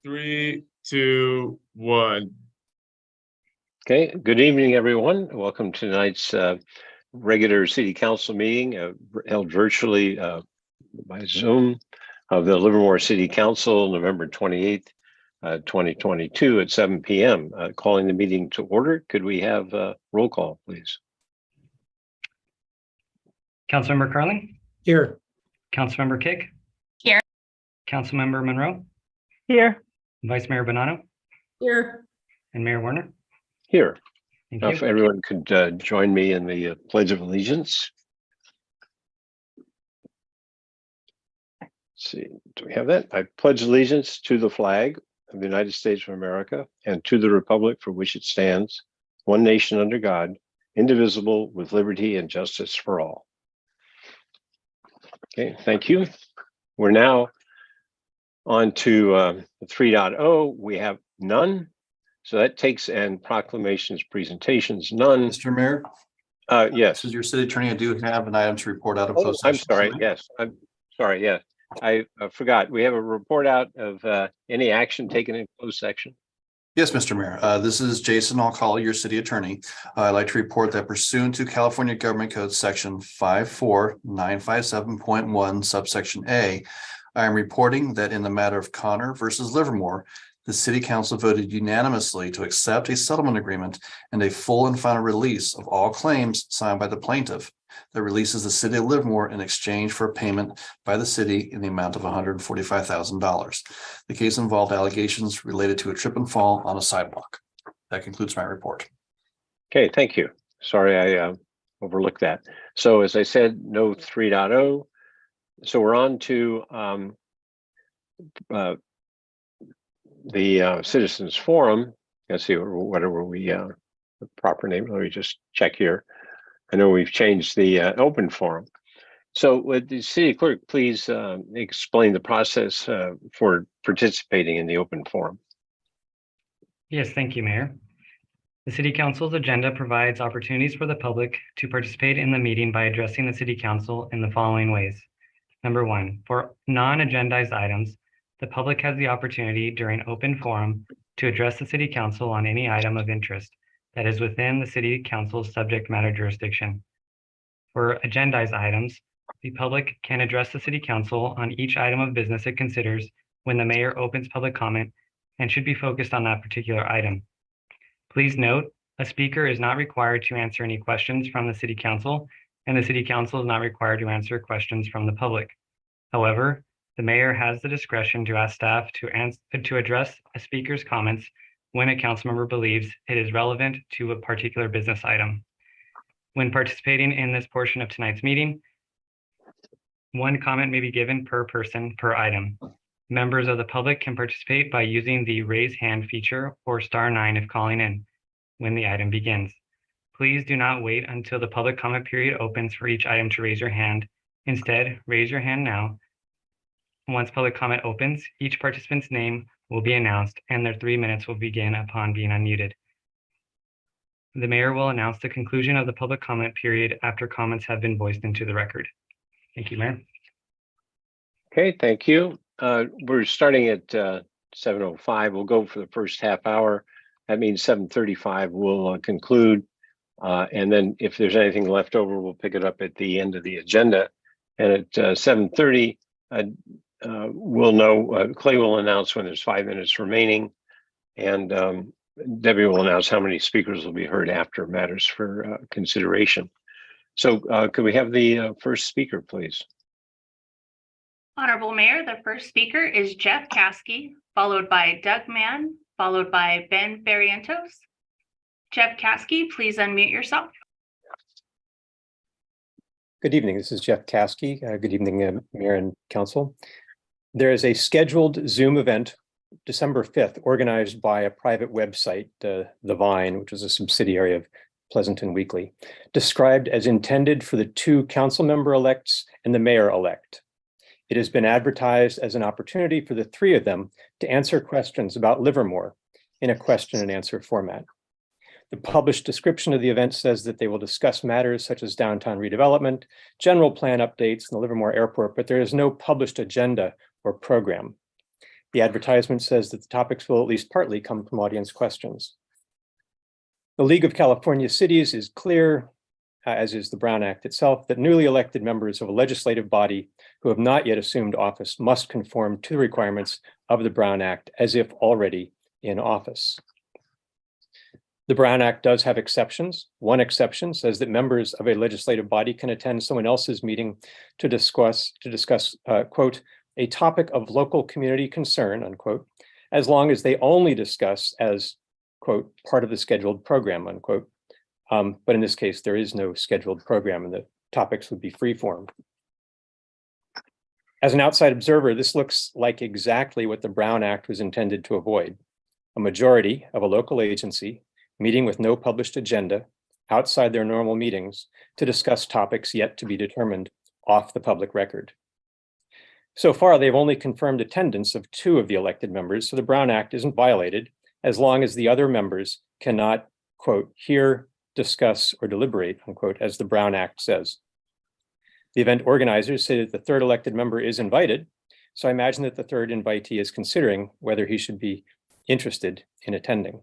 Three, two, one. Okay, good evening, everyone. Welcome to tonight's regular city council meeting held virtually by Zoom of the Livermore City Council, November 28th, 2022 at 7 p.m. Calling the meeting to order. Could we have a roll call, please? Councilmember Carling? Here. Councilmember Kick? Here. Councilmember Monroe? Here. Vice Mayor Bonanno? Here. And Mayor Warner? Here. Thank Now, you. if everyone could join me in the Pledge of Allegiance. Let's see, do we have that? I pledge allegiance to the flag of the United States of America and to the republic for which it stands, one nation under God, indivisible, with liberty and justice for all. Okay, thank you. We're now on to 3.0. We have none. So that takes and proclamations, presentations, none. Mr. Mayor, Yes. this is your city attorney. I do have an item to report out of closed I'm session. sorry. Yes, I'm sorry. Yeah, I forgot. We have a report out of any action taken in closed section. Yes, Mr. Mayor. This is Jason. I'll call your city attorney. I'd like to report that pursuant to California Government Code Section 54957.1 subsection A, I am reporting that in the matter of Connor versus Livermore, the city council voted unanimously to accept a settlement agreement and a full and final release of all claims signed by the plaintiff that releases the city of Livermore in exchange for a payment by the city in the amount of $145,000. The case involved allegations related to a trip and fall on a sidewalk. That concludes my report. Okay, thank you. Sorry, I overlooked that. So as I said, no 3.0. So we're on to the Citizens Forum. Let's see, whatever we the proper name. Let me just check here. I know we've changed the open forum. So would the city clerk please explain the process for participating in the open forum? Yes, thank you, Mayor. The City Council's agenda provides opportunities for the public to participate in the meeting by addressing the City Council in the following ways. Number one, for non-agendized items, the public has the opportunity during open forum to address the City Council on any item of interest that is within the City Council's subject matter jurisdiction. For agendized items, the public can address the City Council on each item of business it considers when the mayor opens public comment and should be focused on that particular item. Please note, a speaker is not required to answer any questions from the City Council, and the City Council is not required to answer questions from the public. However, the mayor has the discretion to ask staff to address a speaker's comments when a council member believes it is relevant to a particular business item. When participating in this portion of tonight's meeting, one comment may be given per person per item. Members of the public can participate by using the raise hand feature or *9 if calling in when the item begins. Please do not wait until the public comment period opens for each item to raise your hand. Instead, raise your hand now. Once public comment opens, each participant's name will be announced and their 3 minutes will begin upon being unmuted. The mayor will announce the conclusion of the public comment period after comments have been voiced into the record. Thank you, Mayor. Okay, thank you. We're starting at 7:05. We'll go for the first half hour. That means 7:35 we'll conclude. And then if there's anything left over, we'll pick it up at the end of the agenda. And at 7:30, we'll know, Clay will announce when there's 5 minutes remaining. And Debbie will announce how many speakers will be heard after matters for consideration. So could we have the first speaker, please? Honorable Mayor, the first speaker is Jeff Caskey, followed by Doug Mann, followed by Ben Barrientos. Jeff Caskey, please unmute yourself. Good evening. This is Jeff Caskey. Good evening, Mayor and Council. There is a scheduled Zoom event December 5th organized by a private website, The Vine, which is a subsidiary of Pleasanton Weekly, described as intended for the 2 council member elects and the mayor-elect. It has been advertised as an opportunity for the 3 of them to answer questions about Livermore in a question and answer format. The published description of the event says that they will discuss matters such as downtown redevelopment, general plan updates, and the Livermore Airport, but there is no published agenda or program. The advertisement says that the topics will at least partly come from audience questions. The League of California Cities is clear, as is the Brown Act itself, that newly elected members of a legislative body who have not yet assumed office must conform to the requirements of the Brown Act as if already in office. The Brown Act does have exceptions. One exception says that members of a legislative body can attend someone else's meeting to discuss quote, a topic of local community concern, unquote, as long as they only discuss as, quote, part of the scheduled program, unquote. But in this case, there is no scheduled program and the topics would be free-form. As an outside observer, this looks like exactly what the Brown Act was intended to avoid. A majority of a local agency meeting with no published agenda outside their normal meetings to discuss topics yet to be determined off the public record. So far, they've only confirmed attendance of 2 of the elected members, so the Brown Act isn't violated as long as the other members cannot, quote, hear, discuss, or deliberate, unquote, as the Brown Act says. The event organizers say that the 3rd elected member is invited, so I imagine that the 3rd invitee is considering whether he should be interested in attending.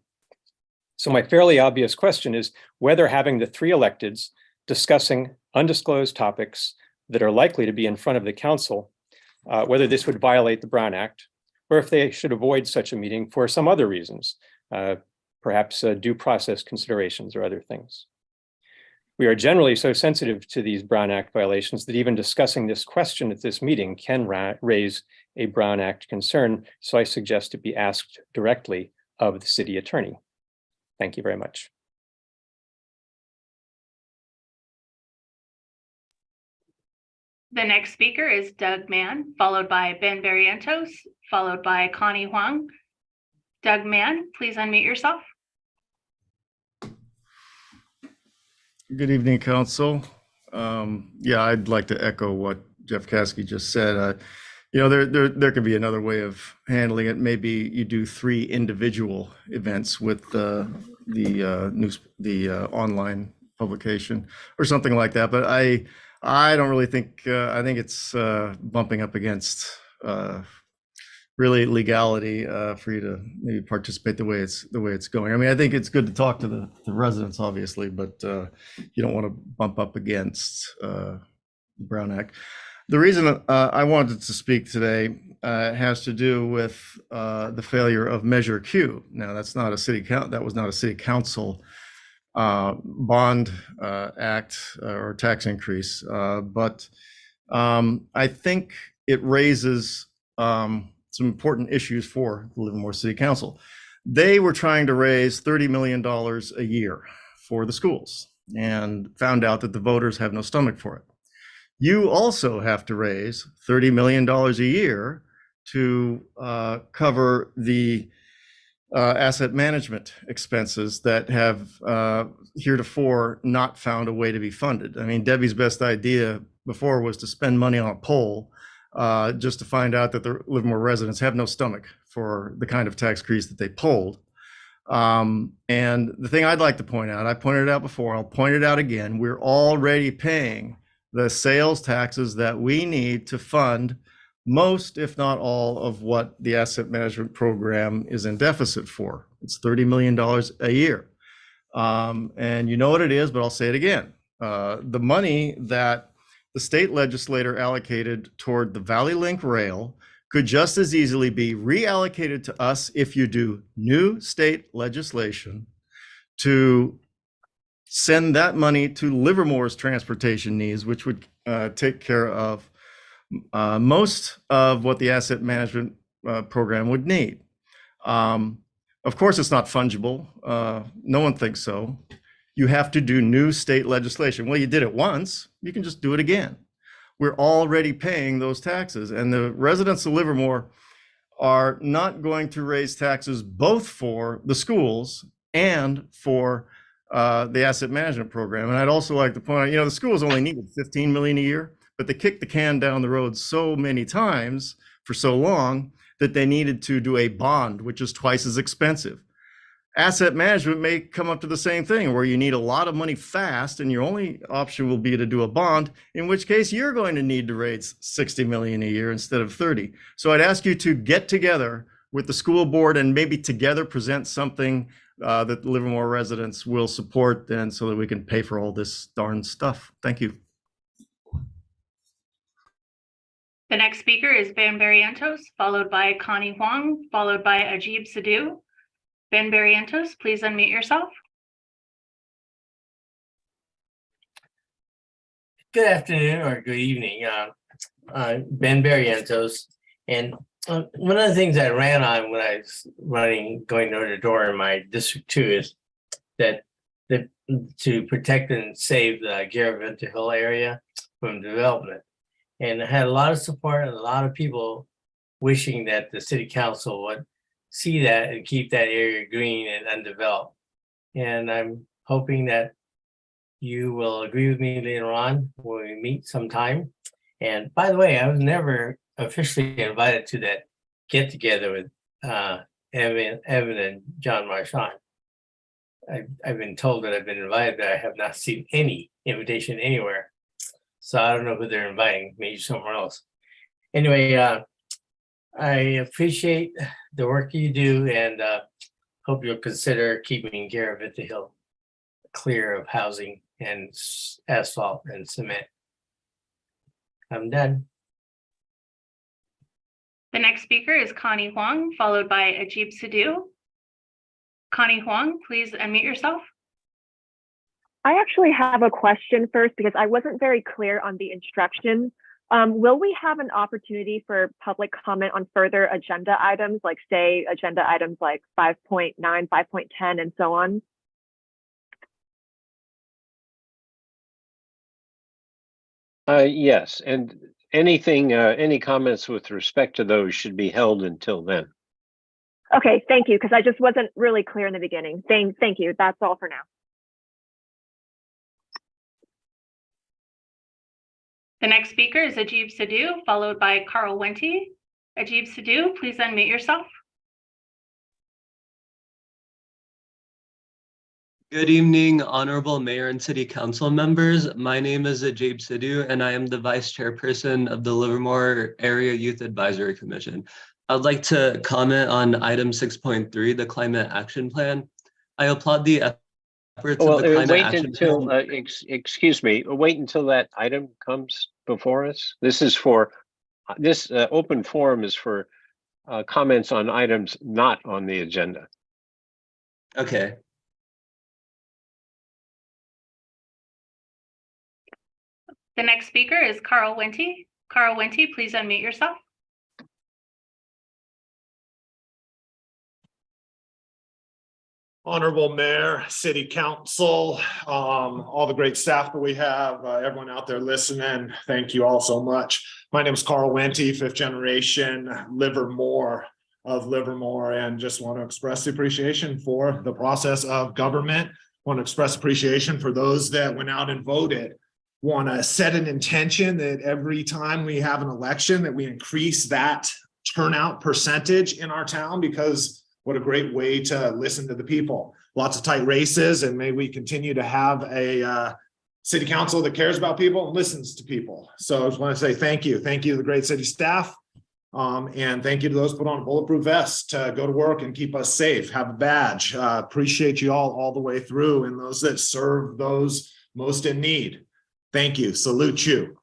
So my fairly obvious question is whether having the 3 electeds discussing undisclosed topics that are likely to be in front of the council, whether this would violate the Brown Act, or if they should avoid such a meeting for some other reasons, perhaps due process considerations or other things. We are generally so sensitive to these Brown Act violations that even discussing this question at this meeting can raise a Brown Act concern, so I suggest it be asked directly of the city attorney. Thank you very much. The next speaker is Doug Mann, followed by Ben Barrientos, followed by Connie Huang. Doug Mann, please unmute yourself. Good evening, Council. Yeah, I'd like to echo what Jeff Caskey just said. There could be another way of handling it. Maybe you do 3 individual events with the online publication or something like that. But I don't really think, I think it's bumping up against really legality for you to maybe participate the way it's going. I mean, I think it's good to talk to the residents, obviously, but you don't want to bump up against the Brown Act. The reason I wanted to speak today has to do with the failure of Measure Q. Now, that's not a city that was not a city council bond act or tax increase, but I think it raises some important issues for the Livermore City Council. They were trying to raise $30 million a year for the schools and found out that the voters have no stomach for it. You also have to raise $30 million a year to cover the asset management expenses that have heretofore not found a way to be funded. I mean, Debbie's best idea before was to spend money on a poll just to find out that the Livermore residents have no stomach for the kind of tax increase that they polled. And the thing I'd like to point out, I pointed it out before, I'll point it out again, we're already paying the sales taxes that we need to fund most, if not all, of what the asset management program is in deficit for. It's $30 million a year. And you know what it is, but I'll say it again. The money that the state legislator allocated toward the Valley Link Rail could just as easily be reallocated to us if you do new state legislation to send that money to Livermore's transportation needs, which would take care of most of what the asset management program would need. Of course, it's not fungible. No one thinks so. You have to do new state legislation. Well, you did it once, you can just do it again. We're already paying those taxes, and the residents of Livermore are not going to raise taxes both for the schools and for the asset management program. And I'd also like to point out, the schools only needed $15 million a year, but they kicked the can down the road so many times for so long that they needed to do a bond, which is twice as expensive. asset management may come up to the same thing, where you need a lot of money fast and your only option will be to do a bond, in which case you're going to need to raise 60 million a year instead of 30. So I'd ask you to get together with the school board and maybe together present something that Livermore residents will support, then, so that we can pay for all this darn stuff. Thank you. The next speaker is Ben Barrientos, followed by Connie Huang, followed by Ajib Sidhu. Ben Barrientos, please unmute yourself. Good afternoon or good evening. Ben Barrientos. And one of the things I ran on when I was going door to door in my district 2 is that to protect and save the Garaventa Hill area from development. And I had a lot of support and a lot of people wishing that the city council would see that and keep that area green and undeveloped. And I'm hoping that you will agree with me later on when we meet sometime. And by the way, I was never officially invited to that get together with Evan and John Marchand. I've been told that I've been invited, but I have not seen any invitation anywhere. So I don't know who they're inviting, maybe somewhere else. Anyway, I appreciate the work you do and hope you'll consider keeping Garaventa Hill clear of housing and asphalt and cement. I'm done. The next speaker is Connie Huang, followed by Ajib Sidhu. Connie Huang, please unmute yourself. I actually have a question first because I wasn't very clear on the instructions. Will we have an opportunity for public comment on further agenda items, like say agenda items like 5.9, 5.10, and so on? Yes, and anything, any comments with respect to those should be held until then. Okay, thank you, because I just wasn't really clear in the beginning. Thank you. That's all for now. The next speaker is Ajib Sidhu, followed by Carl Wente. Ajib Sidhu, please unmute yourself. Good evening, Honorable Mayor and City Council members. My name is Ajib Sidhu, and I am the Vice Chairperson of the Livermore Area Youth Advisory Commission. I'd like to comment on item 6.3, the Climate Action Plan. I applaud the efforts of the Climate Action Plan. Excuse me, wait until that item comes before us. This is for, this open forum is for comments on items not on the agenda. Okay. The next speaker is Carl Wente. Carl Wente, please unmute yourself. Honorable Mayor, City Council, all the great staff that we have, everyone out there listening, thank you all so much. My name is Carl Wente, 5th generation Livermore of Livermore, and just want to express the appreciation for the process of government. Want to express appreciation for those that went out and voted. Want to set an intention that every time we have an election that we increase that turnout percentage in our town, because what a great way to listen to the people. Lots of tight races, and may we continue to have a city council that cares about people and listens to people. So I just want to say thank you. Thank you to the great city staff. And thank you to those put on a bulletproof vest to go to work and keep us safe, have a badge. Appreciate you all the way through, and those that serve those most in need. Thank you. Salute you.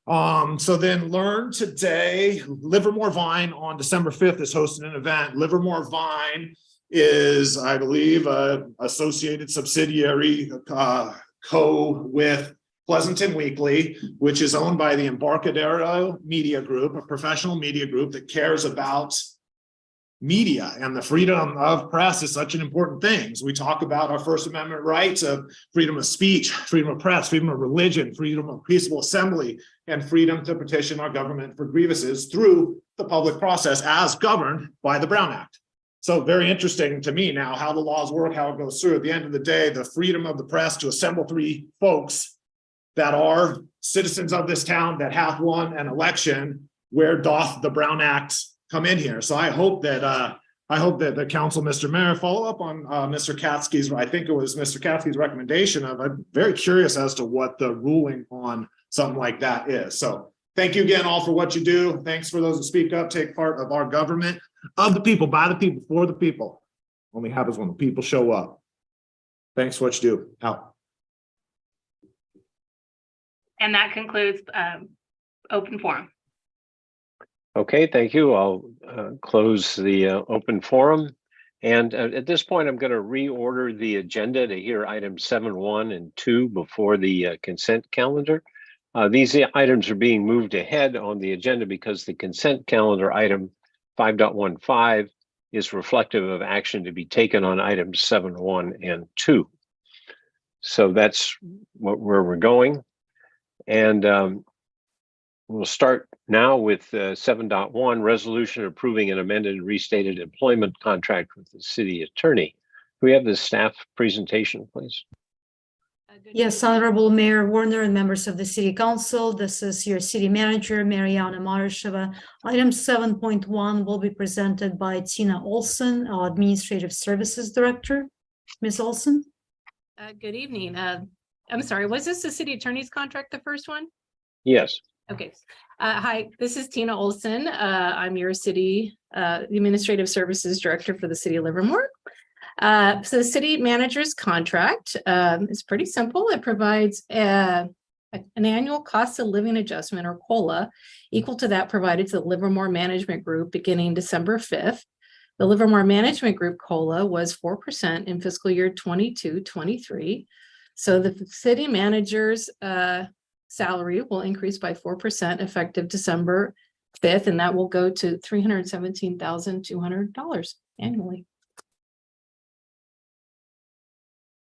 So then learn today, Livermore Vine on December 5th is hosting an event. Livermore Vine is, I believe, a associated subsidiary with Pleasanton Weekly, which is owned by the Embarcadero Media Group, a professional media group that cares about media, and the freedom of press is such an important thing. So we talk about our First Amendment rights of freedom of speech, freedom of press, freedom of religion, freedom of peaceable assembly, and freedom to petition our government for grievances through the public process as governed by the Brown Act. So very interesting to me now how the laws work, how it goes through. At the end of the day, the freedom of the press to assemble 3 folks that are citizens of this town that hath won an election, where doth the Brown Act come in here. So I hope that I hope that the council, Mr. Mayor, follow up on Mr. Katsky's, I think it was Mr. Katsky's recommendation of, I'm very curious as to what the ruling on something like that is. So thank you again all for what you do. Thanks for those that speak up, take part of our government, of the people, by the people, for the people. Only happens when the people show up. Thanks for what you do. Out. And that concludes open forum. Okay, thank you. I'll close the open forum. And at this point, I'm going to reorder the agenda to hear items 7.1 and 2 before the consent calendar. These items are being moved ahead on the agenda because the consent calendar item 5.15 is reflective of action to be taken on items 7.1 and 2. So that's where we're going. And we'll start now with 7.1, resolution approving an amended and restated employment contract with the city attorney. Do we have the staff presentation, please? Yes, Honorable Mayor Warner and members of the City Council, this is your City Manager, Mariana Marasheva. Item 7.1 will be presented by Tina Olson, our Administrative Services Director. Ms. Olson? Good evening. I'm sorry, was this the City Attorney's contract, the first one? Yes. Okay. Hi, this is Tina Olson. I'm your City Administrative Services Director for the City of Livermore. So the city manager's contract is pretty simple. It provides an annual cost of living adjustment, or COLA, equal to that provided to the Livermore Management Group beginning December 5th. The Livermore Management Group COLA was 4% in fiscal year 22-23. So the city manager's salary will increase by 4% effective December 5th, and that will go to $317,200 annually.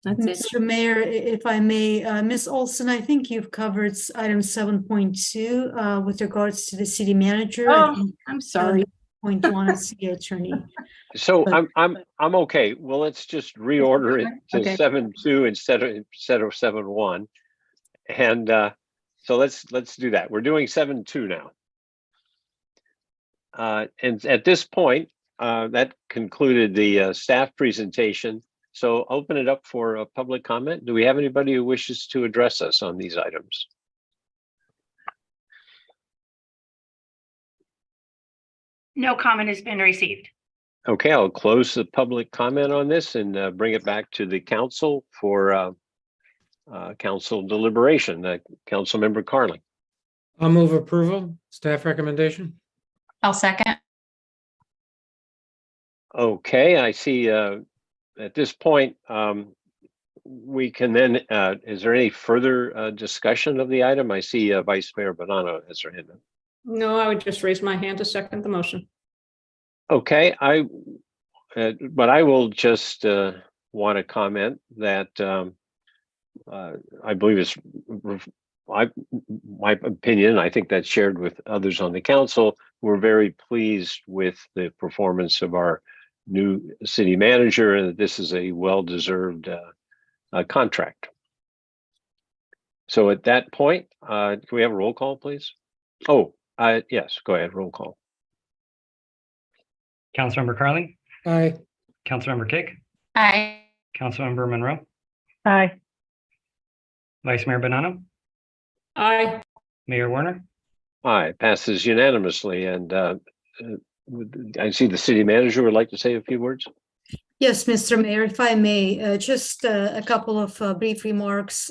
That's it. Mr. Mayor, if I may, Ms. Olson, I think you've covered item 7.2 with regards to the city manager. Oh, I'm sorry. 7.1 is city attorney. So But- I'm okay. Well, let's just reorder it to Okay. 7.2 instead of 7.1. And so let's do that. We're doing 7.2 now. And at this point, that concluded the staff presentation. So open it up for a public comment. Do we have anybody who wishes to address us on these items? No comment has been received. Okay, I'll close the public comment on this and bring it back to the council for council deliberation. Councilmember Carling. I'll move approval, staff recommendation. I'll second. Okay, I see at this point, we can then, is there any further discussion of the item? I see Vice Mayor Bonanno has her hand up. No, I would just raise my hand to second the motion. Okay, but I will just want to comment that I believe it's my opinion. I think that's shared with others on the council. We're very pleased with the performance of our new city manager, and that this is a well-deserved contract. So at that point, can we have a roll call, please? Oh, yes, go ahead, roll call. Councilmember Carling, Aye. Councilmember Kick, Aye. Councilmember Monroe, Aye. Vice Mayor Bonanno, Aye. Mayor Warner. Aye, passes unanimously, and I see the city manager would like to say a few words. Yes, Mr. Mayor, if I may, just a couple of brief remarks.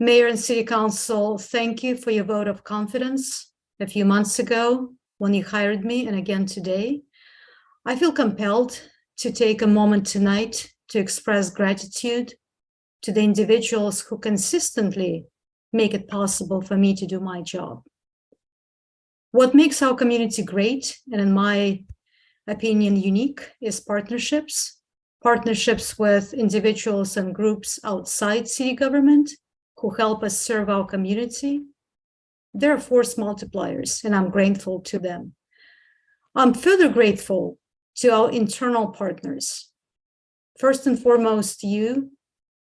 Mayor and City Council, thank you for your vote of confidence a few months ago when you hired me, and again today. I feel compelled to take a moment tonight to express gratitude to the individuals who consistently make it possible for me to do my job. What makes our community great, and in my opinion unique, is partnerships with individuals and groups outside city government who help us serve our community. They're force multipliers, and I'm grateful to them. I'm further grateful to our internal partners. First and foremost, you,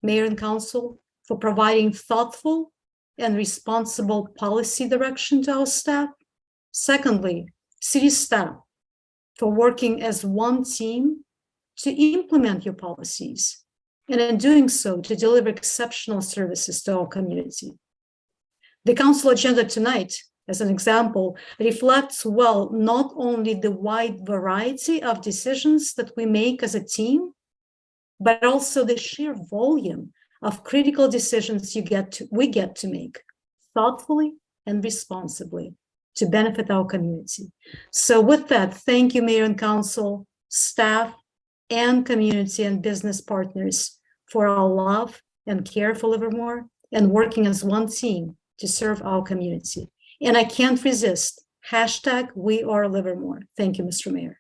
Mayor and Council, for providing thoughtful and responsible policy direction to our staff. Secondly, city staff for working as one team to implement your policies, and in doing so, to deliver exceptional services to our community. The council agenda tonight, as an example, reflects well not only the wide variety of decisions that we make as a team, but also the sheer volume of critical decisions we get to make thoughtfully and responsibly to benefit our community. So with that, thank you, Mayor and Council, staff, and community and business partners for our love and care for Livermore and working as one team to serve our community. And I can't resist #WeAreLivermore. Thank you, Mr. Mayor.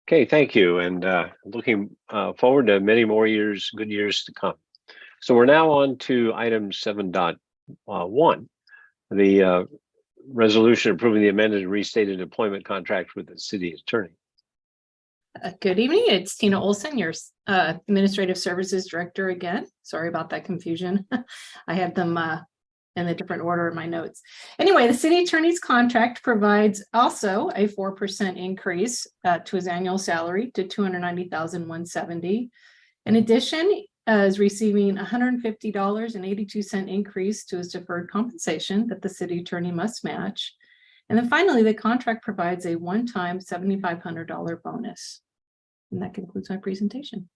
Okay, thank you. And looking forward to many more years, good years to come. So we're now on to item 7.1, the resolution approving the amended and restated employment contract with the city attorney. Good evening. It's Tina Olson, your Administrative Services Director again. Sorry about that confusion. I had them in a different order in my notes. Anyway, the city attorney's contract provides also a 4% increase to his annual salary to $290,170. In addition, is receiving $150.82 increase to his deferred compensation that the city attorney must match. And then finally, the contract provides a one-time $7,500 bonus. And that concludes my presentation.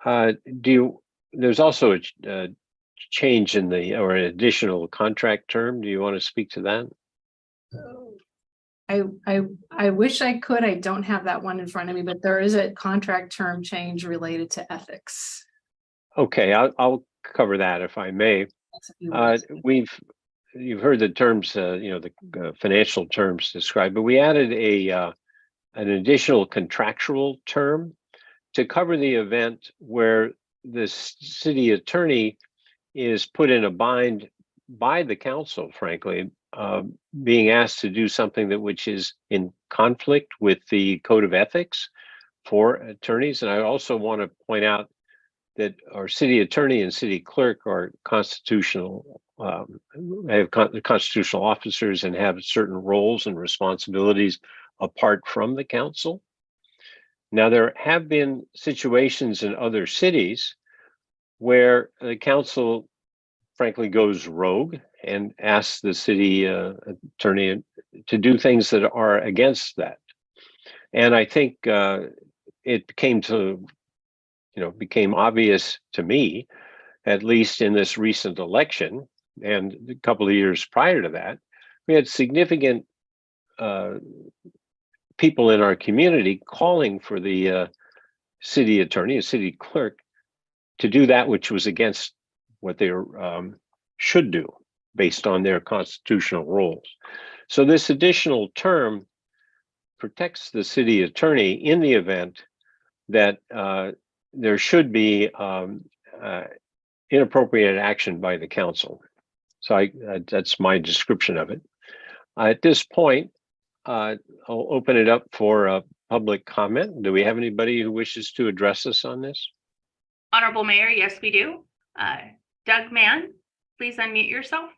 There's also a change in or an additional contract term. Do you want to speak to that? I wish I could. I don't have that one in front of me, but there is a contract term change related to ethics. Okay, I'll cover that if I may. You've heard the terms, the financial terms described, but we added an additional contractual term to cover the event where the city attorney is put in a bind by the council, frankly, being asked to do something which is in conflict with the code of ethics for attorneys. And I also want to point out that our city attorney and city clerk are constitutional, have constitutional officers and have certain roles and responsibilities apart from the council. Now, there have been situations in other cities where the council frankly goes rogue and asks the city attorney to do things that are against that. And I think it became obvious to me, at least in this recent election and a couple of years prior to that, we had significant people in our community calling for the city attorney, a city clerk, to do that which was against what they should do based on their constitutional roles. So this additional term protects the city attorney in the event that there should be inappropriate action by the council. So that's my description of it. At this point, I'll open it up for public comment. Do we have anybody who wishes to address us on this? Honorable Mayor, yes, we do. Doug Mann, please unmute yourself.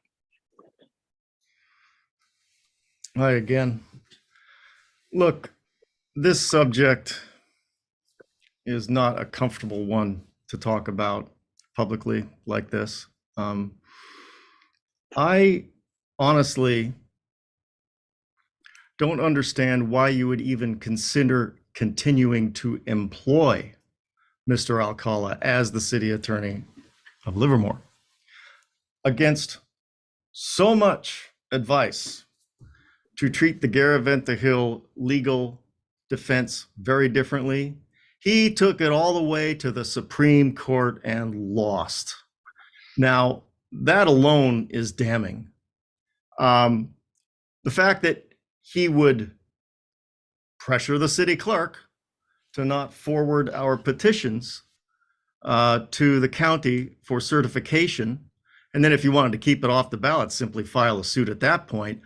Hi again. Look, this subject is not a comfortable one to talk about publicly like this. I honestly don't understand why you would even consider continuing to employ Mr. Alcala as the city attorney of Livermore against so much advice to treat the Garaventa Hill legal defense very differently. He took it all the way to the Supreme Court and lost. Now, that alone is damning. The fact that he would pressure the city clerk to not forward our petitions to the county for certification, and then if you wanted to keep it off the ballot, simply file a suit at that point,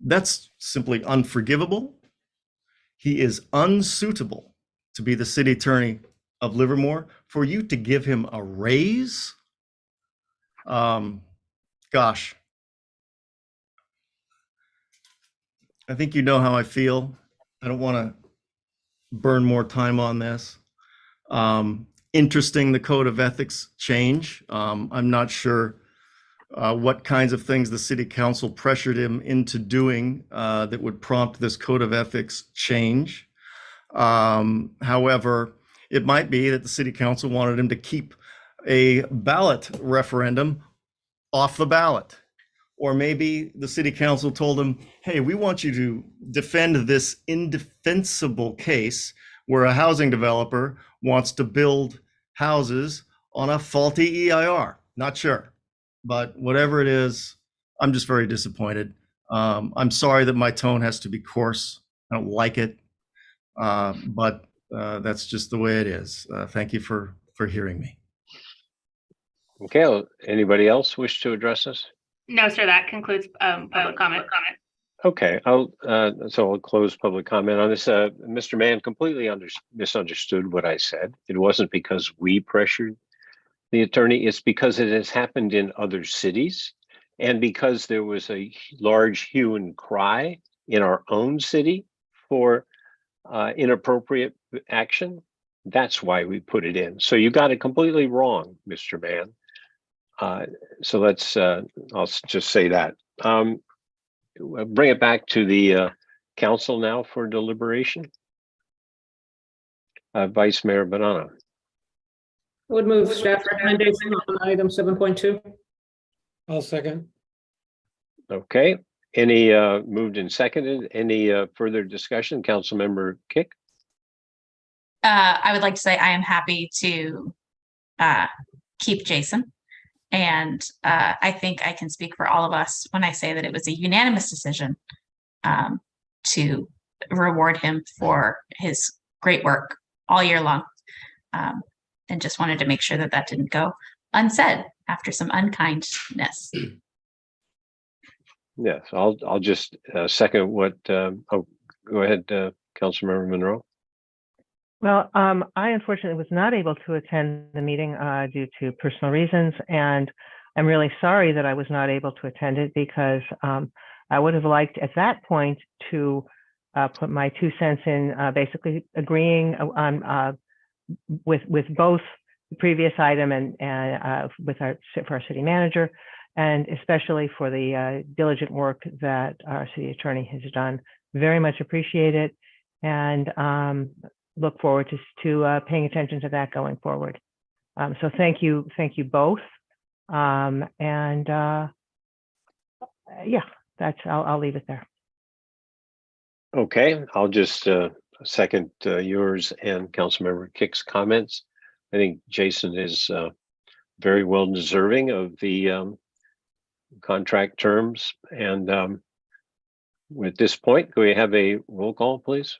that's simply unforgivable. He is unsuitable to be the city attorney of Livermore. For you to give him a raise, gosh, I think you know how I feel. I don't want to burn more time on this. Interesting, the code of ethics change. I'm not sure what kinds of things the city council pressured him into doing that would prompt this code of ethics change. However, it might be that the city council wanted him to keep a ballot referendum off the ballot. Or maybe the city council told him, hey, we want you to defend this indefensible case where a housing developer wants to build houses on a faulty EIR. Not sure, but whatever it is, I'm just very disappointed. I'm sorry that my tone has to be coarse. I don't like it, but that's just the way it is. Thank you for hearing me. Okay, anybody else wish to address us? No, sir, that concludes public comment. Okay, so I'll close public comment on this. Mr. Mann completely misunderstood what I said. It wasn't because we pressured the attorney, it's because it has happened in other cities and because there was a large hue and cry in our own city for inappropriate action. That's why we put it in. So you got it completely wrong, Mr. Mann. So let's, I'll just say that. Bring it back to the council now for deliberation. Vice Mayor Bonanno. I would move staff recommendation on item 7.2. I'll second. Okay, any moved and seconded? Any further discussion? Councilmember Kick? I would like to say I am happy to keep Jason. And I think I can speak for all of us when I say that it was a unanimous decision to reward him for his great work all year long. And just wanted to make sure that that didn't go unsaid after some unkindness. Yes, I'll just second what, oh, go ahead, Councilmember Monroe. Well, I unfortunately was not able to attend the meeting due to personal reasons, and I'm really sorry that I was not able to attend it because I would have liked at that point to put my 2 cents in, basically agreeing on with both the previous item and for our city manager, and especially for the diligent work that our city attorney has done. Very much appreciate it, and look forward to paying attention to that going forward. So thank you both. And yeah, I'll leave it there. Okay, I'll just second yours and Councilmember Kick's comments. I think Jason is very well deserving of the contract terms. And at this point, can we have a roll call, please?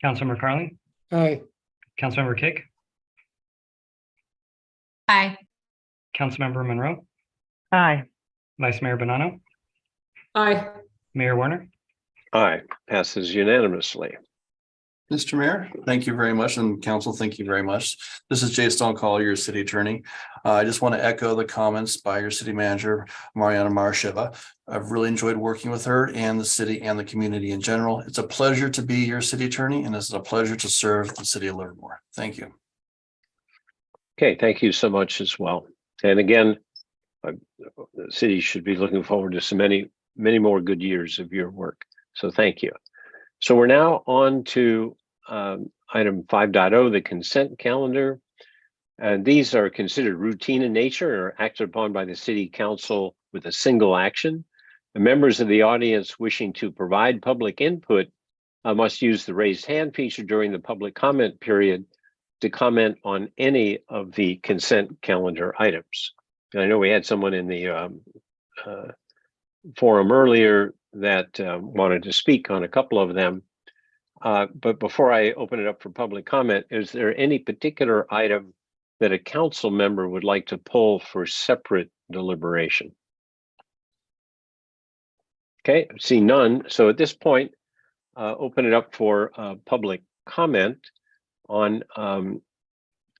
Councilmember Carling? Aye. Councilmember Kick? Aye. Councilmember Monroe? Aye. Vice Mayor Bonanno? Aye. Mayor Warner? Aye, passes unanimously. Mr. Mayor, thank you very much, and council, thank you very much. This is Jay Stonecall, your city attorney. I just want to echo the comments by your city manager, Mariana Marasheva. I've really enjoyed working with her and the city and the community in general. It's a pleasure to be your city attorney, and it's a pleasure to serve the city of Livermore. Thank you. Okay, thank you so much as well. And again, the city should be looking forward to so many more good years of your work. So thank you. So we're now on to item 5.0, the consent calendar. And these are considered routine in nature and are acted upon by the city council with a single action. The members of the audience wishing to provide public input must use the raised hand feature during the public comment period to comment on any of the consent calendar items. And I know we had someone in the forum earlier that wanted to speak on a couple of them. But before I open it up for public comment, is there any particular item that a council member would like to pull for separate deliberation? Okay, see none. So at this point, open it up for public comment on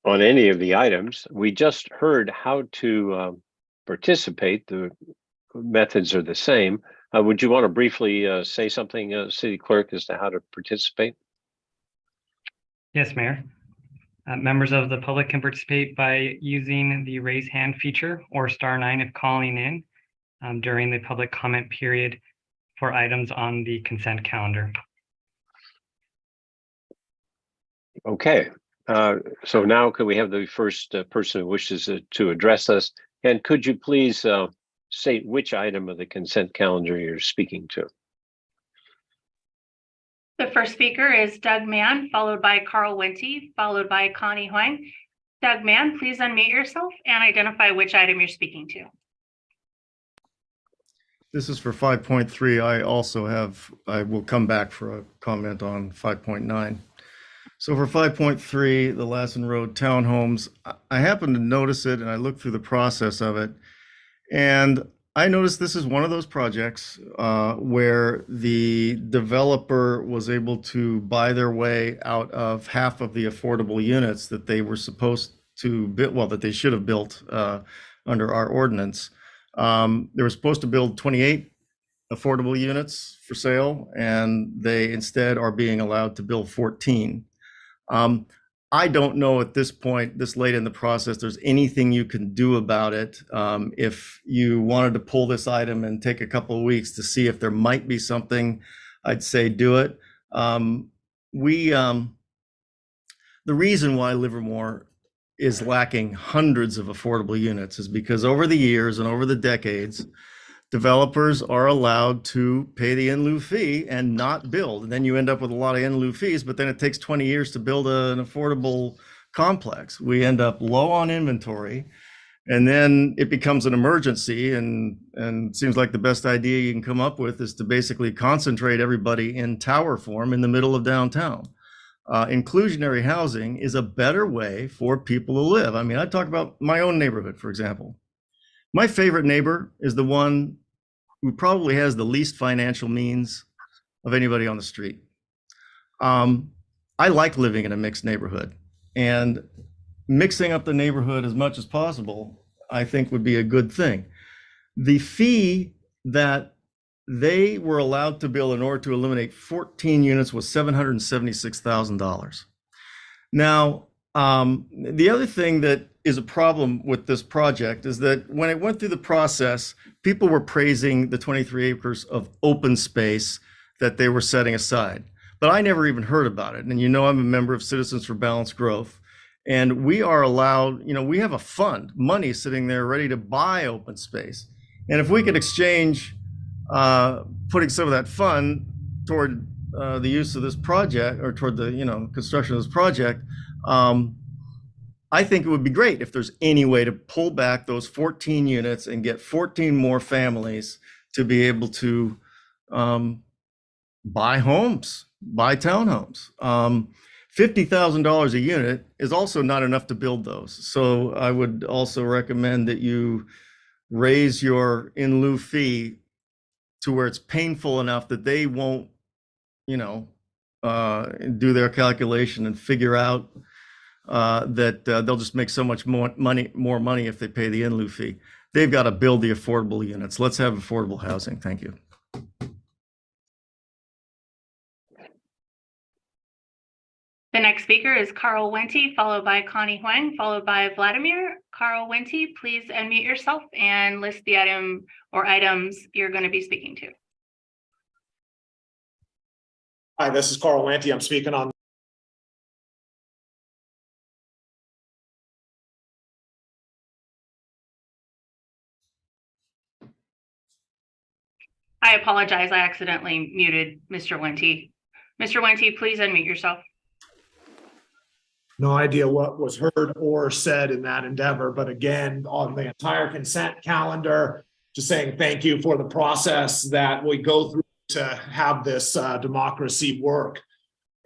any of the items. We just heard how to participate. The methods are the same. Would you want to briefly say something, City Clerk, as to how to participate? Yes, Mayor. Members of the public can participate by using the raise hand feature or *9 if calling in during the public comment period for items on the consent calendar. Okay, so now could we have the first person who wishes to address us? And could you please state which item of the consent calendar you're speaking to? The first speaker is Doug Mann, followed by Carl Wente, followed by Connie Huang. Doug Mann, please unmute yourself and identify which item you're speaking to. This is for 5.3. I will come back for a comment on 5.9. So for 5.3, the Lassen Road Townhomes, I happened to notice it and I looked through the process of it. And I noticed this is one of those projects where the developer was able to buy their way out of half of the affordable units that they were supposed to build, well, that they should have built under our ordinance. They were supposed to build 28 affordable units for sale, and they instead are being allowed to build 14. I don't know at this point, this late in the process, there's anything you can do about it. If you wanted to pull this item and take a couple of weeks to see if there might be something, I'd say do it. The reason why Livermore is lacking hundreds of affordable units is because over the years and over the decades, developers are allowed to pay the in lieu fee and not build. And then you end up with a lot of in lieu fees, but then it takes 20 years to build an affordable complex. We end up low on inventory, and then it becomes an emergency. And it seems like the best idea you can come up with is to basically concentrate everybody in tower form in the middle of downtown. Inclusionary housing is a better way for people to live. I mean, I talk about my own neighborhood, for example. My favorite neighbor is the one who probably has the least financial means of anybody on the street. I like living in a mixed neighborhood, and mixing up the neighborhood as much as possible, I think, would be a good thing. The fee that they were allowed to bill in order to eliminate 14 units was $776,000. Now, the other thing that is a problem with this project is that when it went through the process, people were praising the 23 acres of open space that they were setting aside. But I never even heard about it. And I'm a member of Citizens for Balanced Growth. And we are allowed, we have a fund, money sitting there ready to buy open space. And if we could exchange putting some of that fund toward the use of this project, or toward the construction of this project, I think it would be great if there's any way to pull back those 14 units and get 14 more families to be able to buy homes, buy townhomes. $50,000 a unit is also not enough to build those. So I would also recommend that you raise your in lieu fee to where it's painful enough that they won't, do their calculation and figure out that they'll just make so much more money if they pay the in lieu fee. They've got to build the affordable units. Let's have affordable housing. Thank you. The next speaker is Carl Wente, followed by Connie Huang, followed by Vladimir. Carl Wente, please unmute yourself and list the item or items you're going to be speaking to. Hi, this is Carl Wente. I'm speaking on I apologize. I accidentally muted Mr. Wente. Mr. Wente, please unmute yourself. no idea what was heard or said in that endeavor, but again, on the entire consent calendar, just saying thank you for the process that we go through to have this democracy work.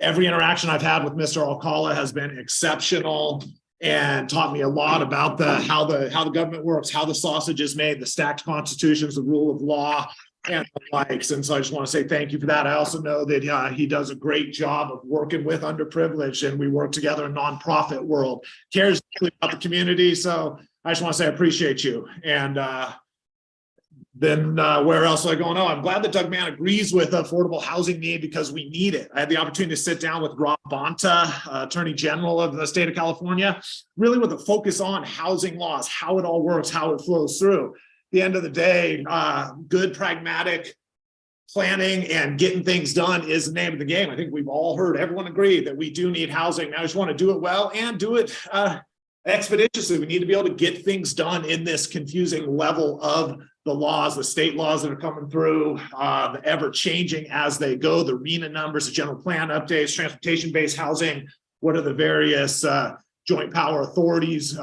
Every interaction I've had with Mr. Alcala has been exceptional and taught me a lot about how the government works, how the sausage is made, the stacked constitutions, the rule of law, and the likes. And so I just want to say thank you for that. I also know that he does a great job of working with underprivileged, and we work together in nonprofit world, cares about the community. So I just want to say I appreciate you. And Then where else am I going? Oh, I'm glad that Doug Mann agrees with affordable housing need because we need it. I had the opportunity to sit down with Rob Bonta, Attorney General of the state of California, really with a focus on housing laws, how it all works, how it flows through. At the end of the day, good pragmatic planning and getting things done is the name of the game. I think we've all heard everyone agree that we do need housing. Now, I just want to do it well and do it expeditiously. We need to be able to get things done in this confusing level of the laws, the state laws that are coming through, the ever changing as they go, the RENA numbers, the general plan updates, transportation-based housing. What are the various joint power authorities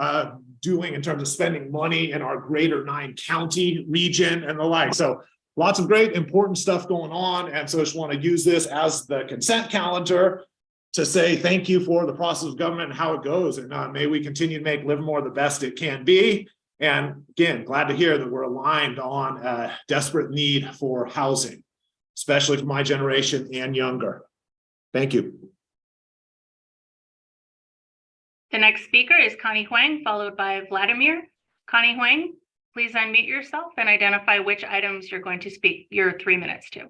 doing in terms of spending money in our greater 9-county region and the like? So lots of great important stuff going on. And so I just want to use this as the consent calendar to say thank you for the process of government and how it goes. And may we continue to make Livermore the best it can be. And again, glad to hear that we're aligned on a desperate need for housing, especially for my generation and younger. Thank you. The next speaker is Connie Huang, followed by Vladimir. Connie Huang, please unmute yourself and identify which items you're going to speak your 3 minutes to.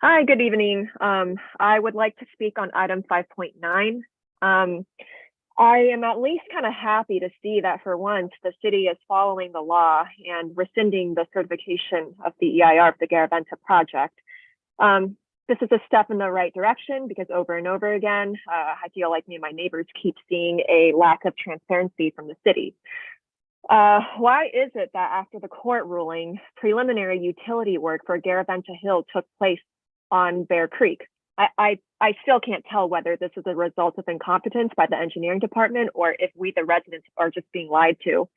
Hi, good evening. I would like to speak on item 5.9. I am at least kind of happy to see that for once the city is following the law and rescinding the certification of the EIR of the Garaventa project. This is a step in the right direction because over and over again, I feel like me and my neighbors keep seeing a lack of transparency from the city. Why is it that after the court ruling, preliminary utility work for Garaventa Hill took place on Bear Creek? I still can't tell whether this is a result of incompetence by the engineering department or if we, the residents, are just being lied to.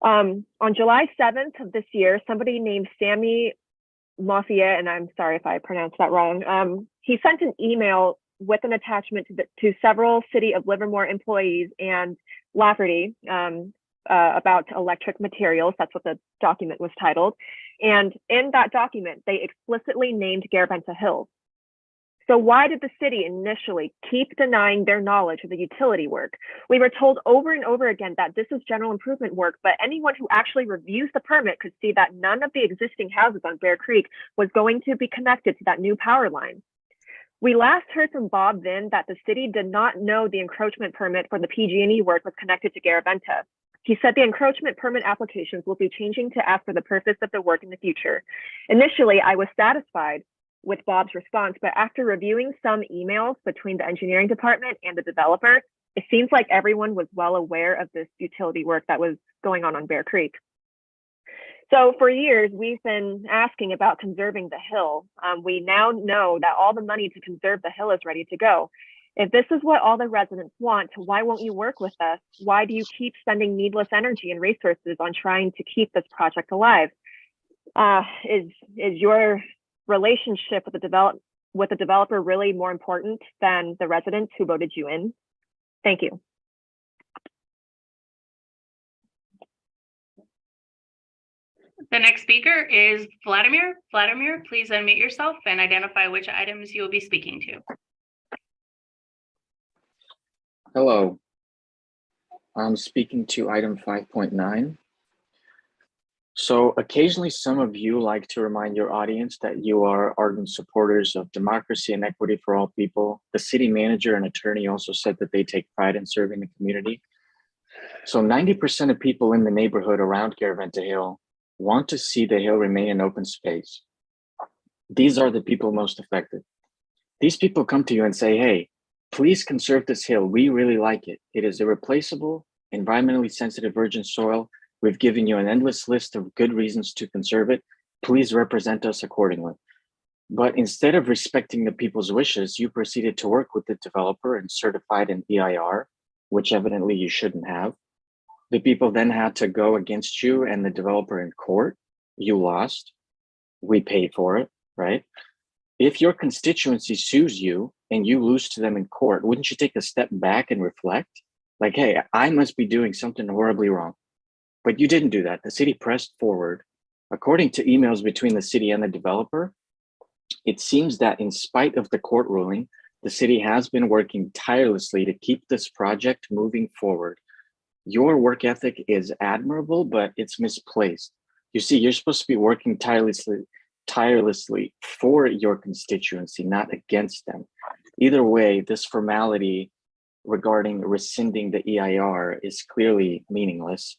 On July 7th of this year, somebody named Sammy Mafia, and I'm sorry if I pronounced that wrong, he sent an email with an attachment to several City of Livermore employees and Lafferty about electric materials. That's what the document was titled. And in that document, they explicitly named Garaventa Hills. So why did the city initially keep denying their knowledge of the utility work? We were told over and over again that this is general improvement work, but anyone who actually reviews the permit could see that none of the existing houses on Bear Creek was going to be connected to that new power line. We last heard from Bob then that the city did not know the encroachment permit for the PG&E work was connected to Garaventa. He said the encroachment permit applications will be changing to ask for the purpose of the work in the future. Initially, I was satisfied with Bob's response, but after reviewing some emails between the engineering department and the developer, it seems like everyone was well aware of this utility work that was going on Bear Creek. So for years, we've been asking about conserving the hill. We now know that all the money to conserve the hill is ready to go. If this is what all the residents want, why won't you work with us? Why do you keep spending needless energy and resources on trying to keep this project alive? Is your relationship with the developer really more important than the residents who voted you in? Thank you. The next speaker is Vladimir. Vladimir, please unmute yourself and identify which items you will be speaking to. Hello, I'm speaking to item 5.9. So occasionally some of you like to remind your audience that you are ardent supporters of democracy and equity for all people. The city manager and attorney also said that they take pride in serving the community. So 90% of people in the neighborhood around Garaventa Hill want to see the hill remain an open space. These are the people most affected. These people come to you and say, hey, please conserve this hill. We really like it. It is irreplaceable, environmentally sensitive virgin soil. We've given you an endless list of good reasons to conserve it. Please represent us accordingly. But instead of respecting the people's wishes, you proceeded to work with the developer and certified an EIR, which evidently you shouldn't have. The people then had to go against you and the developer in court. You lost. We paid for it, right? If your constituency sues you and you lose to them in court, wouldn't you take a step back and reflect? Like, hey, I must be doing something horribly wrong. But you didn't do that. The city pressed forward. According to emails between the city and the developer, it seems that in spite of the court ruling, the city has been working tirelessly to keep this project moving forward. Your work ethic is admirable, but it's misplaced. You see, you're supposed to be working tirelessly for your constituency, not against them. Either way, this formality regarding rescinding the EIR is clearly meaningless,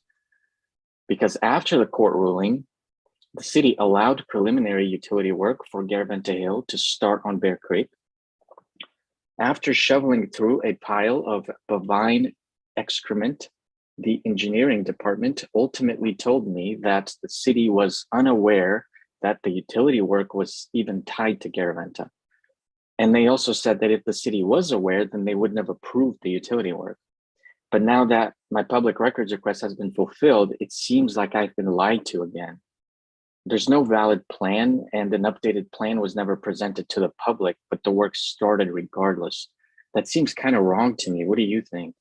because after the court ruling, the city allowed preliminary utility work for Garaventa Hill to start on Bear Creek. After shoveling through a pile of bovine excrement, the engineering department ultimately told me that the city was unaware that the utility work was even tied to Garaventa. And they also said that if the city was aware, then they wouldn't have approved the utility work. But now that my public records request has been fulfilled, it seems like I've been lied to again. There's no valid plan, and an updated plan was never presented to the public, but the work started regardless. That seems kind of wrong to me. What do you think?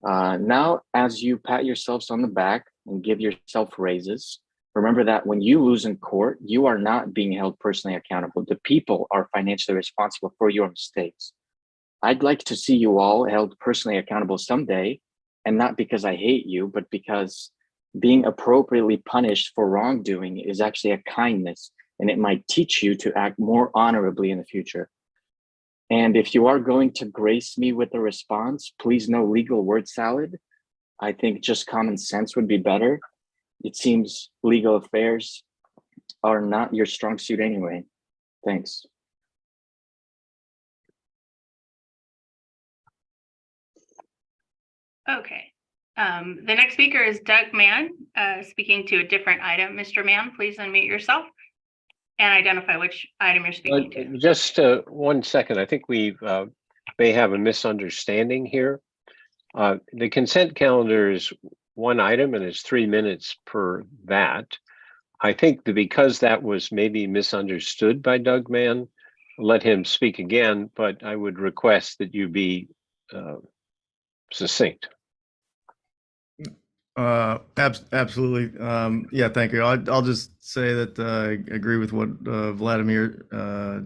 Now, as you pat yourselves on the back and give yourself raises, remember that when you lose in court, you are not being held personally accountable. The people are financially responsible for your mistakes. I'd like to see you all held personally accountable someday, and not because I hate you, but because being appropriately punished for wrongdoing is actually a kindness, and it might teach you to act more honorably in the future. And if you are going to grace me with a response, please no legal word salad. I think just common sense would be better. It seems legal affairs are not your strong suit anyway. Thanks. Okay. The next speaker is Doug Mann, speaking to a different item. Mr. Mann, please unmute yourself and identify which item you're speaking to. Just 1 second. I think we may have a misunderstanding here. The consent calendar is one item and it's 3 minutes per that. I think that because that was maybe misunderstood by Doug Mann, let him speak again, but I would request that you be succinct. Absolutely. Yeah, thank you. I'll just say that I agree with what Vladimir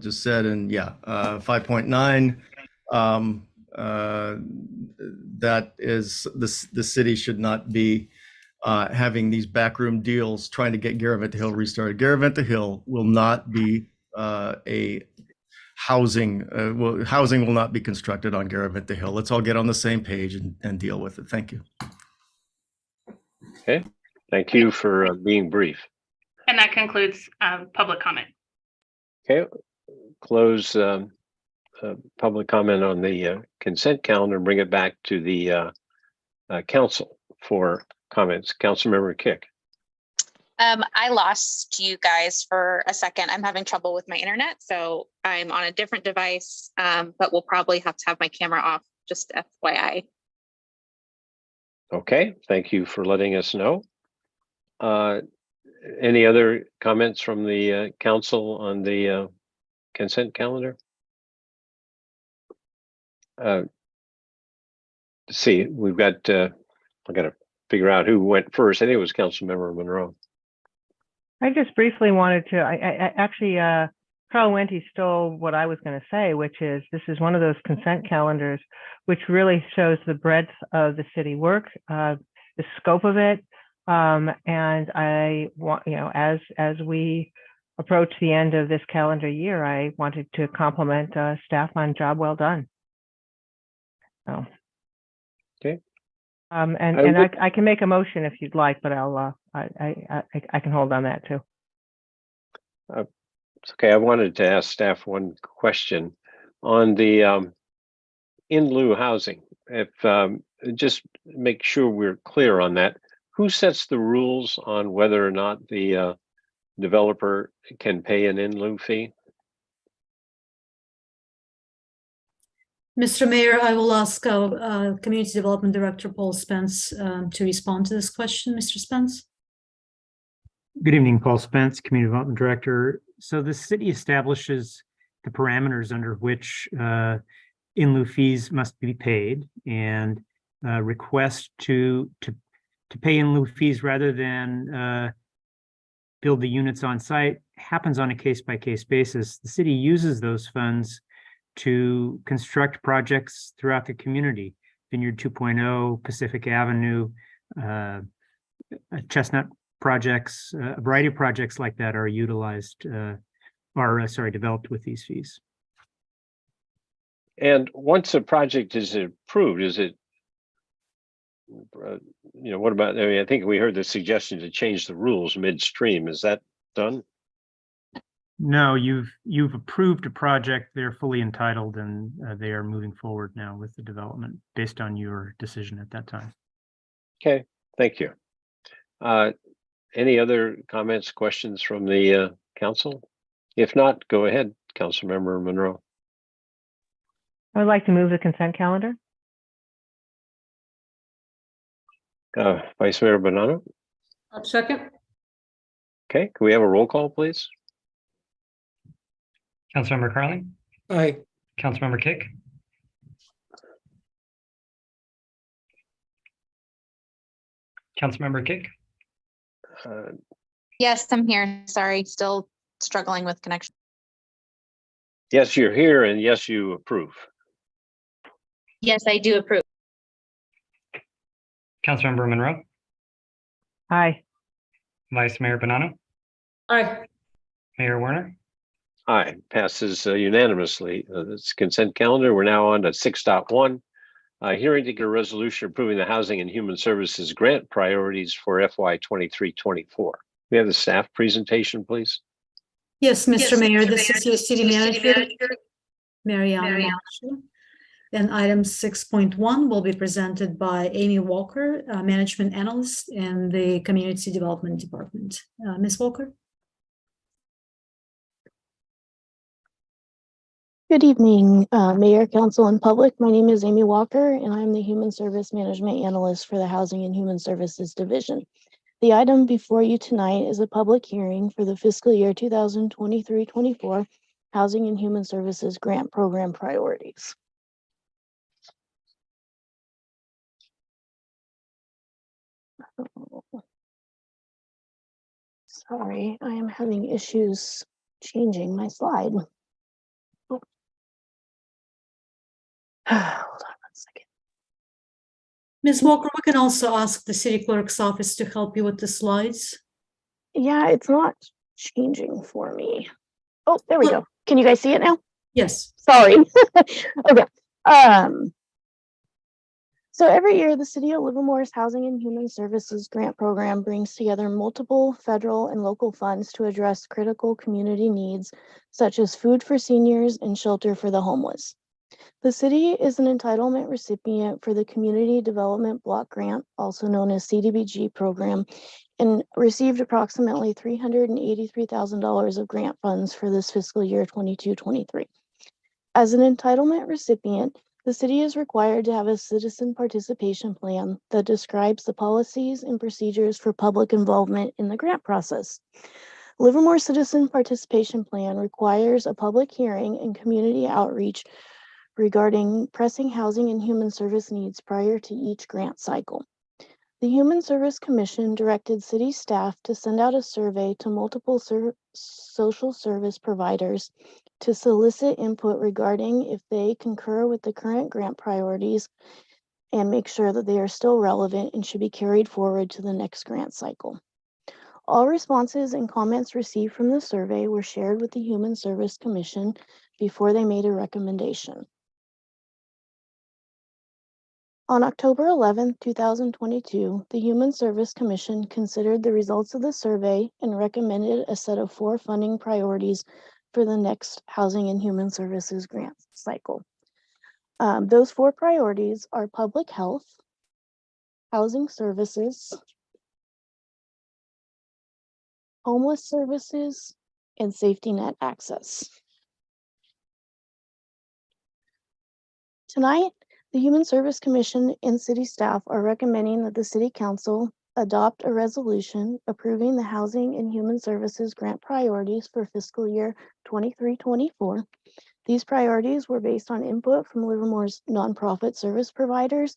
just said. And yeah, 5.9, that is the city should not be having these backroom deals trying to get Garaventa Hill restarted. Garaventa Hill will not be a housing. Housing will not be constructed on Garaventa Hill. Let's all get on the same page and deal with it. Thank you. Okay, thank you for being brief. And that concludes public comment. Okay, close public comment on the consent calendar and bring it back to the council for comments. Councilmember Kick. I lost you guys for a second. I'm having trouble with my internet, so I'm on a different device, but we'll probably have to have my camera off, just FYI. Okay, thank you for letting us know. Any other comments from the council on the consent calendar? Let's see, we've got, I got to figure out who went first. I think it was Councilmember Monroe. I just briefly wanted to, I actually, Carl Wente stole what I was going to say, which is this is one of those consent calendars which really shows the breadth of the city work, the scope of it. And I want, as we approach the end of this calendar year, I wanted to compliment staff on job well done. So. Okay. And I can make a motion if you'd like, but I can hold on that too. It's okay. I wanted to ask staff one question on the in lieu housing. If just make sure we're clear on that. Who sets the rules on whether or not the developer can pay an in lieu fee? Mr. Mayor, I will ask our Community Development Director, Paul Spence, to respond to this question. Mr. Spence? Good evening, Paul Spence, Community Development Director. So the city establishes the parameters under which in lieu fees must be paid, and request to pay in lieu fees rather than build the units on site happens on a case-by-case basis. The city uses those funds to construct projects throughout the community, Vineyard 2.0, Pacific Avenue, Chestnut projects, a variety of projects like that are utilized, developed with these fees. And once a project is approved, is it, what about, I mean, I think we heard the suggestion to change the rules midstream. Is that done? No, you've approved a project. They're fully entitled, and they are moving forward now with the development based on your decision at that time. Okay, thank you. Any other comments, questions from the council? If not, go ahead, Councilmember Monroe. I would like to move the consent calendar. Vice Mayor Bonanno. Second. Okay, can we have a roll call, please? Councilmember Carling, Aye. Councilmember Kick, Councilmember Kick, Yes, I'm here. Sorry, still struggling with connection. Yes, you're here, and yes, you approve. Yes, I do approve. Councilmember Monroe, Aye. Vice Mayor Bonanno, Aye. Mayor Werner. Aye, passes unanimously. This consent calendar. We're now on to 6.1. Hearing to get a resolution approving the Housing and Human Services grant priorities for FY 23-24. We have the staff presentation, please. Yes, Mr. Mayor, this is your city manager, Mariana Marshall. And item 6.1 will be presented by Amy Walker, Management Analyst in the Community Development Department. Ms. Walker? Good evening, Mayor, Council, and public. My name is Amy Walker, and I'm the Human Service Management Analyst for the Housing and Human Services Division. The item before you tonight is a public hearing for the fiscal year 2023-24 Housing and Human Services Grant Program priorities. Sorry, I am having issues changing my slide. Oh. Hold on 1 second. Ms. Walker, we can also ask the city clerk's office to help you with the slides. Yeah, it's not changing for me. Oh, there we go. Can you guys see it now? Yes. Sorry. Okay. So every year, the City of Livermore's Housing and Human Services Grant Program brings together multiple federal and local funds to address critical community needs, such as food for seniors and shelter for the homeless. The city is an entitlement recipient for the Community Development Block Grant, also known as CDBG program, and received approximately $383,000 of grant funds for this fiscal year 22-23. As an entitlement recipient, the city is required to have a citizen participation plan that describes the policies and procedures for public involvement in the grant process. Livermore Citizen Participation Plan requires a public hearing and community outreach regarding pressing housing and human service needs prior to each grant cycle. The Human Service Commission directed city staff to send out a survey to multiple social service providers to solicit input regarding if they concur with the current grant priorities and make sure that they are still relevant and should be carried forward to the next grant cycle. All responses and comments received from the survey were shared with the Human Service Commission before they made a recommendation. On October 11, 2022, the Human Service Commission considered the results of the survey and recommended a set of 4 funding priorities for the next Housing and Human Services grant cycle. Those 4 priorities are public health, housing services, homeless services, and safety net access. Tonight, the Human Service Commission and city staff are recommending that the City Council adopt a resolution approving the Housing and Human Services grant priorities for fiscal year 23-24. These priorities were based on input from Livermore's nonprofit service providers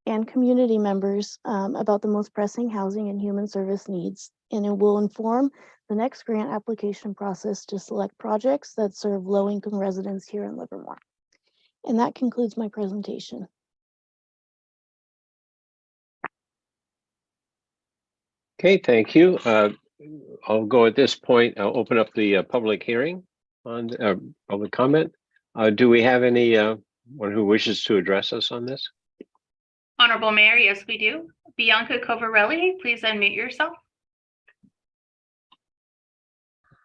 and community members about the most pressing housing and human service needs, and it will inform the next grant application process to select projects that serve low-income residents here in Livermore. And that concludes my presentation. Okay, thank you. I'll go at this point. I'll open up the public hearing on public comment. Do we have any one who wishes to address us on this? Honorable Mayor, yes, we do. Bianca Covarelli, please unmute yourself.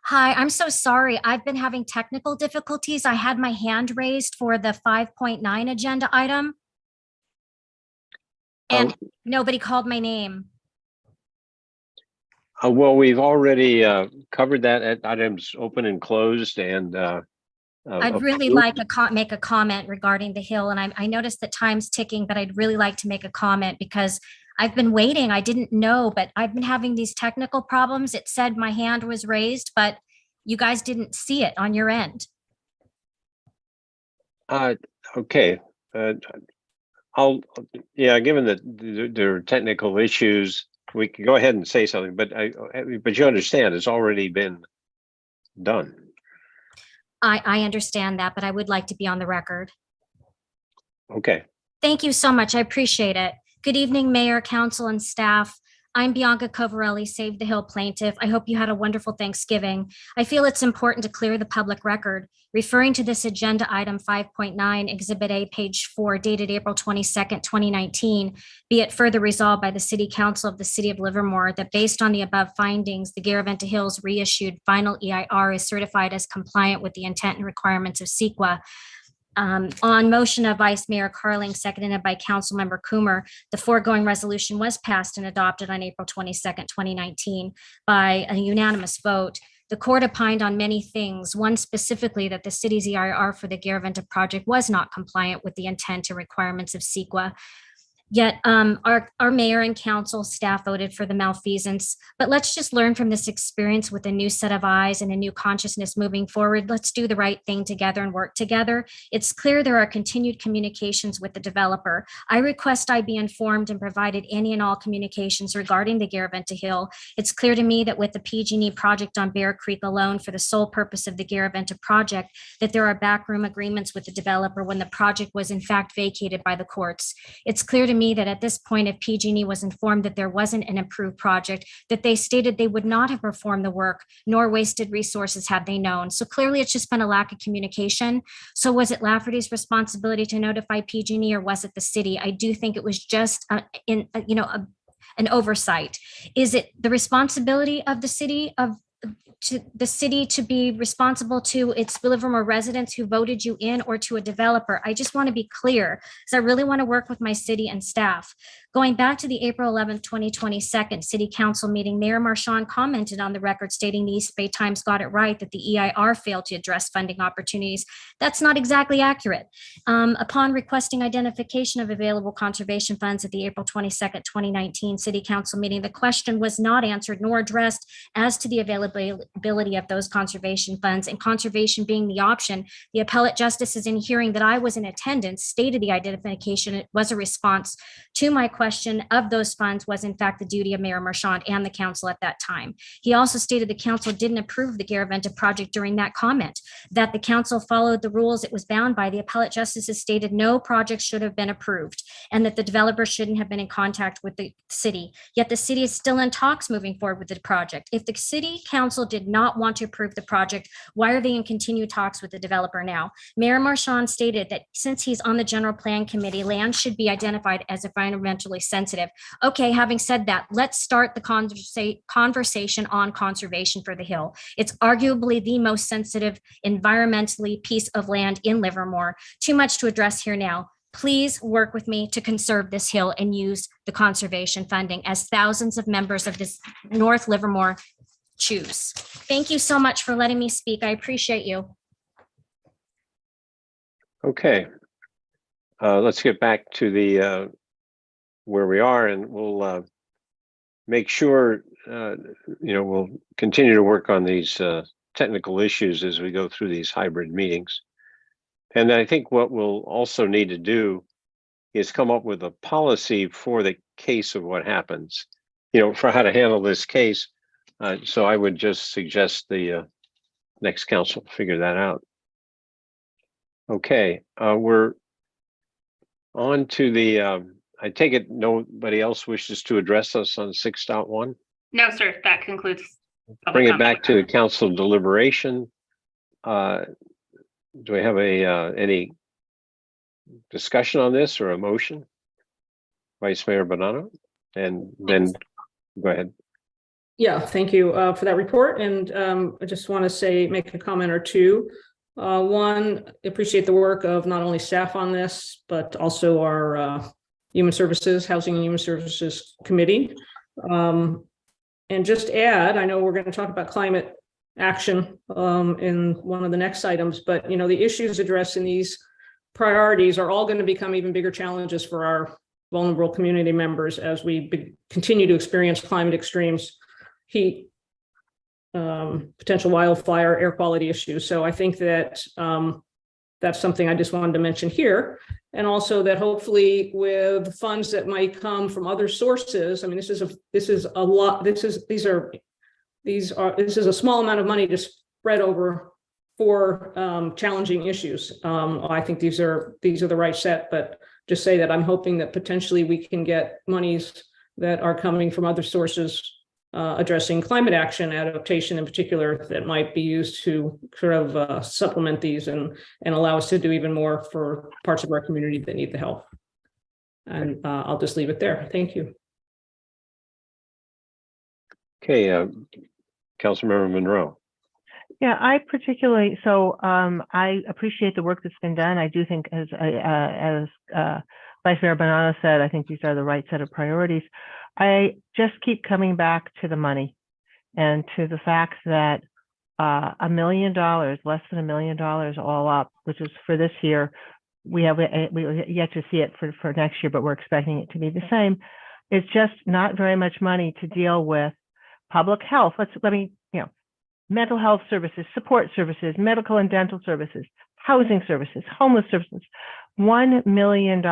Hi, I'm so sorry. I've been having technical difficulties. I had my hand raised for the 5.9 agenda item. And nobody called my name. Well, we've already covered that at items open and closed, and I'd really like to make a comment regarding the Hill, and I noticed that time's ticking, but I'd really like to make a comment because I've been waiting. I didn't know, but I've been having these technical problems. It said my hand was raised, but you guys didn't see it on your end. Okay. Given that there are technical issues, we can go ahead and say something, but you understand it's already been done. I understand that, but I would like to be on the record. Okay. Thank you so much. I appreciate it. Good evening, Mayor, Council, and staff. I'm Bianca Covarelli, Save the Hill plaintiff. I hope you had a wonderful Thanksgiving. I feel it's important to clear the public record. Referring to this agenda item 5.9, Exhibit A, page 4, dated April 22nd, 2019, be it further resolved by the City Council of the City of Livermore that based on the above findings, the Garaventa Hills reissued final EIR is certified as compliant with the intent and requirements of CEQA. On motion of Vice Mayor Carling, seconded by Councilmember Coomer, the foregoing resolution was passed and adopted on April 22nd, 2019 by a unanimous vote. The court opined on many things, one specifically that the city's EIR for the Garaventa project was not compliant with the intent and requirements of CEQA. Yet our mayor and council staff voted for the malfeasance. But let's just learn from this experience with a new set of eyes and a new consciousness moving forward. Let's do the right thing together and work together. It's clear there are continued communications with the developer. I request I be informed and provided any and all communications regarding the Garaventa Hill. It's clear to me that with the PG&E project on Bear Creek alone for the sole purpose of the Garaventa project, that there are backroom agreements with the developer when the project was in fact vacated by the courts. It's clear to me that at this point, if PG&E was informed that there wasn't an approved project, that they stated they would not have performed the work nor wasted resources had they known. So clearly it's just been a lack of communication. So was it Lafferty's responsibility to notify PG&E or was it the city? I do think it was just an oversight. Is it the responsibility of the city to be responsible to its Livermore residents who voted you in or to a developer? I just want to be clear because I really want to work with my city and staff. Going back to the April 11th, 2020 City Council meeting, Mayor Marchand commented on the record stating the East Bay Times got it right that the EIR failed to address funding opportunities. That's not exactly accurate. Upon requesting identification of available conservation funds at the April 22nd, 2019 City Council meeting, the question was not answered nor addressed as to the availability of those conservation funds, and conservation being the option. The appellate justices in hearing that I was in attendance stated the identification was a response to my question of those funds was in fact the duty of Mayor Marchand and the council at that time. He also stated the council didn't approve the Garaventa project during that comment, that the council followed the rules it was bound by. The appellate justices stated no project should have been approved and that the developer shouldn't have been in contact with the city. Yet the city is still in talks moving forward with the project. If the city council did not want to approve the project, why are they in continued talks with the developer now? Mayor Marchand stated that since he's on the general plan committee, land should be identified as environmentally sensitive. Okay, having said that, let's start the conversation on conservation for the hill. It's arguably the most sensitive environmentally piece of land in Livermore. Too much to address here now. Please work with me to conserve this hill and use the conservation funding as thousands of members of this North Livermore choose. Thank you so much for letting me speak. I appreciate you. Okay. Let's get back to the where we are, and we'll make sure we'll continue to work on these technical issues as we go through these hybrid meetings. And I think what we'll also need to do is come up with a policy for the case of what happens, for how to handle this case. So I would just suggest the next council figure that out. Okay, we're on to the, I take it nobody else wishes to address us on 6.1? No, sir, that concludes. Bring public it comment. back to council deliberation. Do we have any discussion on this or a motion? Vice Mayor Bonanno, and then go ahead. Yeah, thank you for that report. And I just want to make a comment or two. One, appreciate the work of not only staff on this, but also our Human Services, Housing and Human Services Committee. And just add, I know we're going to talk about climate action in one of the next items, but you know, the issues addressed in these priorities are all going to become even bigger challenges for our vulnerable community members as we continue to experience climate extremes, heat, potential wildfire, air quality issues. So I think that that's something I just wanted to mention here. And also that hopefully with funds that might come from other sources, I mean, this is a small amount of money to spread over 4 challenging issues. I think these are the right set, but just say that I'm hoping that potentially we can get monies that are coming from other sources addressing climate action adaptation in particular that might be used to sort of supplement these and allow us to do even more for parts of our community that need the help. And I'll just leave it there. Thank you. Okay, Councilmember Monroe. Yeah, I appreciate the work that's been done. I do think, as Vice Mayor Bonanno said, I think these are the right set of priorities. I just keep coming back to the money and to the fact that $1 million, less than $1 million all up, which is for this year. We yet to see it for next year, but we're expecting it to be the same. It's just not very much money to deal with public health. Mental health services, support services, medical and dental services, housing services, homeless services, $1 million.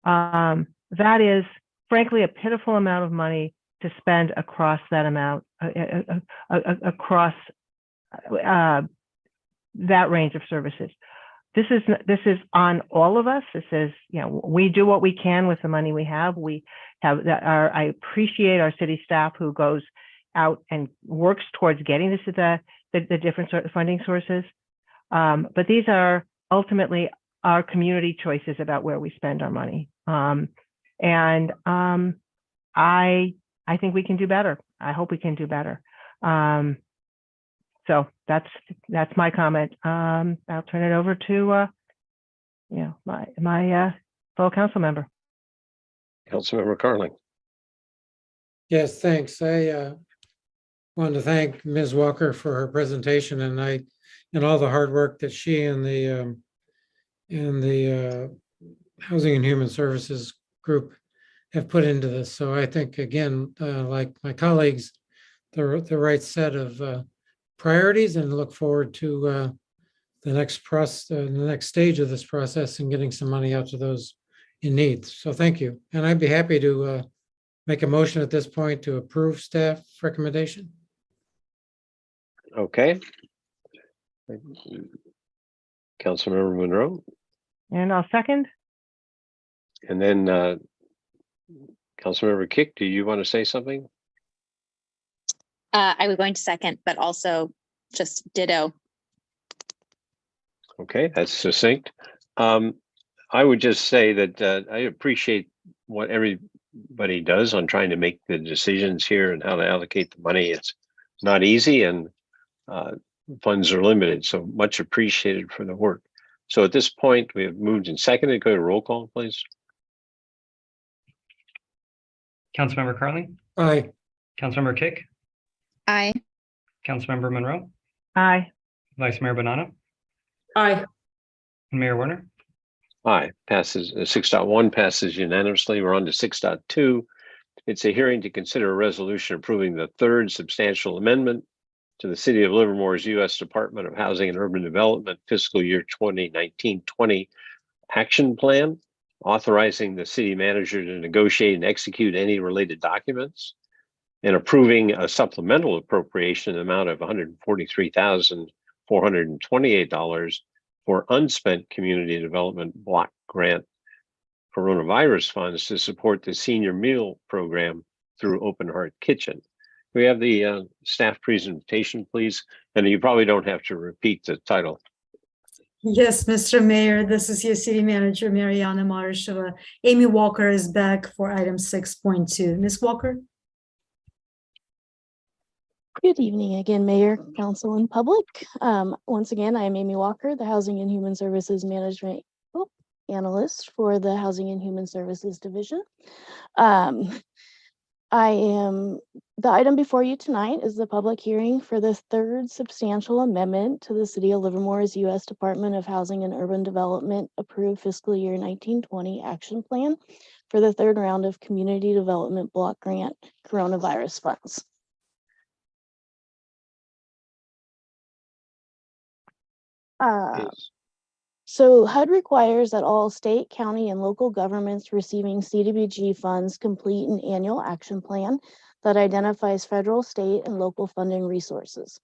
That is, frankly, a pitiful amount of money to spend across that amount, across that range of services. This is on all of us. This is, we do what we can with the money we have. I appreciate our city staff who goes out and works towards getting this to the different sort of funding sources. But these are ultimately our community choices about where we spend our money. And I think we can do better. I hope we can do better. So that's my comment. I'll turn it over to my fellow council member. Councilmember Carling. Yes, thanks. I wanted to thank Ms. Walker for her presentation and all the hard work that she and the Housing and Human Services group have put into this. So I think, again, like my colleagues, the right set of priorities, and look forward to the next stage of this process and getting some money out to those in need. So thank you. And I'd be happy to make a motion at this point to approve staff recommendation. Okay. Councilmember Monroe. And I'll second. And then Councilmember Kick, do you want to say something? I was going to second, but also just ditto. Okay, that's succinct. I would just say that I appreciate what everybody does on trying to make the decisions here and how to allocate the money. It's not easy, and funds are limited, so much appreciated for the work. So at this point, we have moved and seconded. Go to roll call, please. Councilmember Carling. Aye. Councilmember Kick. Aye. Councilmember Monroe. Aye. Vice Mayor Bonanno. Aye. And Mayor Werner. Aye. Passes. 6.1 passes unanimously. We're on to 6.2. It's a hearing to consider a resolution approving the third substantial amendment to the City of Livermore's U.S. Department of Housing and Urban Development fiscal year 2019-20 action plan, authorizing the city manager to negotiate and execute any related documents, and approving a supplemental appropriation in the amount of $143,428 for unspent community development block grant coronavirus funds to support the senior meal program through Open Heart Kitchen. Can we have the staff presentation, please? And you probably don't have to repeat the title. Yes, Mr. Mayor, this is your city manager, Mariana Marshava. Amy Walker is back for item 6.2. Ms. Walker? Good evening again, Mayor, Council, and public. Once again, I am Amy Walker, the Housing and Human Services Management Analyst for the Housing and Human Services Division. The item before you tonight is the public hearing for the third substantial amendment to the City of Livermore's U.S. Department of Housing and Urban Development approved fiscal year 1920 action plan for the third round of Community Development Block Grant coronavirus funds. So HUD requires that all state, county, and local governments receiving CDBG funds complete an annual action plan that identifies federal, state, and local funding resources.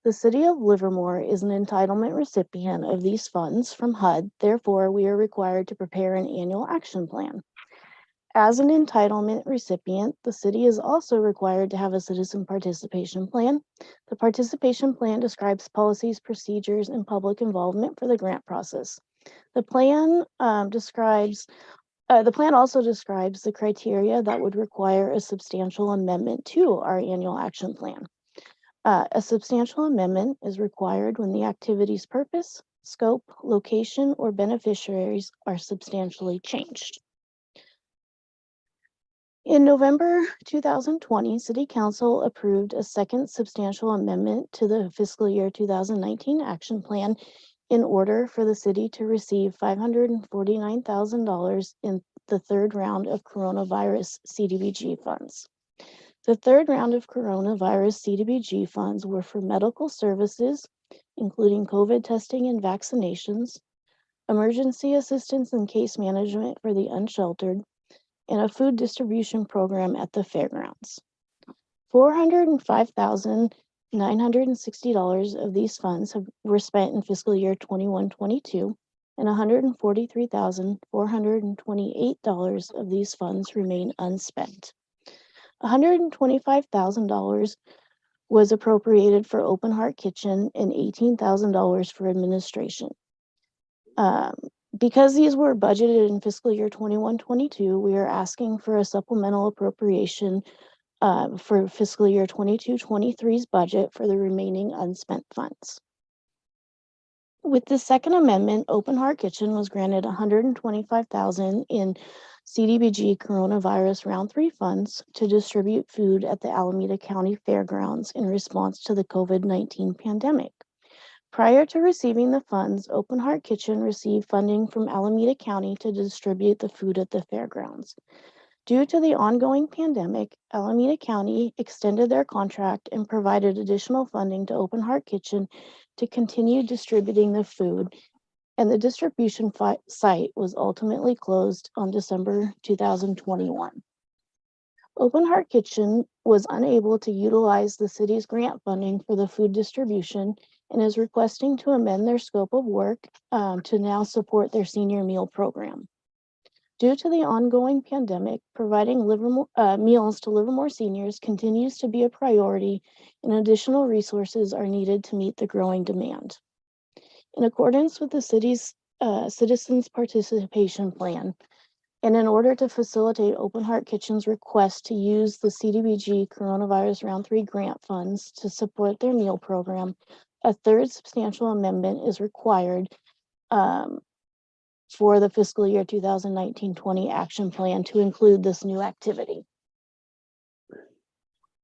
The City of Livermore is an entitlement recipient of these funds from HUD. Therefore, we are required to prepare an annual action plan. As an entitlement recipient, the city is also required to have a citizen participation plan. The participation plan describes policies, procedures, and public involvement for the grant process. The plan also describes the criteria that would require a substantial amendment to our annual action plan. A substantial amendment is required when the activity's purpose, scope, location, or beneficiaries are substantially changed. In November 2020, City Council approved a second substantial amendment to the fiscal year 2019 action plan in order for the city to receive $549,000 in the third round of coronavirus CDBG funds. The third round of coronavirus CDBG funds were for medical services, including COVID testing and vaccinations, emergency assistance and case management for the unsheltered, and a food distribution program at the fairgrounds. $405,960 of these funds were spent in fiscal year 21-22, and $143,428 of these funds remain unspent. $125,000 was appropriated for Open Heart Kitchen and $18,000 for administration. Because these were budgeted in fiscal year 21-22, we are asking for a supplemental appropriation for fiscal year 22-23's budget for the remaining unspent funds. With the second amendment, Open Heart Kitchen was granted $125,000 in CDBG coronavirus round 3 funds to distribute food at the Alameda County Fairgrounds in response to the COVID-19 pandemic. Prior to receiving the funds, Open Heart Kitchen received funding from Alameda County to distribute the food at the fairgrounds. Due to the ongoing pandemic, Alameda County extended their contract and provided additional funding to Open Heart Kitchen to continue distributing the food, and the distribution site was ultimately closed on December 2021. Open Heart Kitchen was unable to utilize the city's grant funding for the food distribution and is requesting to amend their scope of work to now support their senior meal program. Due to the ongoing pandemic, providing meals to Livermore seniors continues to be a priority, and additional resources are needed to meet the growing demand. In accordance with the city's citizens participation plan, and in order to facilitate Open Heart Kitchen's request to use the CDBG coronavirus round 3 grant funds to support their meal program, a third substantial amendment is required for the fiscal year 2019-20 action plan to include this new activity.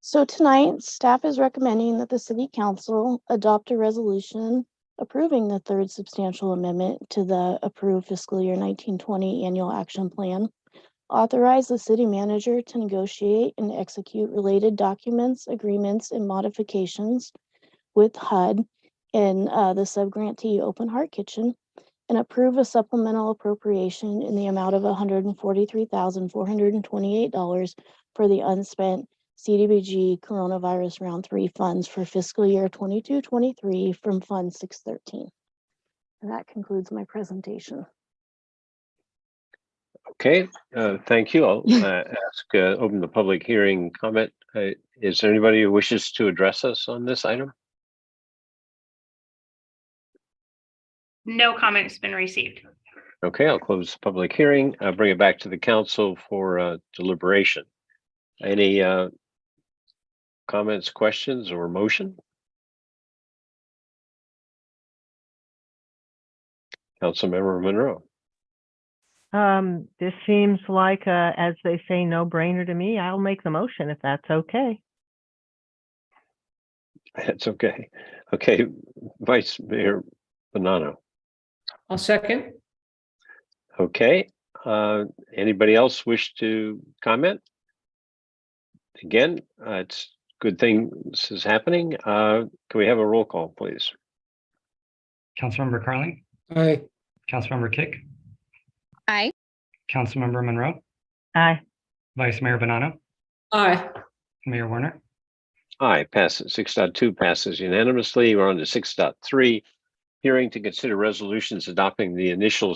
So tonight, staff is recommending that the City Council adopt a resolution approving the third substantial amendment to the approved fiscal year 1920 annual action plan, authorize the city manager to negotiate and execute related documents, agreements, and modifications with HUD and the subgrantee Open Heart Kitchen, and approve a supplemental appropriation in the amount of $143,428 for the unspent CDBG coronavirus round 3 funds for fiscal year 22-23 from Fund 613. And that concludes my presentation. Okay, thank you. I'll open the public hearing comment. Is there anybody who wishes to address us on this item? No comment has been received. Okay, I'll close the public hearing. Bring it back to the council for deliberation. Any comments, questions, or motion? Councilmember Monroe. This seems like, as they say, no brainer to me. I'll make the motion if that's okay. That's okay. Okay, Vice Mayor Bonanno. I'll second. Okay, anybody else wish to comment? Again, it's a good thing this is happening. Can we have a roll call, please? Councilmember Carling, Aye. Councilmember Kick, Aye. Councilmember Monroe, Aye. Vice Mayor Bonanno, Aye. Mayor Warner. Aye, passes. 6.2 passes unanimously. We're on to 6.3. Hearing to consider resolutions adopting the initial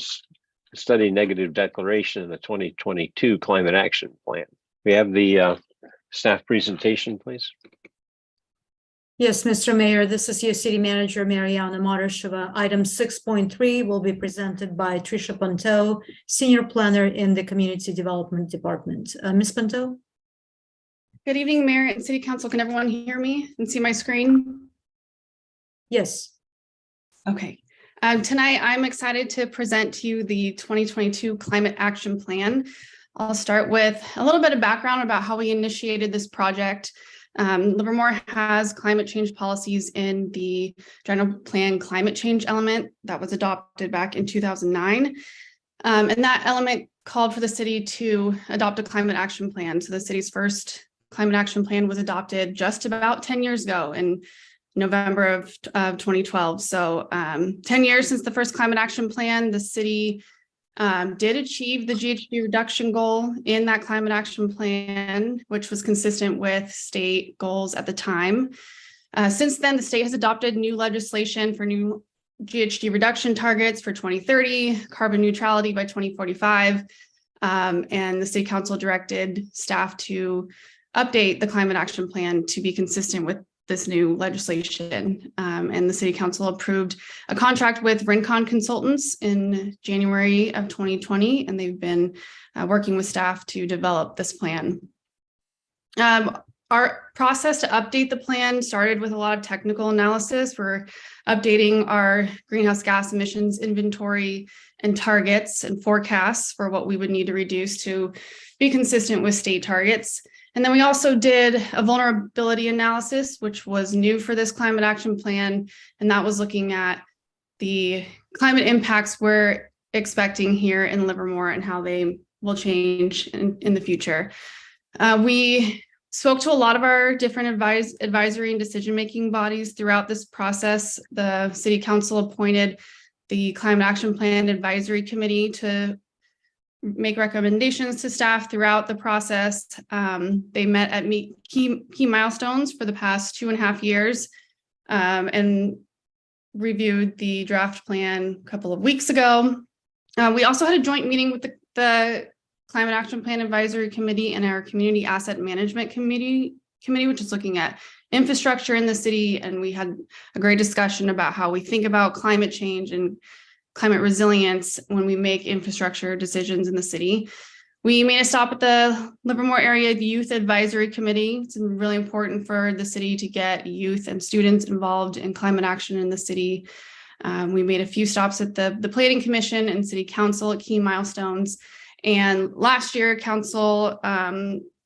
study negative declaration in the 2022 climate action plan. We have the staff presentation, please. Yes, Mr. Mayor, this is your city manager, Mariana Marasheva. Item 6.3 will be presented by Tricia Ponto, senior planner in the Community Development Department. Ms. Ponto? Good evening, Mayor and City Council. Can everyone hear me and see my screen? Yes. Okay. Tonight, I'm excited to present to you the 2022 Climate Action Plan. I'll start with a little bit of background about how we initiated this project. Livermore has climate change policies in the general plan climate change element that was adopted back in 2009. And that element called for the city to adopt a climate action plan. So the city's first climate action plan was adopted just about 10 years ago in November of 2012. So 10 years since the first climate action plan, the city did achieve the GHG reduction goal in that climate action plan, which was consistent with state goals at the time. Since then, the state has adopted new legislation for new GHG reduction targets for 2030, carbon neutrality by 2045, and the City Council directed staff to update the climate action plan to be consistent with this new legislation. And the City Council approved a contract with Rincon Consultants in January of 2020, and they've been working with staff to develop this plan. Our process to update the plan started with a lot of technical analysis. We're updating our greenhouse gas emissions inventory and targets and forecasts for what we would need to reduce to be consistent with state targets. And then we also did a vulnerability analysis, which was new for this climate action plan. And that was looking at the climate impacts we're expecting here in Livermore and how they will change in the future. We spoke to a lot of our different advisory and decision-making bodies throughout this process. The City Council appointed the Climate Action Plan Advisory Committee to make recommendations to staff throughout the process. They met at key milestones for the past 2.5 years and reviewed the draft plan a couple of weeks ago. We also had a joint meeting with the Climate Action Plan Advisory Committee and our Community Asset Management Committee, which is looking at infrastructure in the city. And we had a great discussion about how we think about climate change and climate resilience when we make infrastructure decisions in the city. We made a stop at the Livermore Area Youth Advisory Committee. It's really important for the city to get youth and students involved in climate action in the city. We made a few stops at the Planning Commission and City Council at key milestones. And last year, Council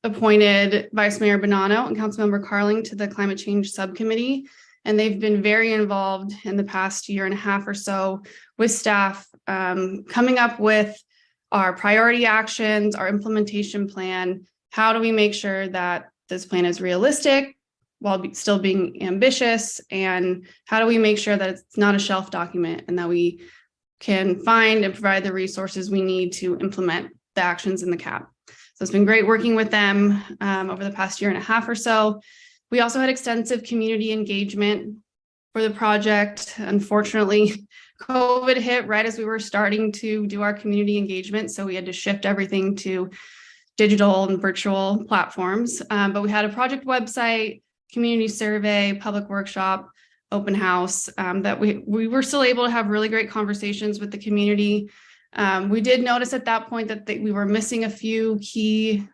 appointed Vice Mayor Bonanno and Councilmember Carling to the Climate Change Subcommittee. And they've been very involved in the past 1.5 years or so with staff coming up with our priority actions, our implementation plan. How do we make sure that this plan is realistic while still being ambitious? And how do we make sure that it's not a shelf document and that we can find and provide the resources we need to implement the actions in the CAP? So it's been great working with them over the past 1.5 years or so. We also had extensive community engagement for the project. Unfortunately, COVID hit right as we were starting to do our community engagement. So we had to shift everything to digital and virtual platforms. But we had a project website, community survey, public workshop, open house, that we were still able to have really great conversations with the community. We did notice at that point that we were missing a few key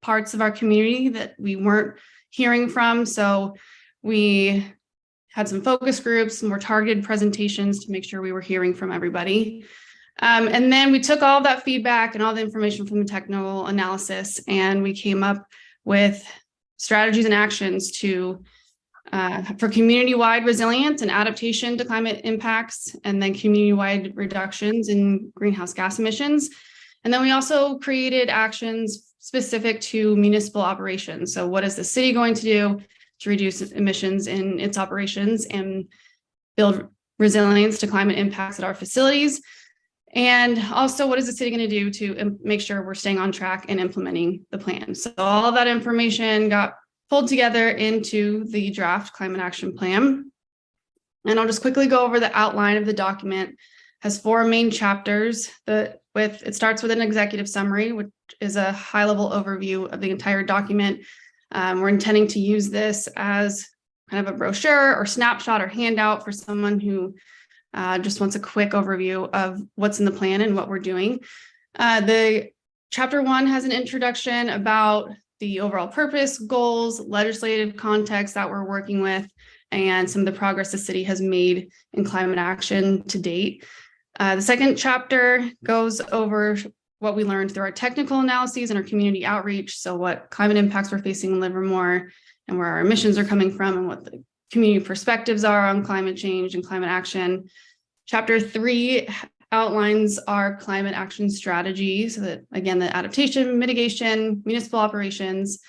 parts of our community that we weren't hearing from. So we had some focus groups, some more targeted presentations to make sure we were hearing from everybody. And then we took all that feedback and all the information from the technical analysis, and we came up with strategies and actions to for community-wide resilience and adaptation to climate impacts, and then community-wide reductions in greenhouse gas emissions. And then we also created actions specific to municipal operations. So what is the city going to do to reduce emissions in its operations and build resilience to climate impacts at our facilities? And also, what is the city going to do to make sure we're staying on track and implementing the plan? So all of that information got pulled together into the draft climate action plan. And I'll just quickly go over the outline of the document. It has 4 main chapters. It starts with an executive summary, which is a high-level overview of the entire document. We're intending to use this as kind of a brochure or snapshot or handout for someone who just wants a quick overview of what's in the plan and what we're doing. The chapter 1 has an introduction about the overall purpose, goals, legislative context that we're working with, and some of the progress the city has made in climate action to date. The second chapter goes over what we learned through our technical analyses and our community outreach. So what climate impacts we're facing in Livermore and where our emissions are coming from and what the community perspectives are on climate change and climate action. Chapter 3 outlines our climate action strategy. So that, again, the adaptation, mitigation, municipal operations.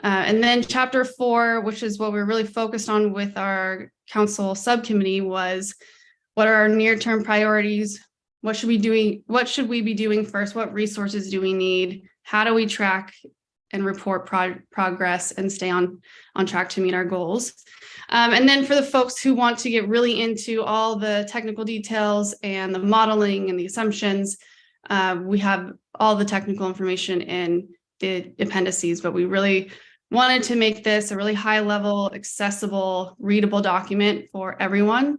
And then chapter 4, which is what we're really focused on with our council subcommittee, was what are our near-term priorities? What should we be doing first? What resources do we need? How do we track and report progress and stay on track to meet our goals? And then for the folks who want to get really into all the technical details and the modeling and the assumptions, we have all the technical information in the appendices, but we really wanted to make this a really high level, accessible, readable document for everyone,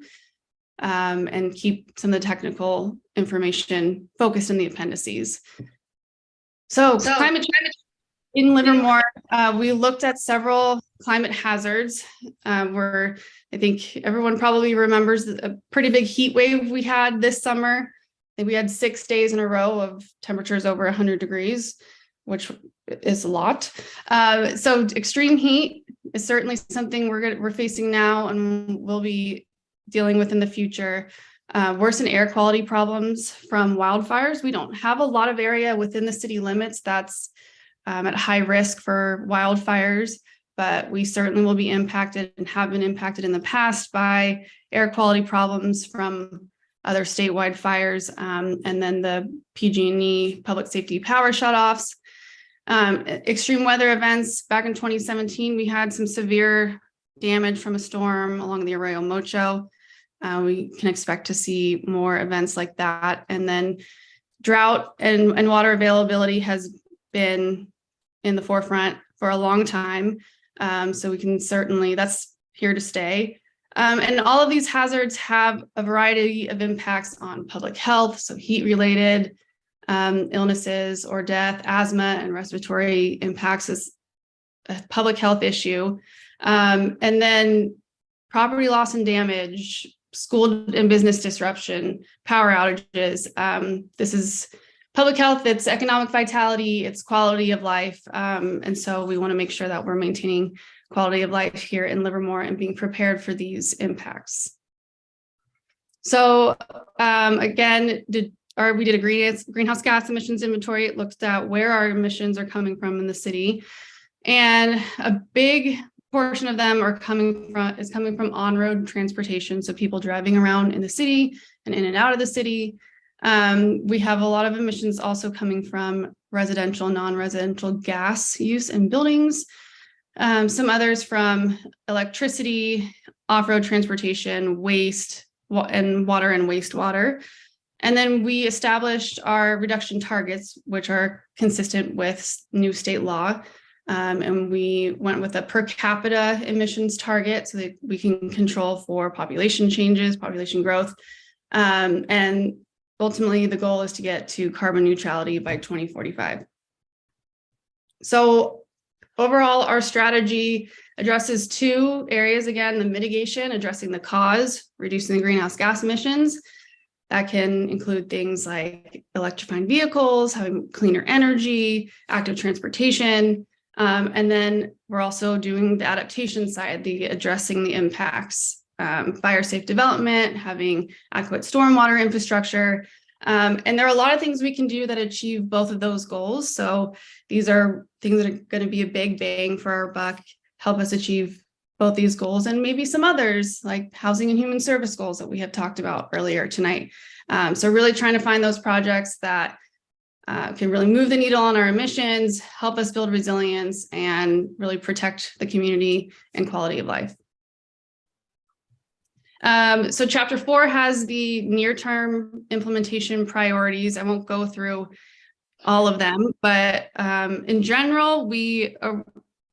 and keep some of the technical information focused in the appendices. So climate change in Livermore, we looked at several climate hazards. Where I think everyone probably remembers a pretty big heat wave we had this summer. I think we had 6 days in a row of temperatures over 100 degrees, which is a lot. So extreme heat is certainly something we're facing now and will be dealing with in the future. Worsen air quality problems from wildfires. We don't have a lot of area within the city limits that's at high risk for wildfires, but we certainly will be impacted and have been impacted in the past by air quality problems from other statewide fires, and then the PG&E public safety power shutoffs. Extreme weather events. Back in 2017, we had some severe damage from a storm along the Arroyo Mocho. We can expect to see more events like that. And then drought and water availability has been in the forefront for a long time. So we can certainly, that's here to stay. And all of these hazards have a variety of impacts on public health. So heat related illnesses or death, asthma and respiratory impacts is a public health issue. And then property loss and damage, school and business disruption, power outages. This is public health, it's economic vitality, it's quality of life. And so we want to make sure that we're maintaining quality of life here in Livermore and being prepared for these impacts. So again, we did a greenhouse gas emissions inventory. It looked at where our emissions are coming from in the city. And a big portion of them is coming from on-road transportation. So people driving around in the city and in and out of the city. We have a lot of emissions also coming from residential, non-residential gas use in buildings. Some others from electricity, off-road transportation, waste, water and wastewater. And then we established our reduction targets, which are consistent with new state law. And we went with a per capita emissions target so that we can control for population changes, population growth. And ultimately, the goal is to get to carbon neutrality by 2045. So overall, our strategy addresses two areas. Again, the mitigation, addressing the cause, reducing the greenhouse gas emissions. That can include things like electrifying vehicles, having cleaner energy, active transportation. And then we're also doing the adaptation side, the addressing the impacts, fire safe development, having adequate stormwater infrastructure. And there are a lot of things we can do that achieve both of those goals. So these are things that are going to be a big bang for our buck, help us achieve both these goals and maybe some others like housing and human service goals that we have talked about earlier tonight. So really trying to find those projects that can really move the needle on our emissions, help us build resilience, and really protect the community and quality of life. So chapter 4 has the near-term implementation priorities. I won't go through all of them, but in general,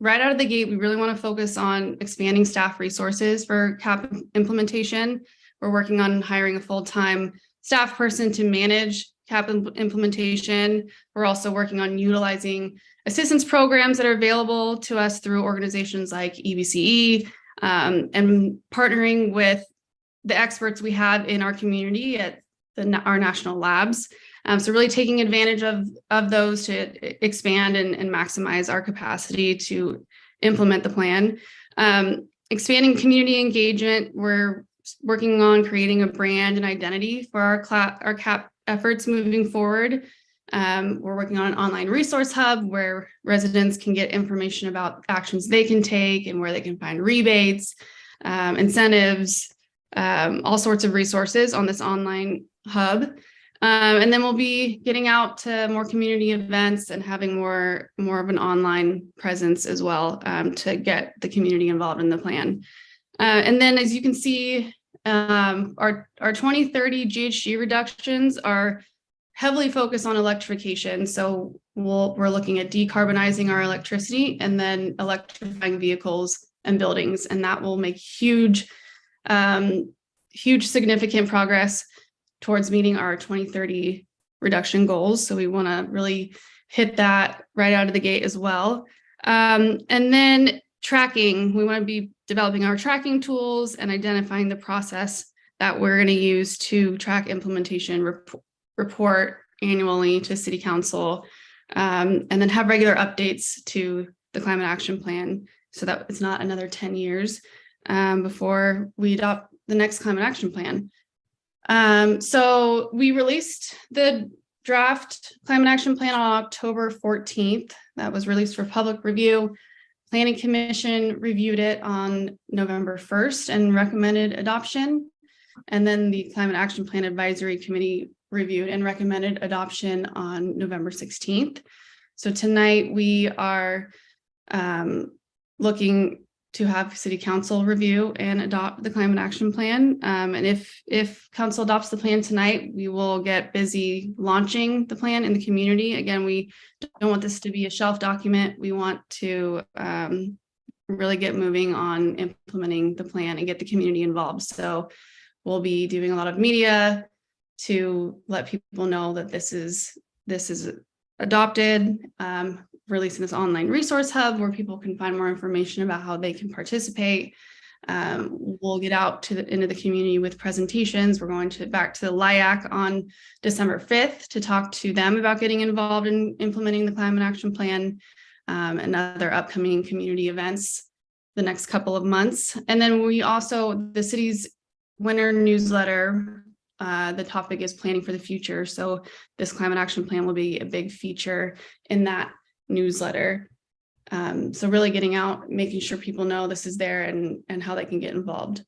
right out of the gate, we really want to focus on expanding staff resources for CAP implementation. We're working on hiring a full-time staff person to manage CAP implementation. We're also working on utilizing assistance programs that are available to us through organizations like EBCE, and partnering with the experts we have in our community at our national labs. So really taking advantage of those to expand and maximize our capacity to implement the plan. Expanding community engagement, we're working on creating a brand and identity for our CAP efforts moving forward. We're working on an online resource hub where residents can get information about actions they can take and where they can find rebates, incentives, all sorts of resources on this online hub. And then we'll be getting out to more community events and having more of an online presence as well, to get the community involved in the plan. And then, as you can see, our 2030 GHG reductions are heavily focused on electrification. So we're looking at decarbonizing our electricity and then electrifying vehicles and buildings, and that will make huge significant progress towards meeting our 2030 reduction goals. So we want to really hit that right out of the gate as well. And then tracking, we want to be developing our tracking tools and identifying the process that we're going to use to track implementation, report annually to City Council, and then have regular updates to the Climate Action Plan so that it's not another 10 years before we adopt the next Climate Action Plan. So we released the draft Climate Action Plan on October 14th. That was released for public review. Planning Commission reviewed it on November 1st and recommended adoption. And then the Climate Action Plan Advisory Committee reviewed and recommended adoption on November 16th. So tonight we are looking to have City Council review and adopt the Climate Action Plan. And if Council adopts the plan tonight, we will get busy launching the plan in the community. Again, we don't want this to be a shelf document. We want to really get moving on implementing the plan and get the community involved. So we'll be doing a lot of media to let people know that this is adopted, releasing this online resource hub where people can find more information about how they can participate. We'll get out into the community with presentations. We're going back to the LIAC on December 5th to talk to them about getting involved in implementing the Climate Action Plan, and other upcoming community events the next couple of months. And then we also, the city's winter newsletter, the topic is planning for the future. So this Climate Action Plan will be a big feature in that newsletter. So really getting out, making sure people know this is there and how they can get involved.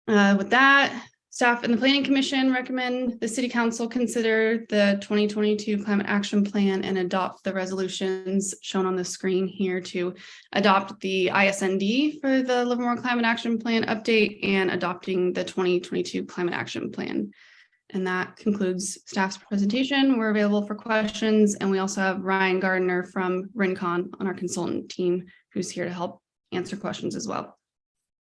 With that, Staff and the Planning Commission recommend the City Council consider the 2022 Climate Action Plan and adopt the resolutions shown on the screen here to adopt the ISND for the Livermore Climate Action Plan update and adopting the 2022 Climate Action Plan. And that concludes staff's presentation. We're available for questions, and we also have Ryan Gardner from Rincon on our consultant team who's here to help answer questions as well.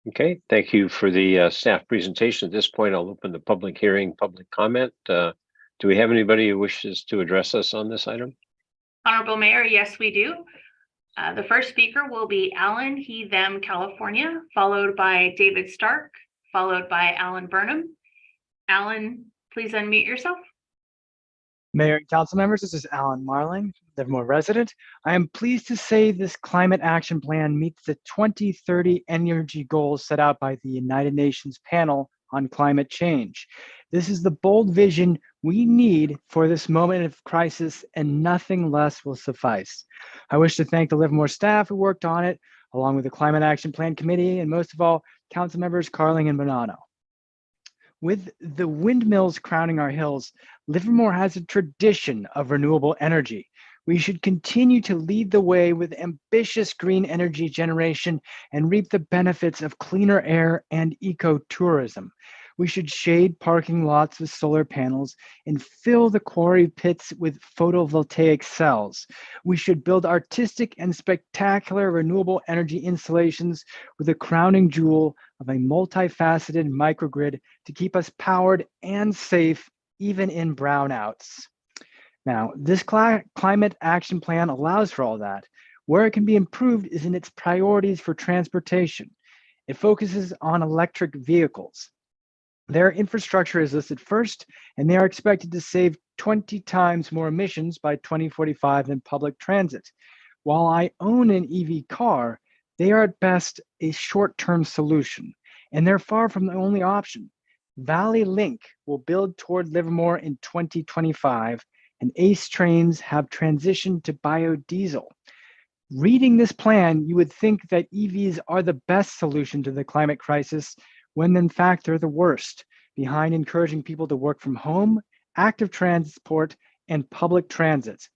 Okay, thank you for the staff presentation. At this point, I'll open the public hearing, public comment. Do we have anybody who wishes to address us on this item? Honorable Mayor, yes, we do. The first speaker will be Alan, he, them, California, followed by David Stark, followed by Alan Burnham. Alan, please unmute yourself. Mayor and council members, this is Alan Marling, Livermore resident. I am pleased to say this climate action plan meets the 2030 energy goals set out by the United Nations panel on climate change. This is the bold vision we need for this moment of crisis, and nothing less will suffice. I wish to thank the Livermore staff who worked on it, along with the Climate Action Plan Committee, and most of all, council members Carling and Bonanno. With the windmills crowning our hills, Livermore has a tradition of renewable energy. We should continue to lead the way with ambitious green energy generation and reap the benefits of cleaner air and ecotourism. We should shade parking lots with solar panels and fill the quarry pits with photovoltaic cells. We should build artistic and spectacular renewable energy installations with a crowning jewel of a multifaceted microgrid to keep us powered and safe even in brownouts. Now, this climate action plan allows for all that. Where it can be improved is in its priorities for transportation. It focuses on electric vehicles. Their infrastructure is listed first, and they are expected to save 20 times more emissions by 2045 than public transit. While I own an EV car, they are at best a short-term solution, and they're far from the only option. Valley Link will build toward Livermore in 2025, and ACE trains have transitioned to biodiesel. Reading this plan, you would think that EVs are the best solution to the climate crisis, when in fact they're the worst, behind encouraging people to work from home, active transport, and public transit.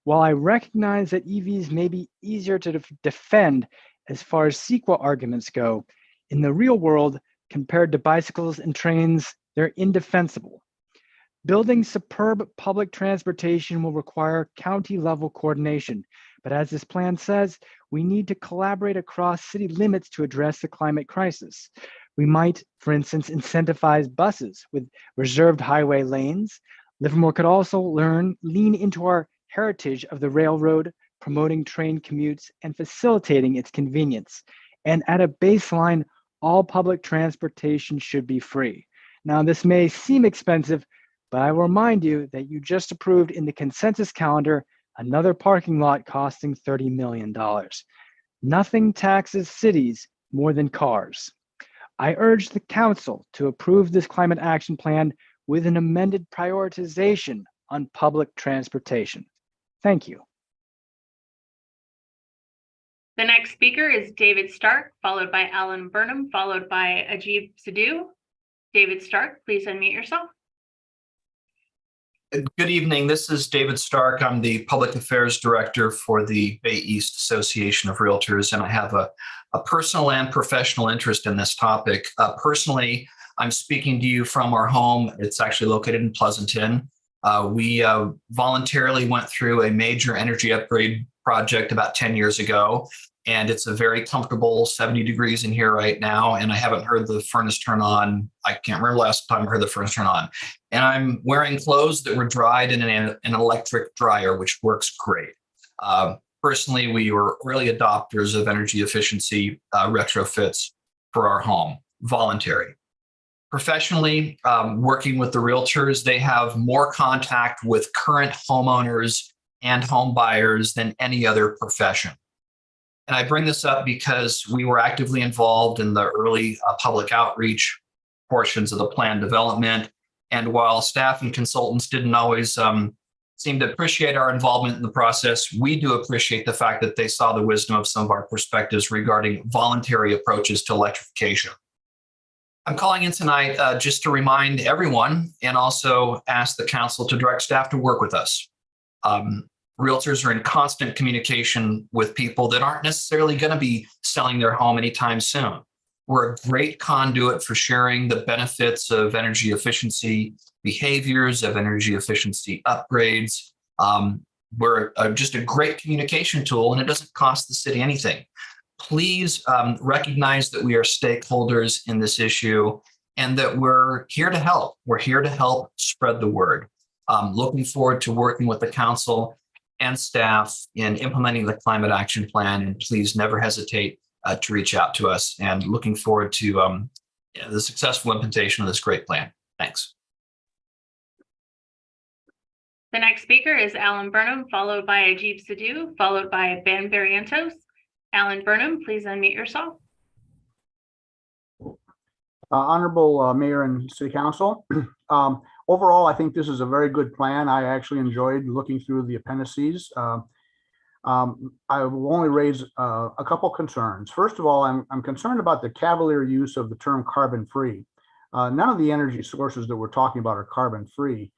While I recognize that EVs may be easier to defend as far as CEQA arguments go, in the real world, compared to bicycles and trains, they're indefensible. Building superb public transportation will require county-level coordination, but as this plan says, we need to collaborate across city limits to address the climate crisis. We might, for instance, incentivize buses with reserved highway lanes. Livermore could also lean into our heritage of the railroad, promoting train commutes and facilitating its convenience. And at a baseline, all public transportation should be free. Now, this may seem expensive, but I will remind you that you just approved in the consensus calendar another parking lot costing $30 million. Nothing taxes cities more than cars. I urge the council to approve this climate action plan with an amended prioritization on public transportation. Thank you. The next speaker is David Stark, followed by Alan Burnham, followed by Ajib Sidhu. David Stark, please unmute yourself. Good evening. This is David Stark. I'm the Public Affairs Director for the Bay East Association of Realtors, and I have a personal and professional interest in this topic. Personally, I'm speaking to you from our home. It's actually located in Pleasanton. We voluntarily went through a major energy upgrade project about 10 years ago, and it's a very comfortable 70 degrees in here right now, and I haven't heard the furnace turn on. I can't remember last time I heard the furnace turn on. And I'm wearing clothes that were dried in an electric dryer, which works great. Personally, we were early adopters of energy efficiency retrofits for our home, voluntary. Professionally, working with the realtors, they have more contact with current homeowners and home buyers than any other profession. And I bring this up because we were actively involved in the early public outreach portions of the plan development. And while staff and consultants didn't always seem to appreciate our involvement in the process, we do appreciate the fact that they saw the wisdom of some of our perspectives regarding voluntary approaches to electrification. I'm calling in tonight just to remind everyone and also ask the council to direct staff to work with us. Realtors are in constant communication with people that aren't necessarily going to be selling their home anytime soon. We're a great conduit for sharing the benefits of energy efficiency behaviors, of energy efficiency upgrades. We're just a great communication tool, and it doesn't cost the city anything. Please recognize that we are stakeholders in this issue and that we're here to help. We're here to help spread the word. Looking forward to working with the council and staff in implementing the climate action plan, and please never hesitate to reach out to us, and looking forward to the successful implementation of this great plan. Thanks. The next speaker is Alan Burnham, followed by Ajib Sidhu, followed by Ben Barrientos. Alan Burnham, please unmute yourself. Honorable Mayor and City Council. Overall, I think this is a very good plan. I actually enjoyed looking through the appendices. I will only raise a couple concerns. First of all, I'm concerned about the cavalier use of the term carbon-free. None of the energy sources that we're talking about are carbon-free.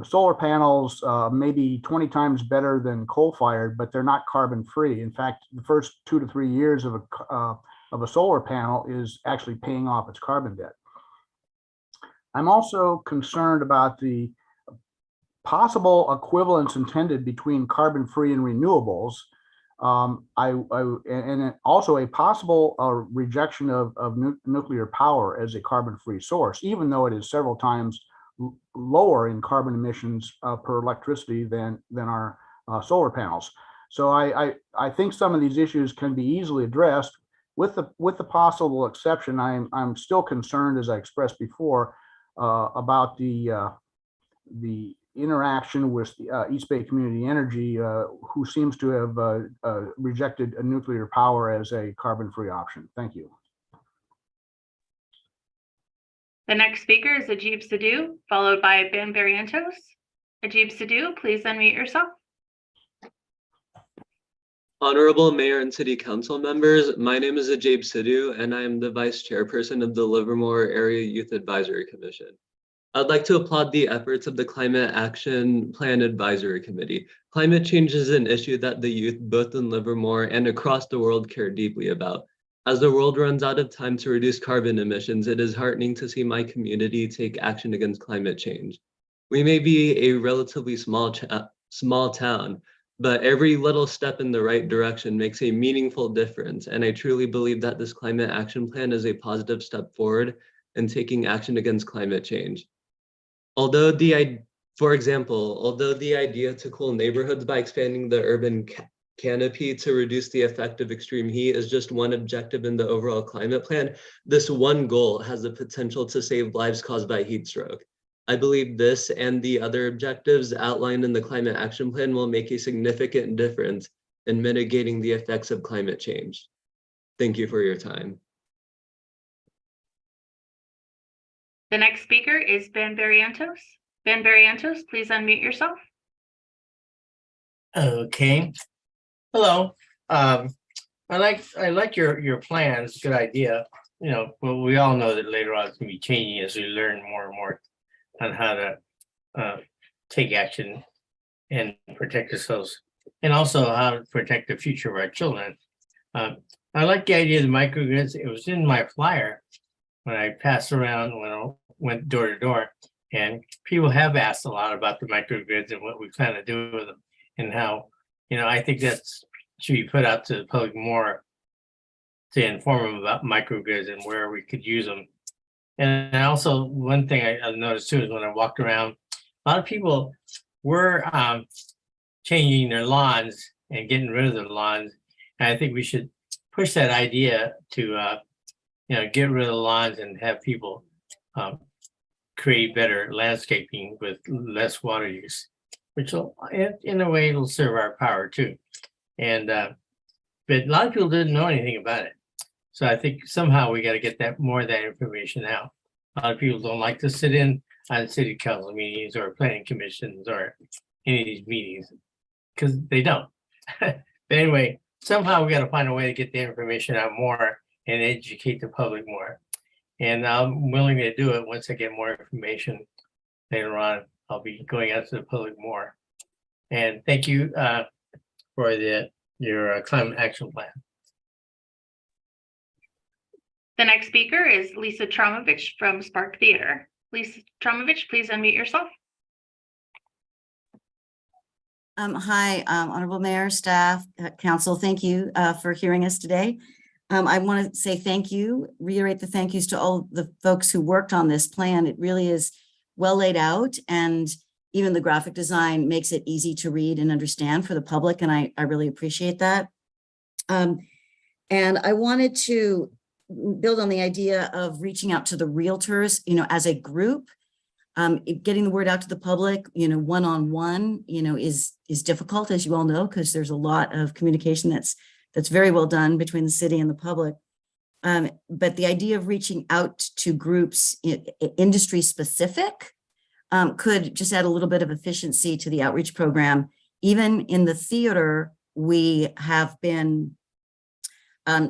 Solar panels may be 20 times better than coal-fired, but they're not carbon-free. In fact, the first 2 to 3 years of a solar panel is actually paying off its carbon debt. I'm also concerned about the possible equivalence intended between carbon-free and renewables, and also a possible rejection of nuclear power as a carbon-free source, even though it is several times lower in carbon emissions per electricity than our solar panels. So I think some of these issues can be easily addressed with the possible exception. I'm still concerned, as I expressed before, about the interaction with East Bay Community Energy, who seems to have rejected a nuclear power as a carbon-free option. Thank you. The next speaker is Ajib Sidhu, followed by Ben Barrientos. Ajib Sidhu, please unmute yourself. Honorable Mayor and City Council members, my name is Ajib Sidhu, and I am the Vice Chairperson of the Livermore Area Youth Advisory Commission. I'd like to applaud the efforts of the Climate Action Plan Advisory Committee. Climate change is an issue that the youth, both in Livermore and across the world, care deeply about. As the world runs out of time to reduce carbon emissions, it is heartening to see my community take action against climate change. We may be a relatively small town, but every little step in the right direction makes a meaningful difference. And I truly believe that this climate action plan is a positive step forward in taking action against climate change. For example, although the idea to cool neighborhoods by expanding the urban canopy to reduce the effect of extreme heat is just one objective in the overall climate plan, this one goal has the potential to save lives caused by heat stroke. I believe this and the other objectives outlined in the climate action plan will make a significant difference in mitigating the effects of climate change. Thank you for your time. The next speaker is Ben Barrientos. Ben Barrientos, please unmute yourself. Okay. Hello. I like your plans. Good idea. You know, well, we all know that later on it's gonna be changing as we learn more and more on how to take action and protect ourselves, and also how to protect the future of our children. I like the idea of the microgrids. It was in my flyer when I passed around, when I went door to door, and people have asked a lot about the microgrids and what we plan to do with them, and how, you know, I think that's should be put out to the public more to inform them about microgrids and where we could use them. And also, one thing I noticed too is when I walked around, a lot of people were changing their lawns and getting rid of their lawns. And I think we should push that idea to, you know, get rid of the lawns and have people create better landscaping with less water use, which will, in a way, it'll serve our power too. And but a lot of people didn't know anything about it. So I think somehow we got to get that more of that information out. A lot of people don't like to sit in on city council meetings or planning commissions or any of these meetings because they don't. But anyway, somehow we got to find a way to get the information out more and educate the public more. And I'm willing to do it once I get more information later on. I'll be going out to the public more. And thank you for your climate action plan. The next speaker is Lisa Tromovich from Spark Theater. Lisa Tromovich, please unmute yourself. Hi, Honorable Mayor, staff, council, thank you for hearing us today. I want to say thank you, reiterate the thank yous to all the folks who worked on this plan. It really is well laid out, and even the graphic design makes it easy to read and understand for the public, and I really appreciate that. And I wanted to build on the idea of reaching out to the realtors, as a group. Getting the word out to the public, one-on-one, is difficult, as you all know, because there's a lot of communication that's very well done between the city and the public. But the idea of reaching out to groups, industry specific, could just add a little bit of efficiency to the outreach program. Even in the theater, we have been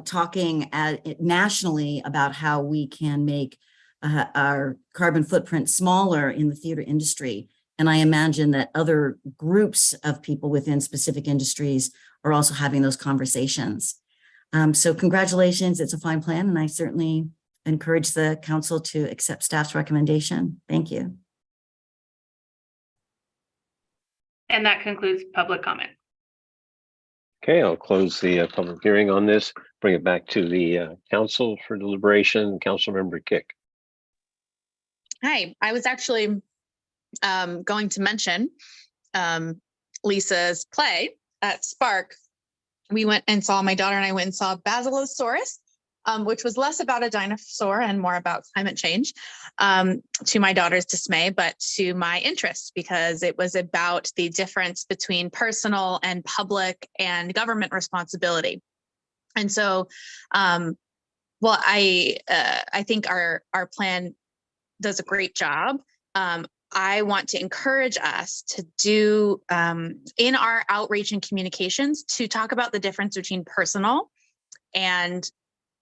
talking nationally about how we can make our carbon footprint smaller in the theater industry. And I imagine that other groups of people within specific industries are also having those conversations. So congratulations, it's a fine plan, and I certainly encourage the council to accept staff's recommendation. Thank you. And that concludes public comment. Okay, I'll close the public hearing on this, bring it back to the council for deliberation. Councilmember Kick. Hi, I was actually going to mention Lisa's play at Spark. We went and saw, my daughter and I went and saw Basilosaurus, which was less about a dinosaur and more about climate change, to my daughter's dismay, but to my interest, because it was about the difference between personal and public and government responsibility. And so, well, I think our plan does a great job. I want to encourage us to do in our outreach and communications to talk about the difference between personal and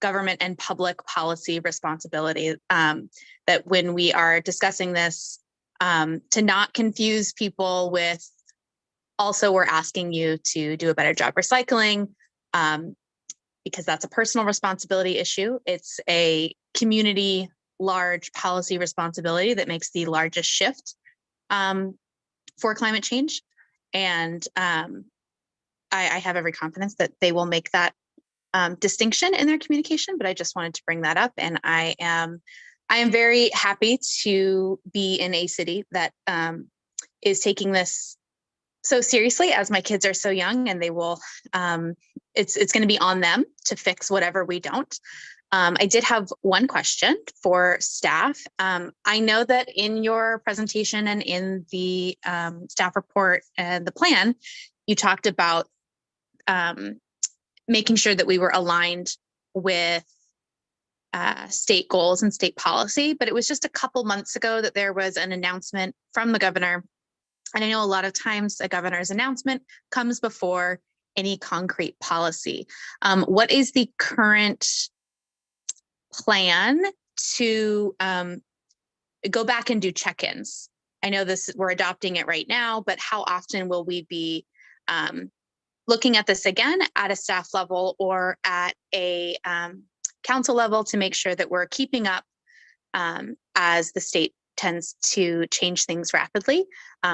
government and public policy responsibility. That when we are discussing this, to not confuse people with also we're asking you to do a better job recycling, because that's a personal responsibility issue. It's a community large policy responsibility that makes the largest shift for climate change. And I have every confidence that they will make that distinction in their communication, but I just wanted to bring that up. And I am very happy to be in a city that is taking this so seriously, as my kids are so young, and they will, it's going to be on them to fix whatever we don't. I did have one question for staff. I know that in your presentation and in the staff report and the plan, you talked about making sure that we were aligned with state goals and state policy, but it was just a couple months ago that there was an announcement from the governor. And I know a lot of times a governor's announcement comes before any concrete policy. What is the current plan to go back and do check-ins? I know we're adopting it right now, but how often will we be looking at this again at a staff level or at a council level to make sure that we're keeping up as the state tends to change things rapidly,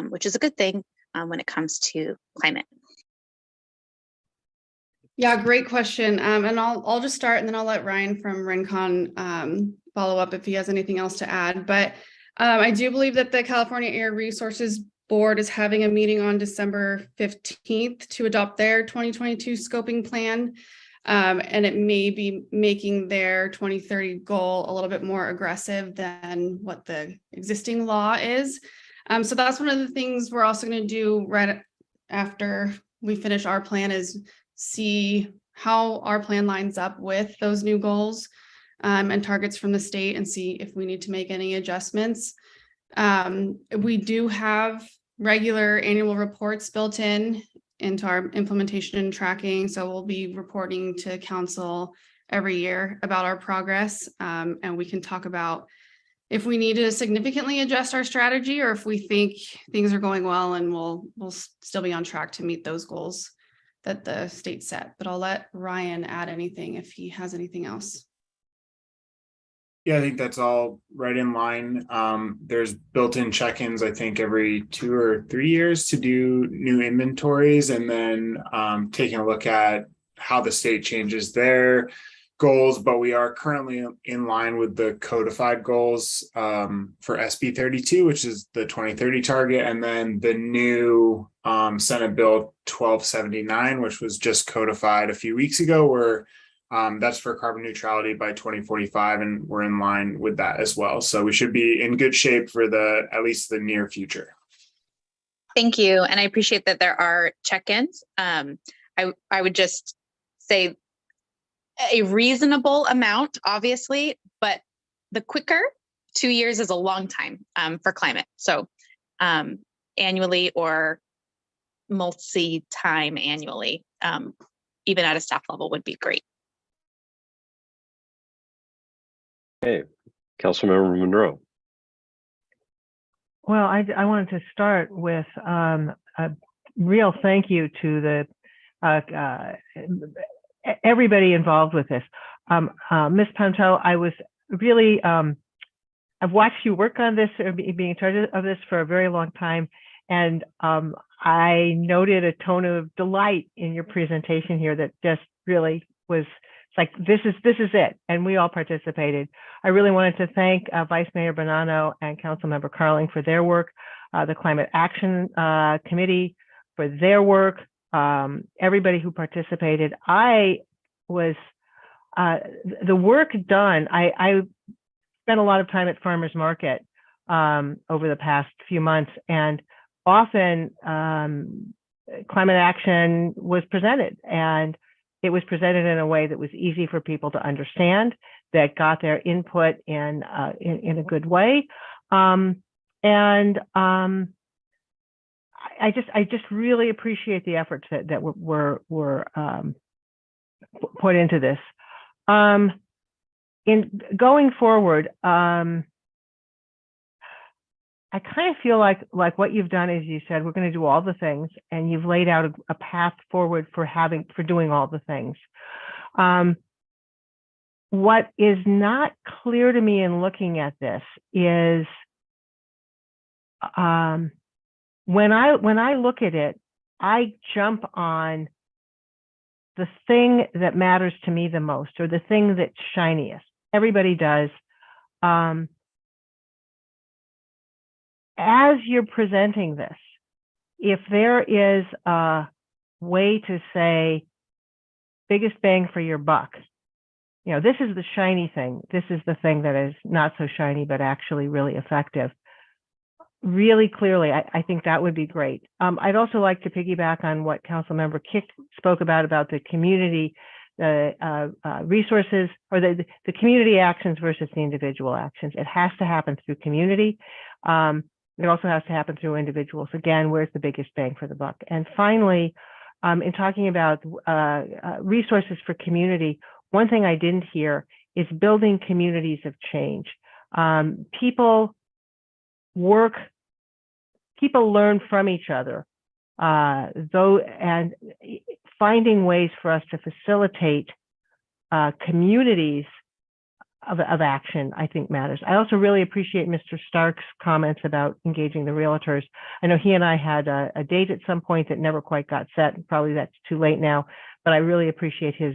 which is a good thing when it comes to climate? Yeah, great question. And I'll just start, and then I'll let Ryan from RenCon follow up if he has anything else to add. But I do believe that the California Air Resources Board is having a meeting on December 15th to adopt their 2022 scoping plan. And it may be making their 2030 goal a little bit more aggressive than what the existing law is. So that's one of the things we're also going to do right after we finish our plan, is see how our plan lines up with those new goals and targets from the state, and see if we need to make any adjustments. We do have regular annual reports built into our implementation and tracking. So we'll be reporting to council every year about our progress. And we can talk about if we need to significantly adjust our strategy or if we think things are going well and we'll still be on track to meet those goals that the state set. But I'll let Ryan add anything if he has anything else. Yeah, I think that's all right in line. There's built-in check-ins, I think, every 2 or 3 years to do new inventories, and then taking a look at how the state changes their goals. But we are currently in line with the codified goals for SB 32, which is the 2030 target, and then the new Senate Bill 1279, which was just codified a few weeks ago, where that's for carbon neutrality by 2045, and we're in line with that as well. So we should be in good shape for at least the near future. Thank you. And I appreciate that there are check-ins. I would just say a reasonable amount, obviously, but the quicker, 2 years is a long time for climate. So annually or multi-time annually, even at a staff level would be great. Okay, Councilmember Monroe. Well, I wanted to start with a real thank you to the everybody involved with this. Ms. Panto, I was really, I've watched you work on this, or being in charge of this for a very long time. And I noted a tone of delight in your presentation here that just really was like, this is it. And we all participated. I really wanted to thank Vice Mayor Bonanno and Councilmember Carling for their work, the Climate Action Committee for their work, everybody who participated. I was, the work done, I spent a lot of time at Farmers Market over the past few months, and often climate action was presented, and it was presented in a way that was easy for people to understand, that got their input in a good way. I just really appreciate the efforts that were put into this. In going forward, I kind of feel like what you've done is, you said, we're going to do all the things, and you've laid out a path forward for doing all the things. What is not clear to me in looking at this is, when I look at it, I jump on the thing that matters to me the most, or the thing that's shiniest. Everybody does. As you're presenting this, if there is a way to say biggest bang for your buck, this is the shiny thing. This is the thing that is not so shiny, but actually really effective. Really clearly, I think that would be great. I'd also like to piggyback on what Councilmember Kick spoke about the community, the resources, or the community actions versus the individual actions. It has to happen through community. It also has to happen through individuals. Again, where's the biggest bang for the buck? And finally, in talking about resources for community, one thing I didn't hear is building communities of change. People learn from each other, and finding ways for us to facilitate communities of action, I think, matters. I also really appreciate Mr. Stark's comments about engaging the realtors. I know he and I had a date at some point that never quite got set. Probably that's too late now, but I really appreciate his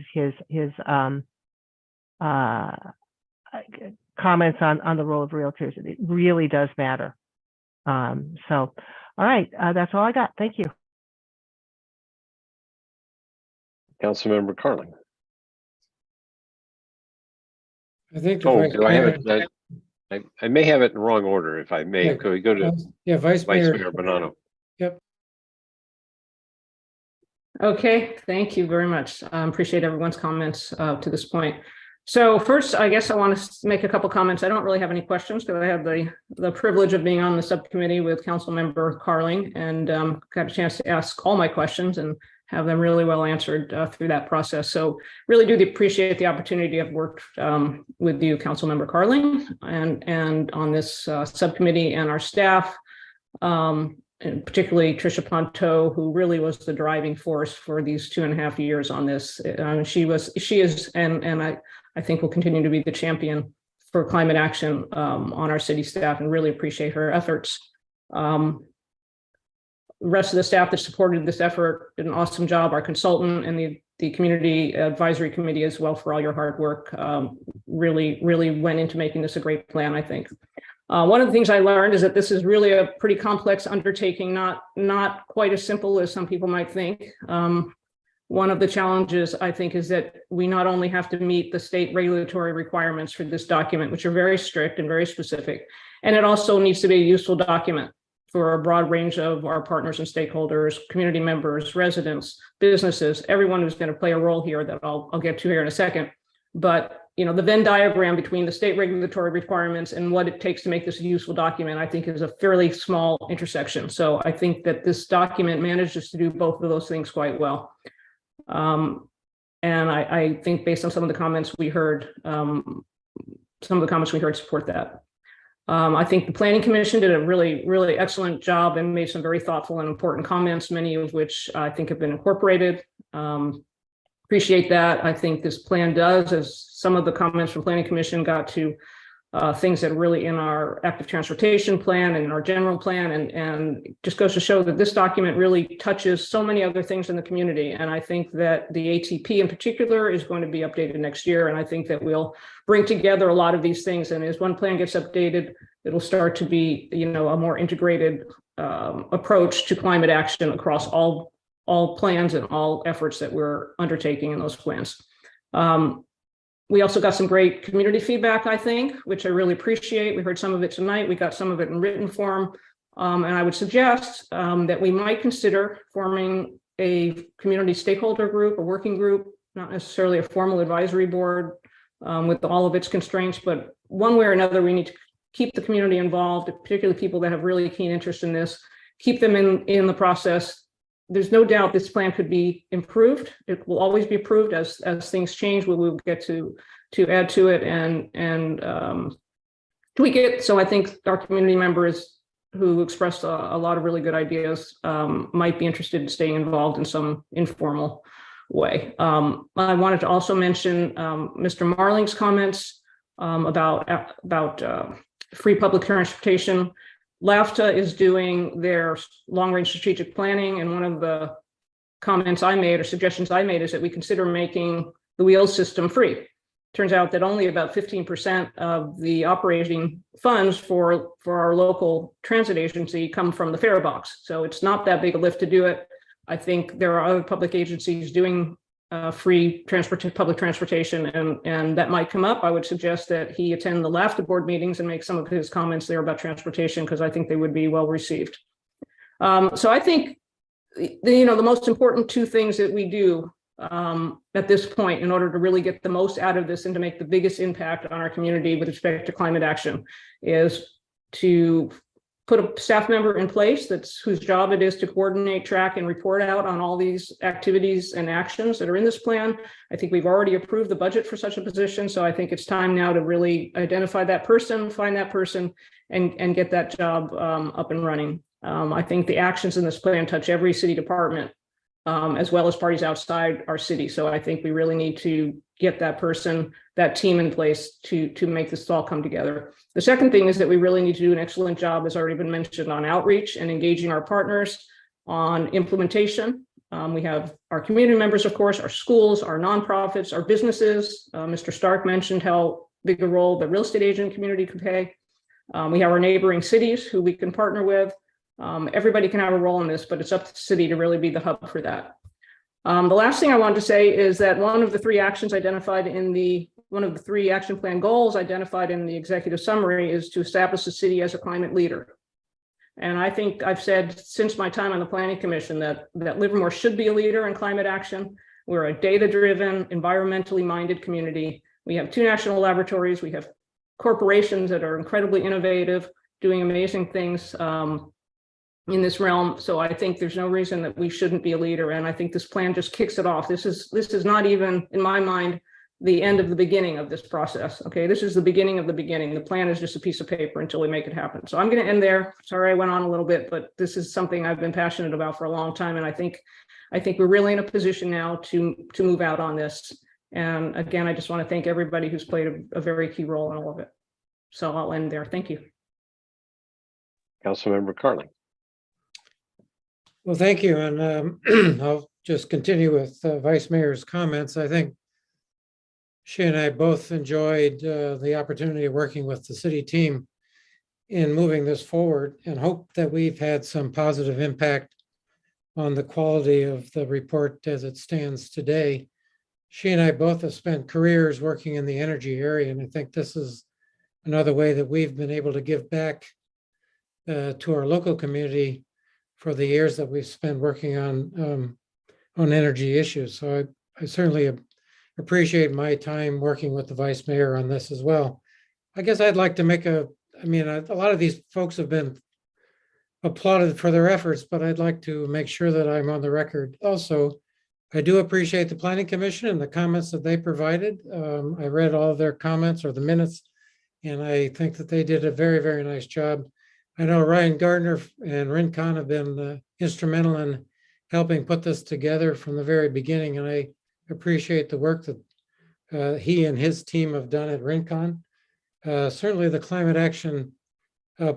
comments on the role of realtors. It really does matter. All right, that's all I got. Thank you. Councilmember Carling. I think. Oh, do I have it? I may have it in the wrong order. If I may, could we go to Vice Mayor Bonanno? Yep. Okay, thank you very much. Appreciate everyone's comments to this point. So first, I guess I want to make a couple comments. I don't really have any questions because I had the privilege of being on the subcommittee with Councilmember Carling, and got a chance to ask all my questions and have them really well answered through that process. So really do appreciate the opportunity to have worked with you, Councilmember Carling, and on this subcommittee and our staff, and particularly Tricia Ponto, who really was the driving force for these 2.5 years on this. She is, and I think will continue to be the champion for climate action on our city staff, and really appreciate her efforts. The rest of the staff that supported this effort did an awesome job. Our consultant and the community advisory committee as well, for all your hard work. Really went into making this a great plan, I think. One of the things I learned is that this is really a pretty complex undertaking, not quite as simple as some people might think. One of the challenges, I think, is that we not only have to meet the state regulatory requirements for this document, which are very strict and very specific, and it also needs to be a useful document for a broad range of our partners and stakeholders, community members, residents, businesses, everyone who's going to play a role here that I'll get to here in a second. But the Venn diagram between the state regulatory requirements and what it takes to make this a useful document, I think, is a fairly small intersection. So I think that this document manages to do both of those things quite well. And I think based on some of the comments we heard, support that. I think the Planning Commission did a really excellent job and made some very thoughtful and important comments, many of which I think have been incorporated. Appreciate that. I think this plan does, as some of the comments from Planning Commission got to things that are really in our active transportation plan and in our general plan, and just goes to show that this document really touches so many other things in the community. And I think that the ATP in particular is going to be updated next year. And I think that we'll bring together a lot of these things. And as one plan gets updated, it'll start to be, a more integrated approach to climate action across all plans and all efforts that we're undertaking in those plans. We also got some great community feedback, I think, which I really appreciate. We heard some of it tonight. We got some of it in written form. And I would suggest that we might consider forming a community stakeholder group, a working group, not necessarily a formal advisory board with all of its constraints, but one way or another, we need to keep the community involved, particularly people that have really keen interest in this, keep them in the process. There's no doubt this plan could be improved. It will always be improved as things change. We will get to add to it and tweak it. So I think our community members who expressed a lot of really good ideas might be interested in staying involved in some informal way. I wanted to also mention Mr. Marling's comments about free public transportation. LAFTA is doing their long-range strategic planning, and one of the comments I made or suggestions I made is that we consider making the wheels system free. Turns out that only about 15% of the operating funds for our local transit agency come from the fare box. So it's not that big a lift to do it. I think there are other public agencies doing free public transportation, and that might come up. I would suggest that he attend the LAFTA board meetings and make some of his comments there about transportation, because I think they would be well received. So I think the most important two things that we do at this point in order to really get the most out of this and to make the biggest impact on our community with respect to climate action is to put a staff member in place whose job it is to coordinate, track, and report out on all these activities and actions that are in this plan. I think we've already approved the budget for such a position, so I think it's time now to really identify that person, find that person, and get that job up and running. I think the actions in this plan touch every city department, as well as parties outside our city. So I think we really need to get that person, that team in place to make this all come together. The second thing is that we really need to do an excellent job, as already been mentioned, on outreach and engaging our partners on implementation. We have our community members, of course, our schools, our nonprofits, our businesses. Mr. Stark mentioned how big a role the real estate agent community could play. We have our neighboring cities who we can partner with. Everybody can have a role in this, but it's up to the city to really be the hub for that. The last thing I wanted to say is that one of the three actions identified in one of the three action plan goals identified in the executive summary is to establish the city as a climate leader. And I think I've said since my time on the Planning Commission that Livermore should be a leader in climate action. We're a data-driven, environmentally minded community. We have 2 national laboratories. We have corporations that are incredibly innovative, doing amazing things. in this realm. So I think there's no reason that we shouldn't be a leader. And I think this plan just kicks it off. This is not even, in my mind, the end of the beginning of this process. Okay, this is the beginning of the beginning. The plan is just a piece of paper until we make it happen. So I'm going to end there. Sorry I went on a little bit, but this is something I've been passionate about for a long time. And I think we're really in a position now to move out on this. And again, I just want to thank everybody who's played a very key role in all of it. So I'll end there. Thank you. Councilmember Carling. Well, thank you. And I'll just continue with Vice Mayor's comments. I think she and I both enjoyed the opportunity of working with the city team in moving this forward, and hope that we've had some positive impact on the quality of the report as it stands today. She and I both have spent careers working in the energy area, and I think this is another way that we've been able to give back to our local community for the years that we've spent working on energy issues. So I certainly appreciate my time working with the Vice Mayor on this as well. I guess I'd like to make a lot of these folks have been applauded for their efforts, but I'd like to make sure that I'm on the record. Also, I do appreciate the Planning Commission and the comments that they provided. I read all of their comments or the minutes, and I think that they did a very, very nice job. I know Ryan Gardner and Rincon have been instrumental in helping put this together from the very beginning, and I appreciate the work that he and his team have done at Rincon. Certainly the Climate Action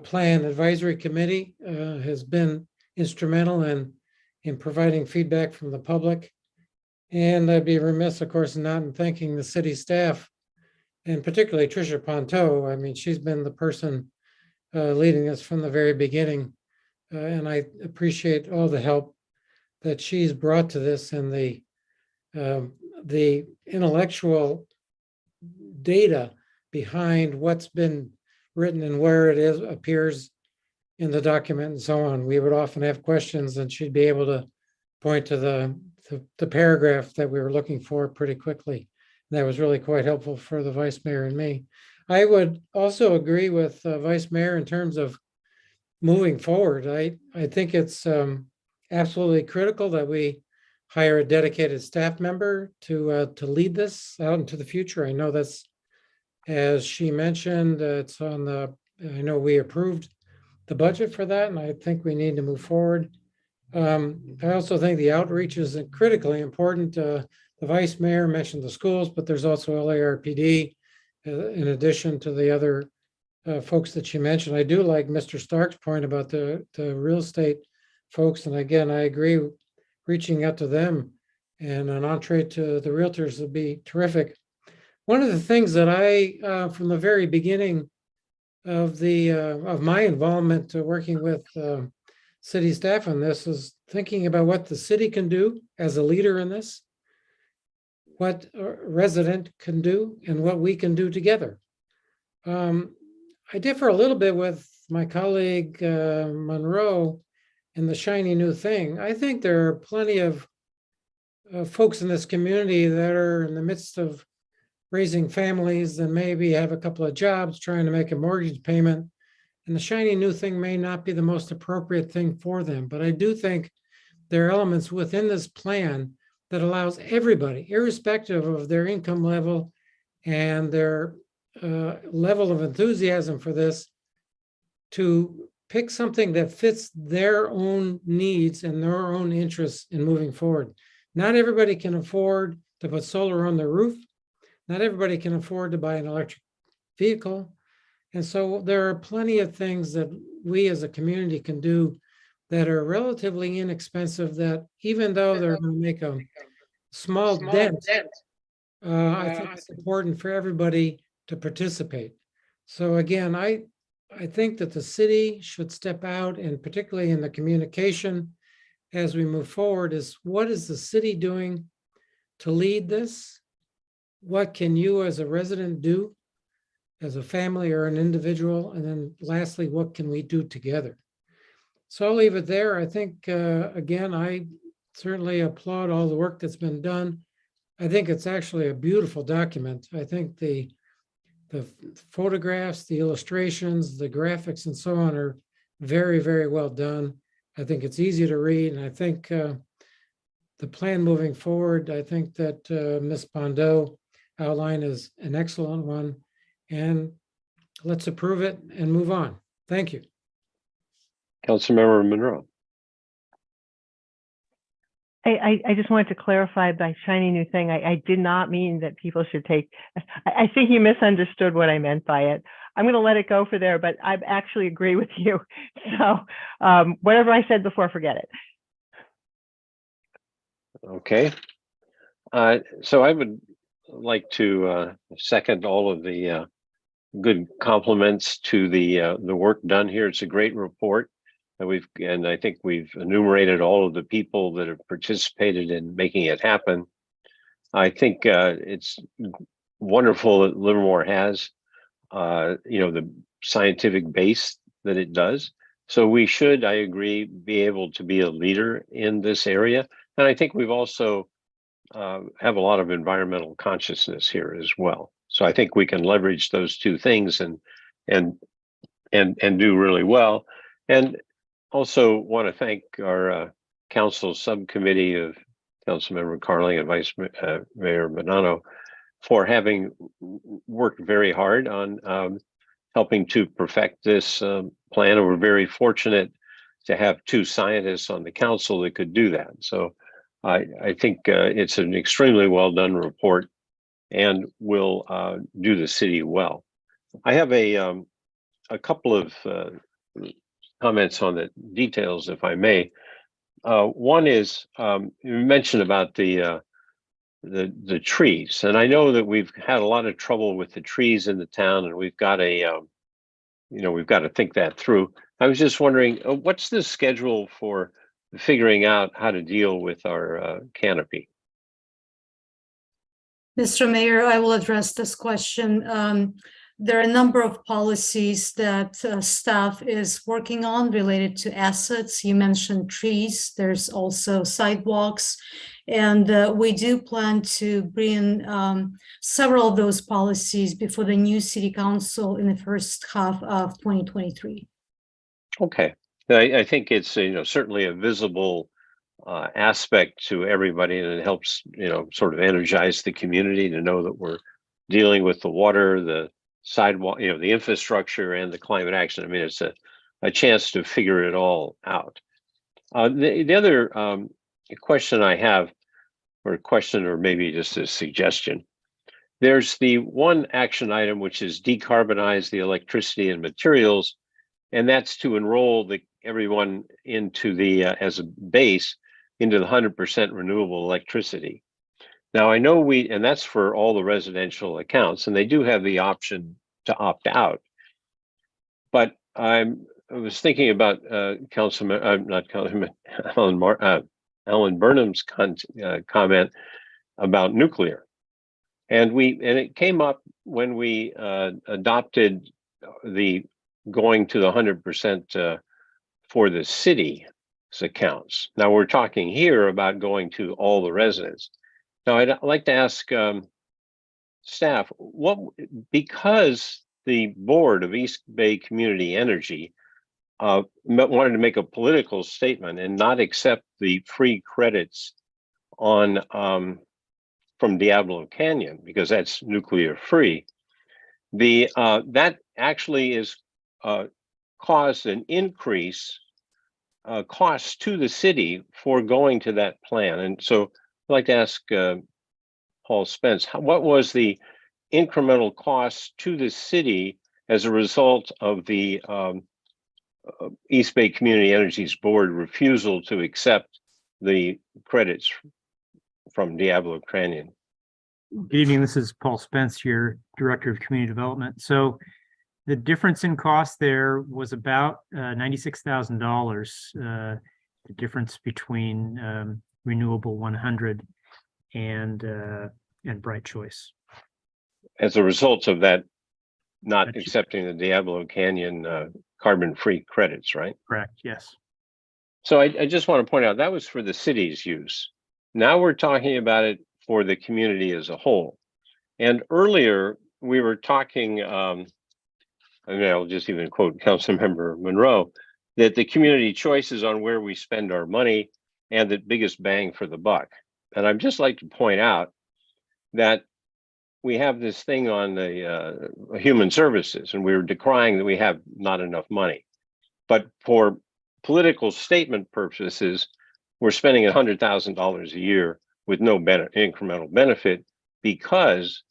Plan Advisory Committee has been instrumental in providing feedback from the public. And I'd be remiss, of course, not in thanking the city staff, and particularly Tricia Ponto. I mean, she's been the person leading us from the very beginning. And I appreciate all the help that she's brought to this, and the intellectual data behind what's been written and where it is appears in the document and so on. We would often have questions, and she'd be able to point to the paragraph that we were looking for pretty quickly. And that was really quite helpful for the Vice Mayor and me. I would also agree with Vice Mayor in terms of moving forward. I think it's absolutely critical that we hire a dedicated staff member to lead this out into the future. I know that's, as she mentioned, it's on I know we approved the budget for that, and I think we need to move forward. I also think the outreach is critically important. The Vice Mayor mentioned the schools, but there's also LARPD in addition to the other folks that she mentioned. I do like Mr. Stark's point about the real estate folks. And again, I agree, reaching out to them and an entree to the realtors would be terrific. One of the things that I, from the very beginning of my involvement working with city staff on this, is thinking about what the city can do as a leader in this, what a resident can do, and what we can do together. I differ a little bit with my colleague Monroe in the shiny new thing. I think there are plenty of folks in this community that are in the midst of raising families and maybe have a couple of jobs, trying to make a mortgage payment. And the shiny new thing may not be the most appropriate thing for them. But I do think there are elements within this plan that allows everybody, irrespective of their income level and their level of enthusiasm for this, to pick something that fits their own needs and their own interests in moving forward. Not everybody can afford to put solar on their roof. Not everybody can afford to buy an electric vehicle. And so there are plenty of things that we as a community can do that are relatively inexpensive, that even though they're going to make a small dent, I think it's important for everybody to participate. So again, I think that the city should step out, and particularly in the communication as we move forward, is what is the city doing to lead this? What can you as a resident do, as a family or an individual? And then lastly, what can we do together? So I'll leave it there. I think, again, I certainly applaud all the work that's been done. I think it's actually a beautiful document. I think the photographs, the illustrations, the graphics and so on are very, very well done. I think it's easy to read, and I think the plan moving forward, I think that Ms. Bondo outline is an excellent one, and let's approve it and move on. Thank you. Councilmember Monroe. I just wanted to clarify by shiny new thing. I did not mean that people should take, I think you misunderstood what I meant by it. I'm going to let it go for there, but I actually agree with you. So whatever I said before, forget it. Okay. So I would like to second all of the good compliments to the work done here. It's a great report. And I think we've enumerated all of the people that have participated in making it happen. I think it's wonderful that Livermore has, the scientific base that it does. So we should, I agree, be able to be a leader in this area. And I think we've also have a lot of environmental consciousness here as well. So I think we can leverage those two things and do really well. And also want to thank our council subcommittee of Councilmember Carling and Vice Mayor Bonanno for having worked very hard on helping to perfect this plan. And we're very fortunate to have two scientists on the council that could do that. So I think it's an extremely well done report and will do the city well. I have a couple of comments on the details, if I may. One is you mentioned about the trees, and I know that we've had a lot of trouble with the trees in the town, and we've got we've got to think that through. I was just wondering, what's the schedule for figuring out how to deal with our canopy? Mr. Mayor, I will address this question. There are a number of policies that staff is working on related to assets. You mentioned trees. There's also sidewalks. And we do plan to bring several of those policies before the new city council in the first half of 2023. Okay. I think it's certainly a visible aspect to everybody, and it helps sort of energize the community to know that we're dealing with the water, the sidewalk, the infrastructure, and the climate action. I mean, it's a chance to figure it all out. The other question I have, or maybe just a suggestion, there's the one action item which is decarbonize the electricity and materials, and that's to enroll everyone into the as a base into the 100% renewable electricity. Now I know and that's for all the residential accounts, and they do have the option to opt out. But I was thinking about Alan Burnham's comment about nuclear, and it came up when we adopted the going to the 100% for the city's accounts. Now we're talking here about going to all the residents. Now I'd like to ask staff, because the board of East Bay Community Energy wanted to make a political statement and not accept the free credits on from Diablo Canyon because that's nuclear free, that actually is caused an increase cost to the city for going to that plan. And so I'd like to ask Paul Spence, what was the incremental cost to the city as a result of the East Bay Community Energy's board refusal to accept the credits from Diablo Canyon? Good evening, this is Paul Spence, your Director of Community Development. So the difference in cost there was about $96,000, the difference between Renewable 100 and Bright Choice. As a result of that, not accepting the Diablo Canyon carbon-free credits, right? Correct, yes. So I just want to point out that was for the city's use. Now we're talking about it for the community as a whole. And earlier we were talking, I'll just even quote Councilmember Monroe, that the community choices on where we spend our money and the biggest bang for the buck. And I'd just like to point out that we have this thing on the human services, and we were decrying that we have not enough money. But for political statement purposes, we're spending $100,000 a year with no incremental benefit, because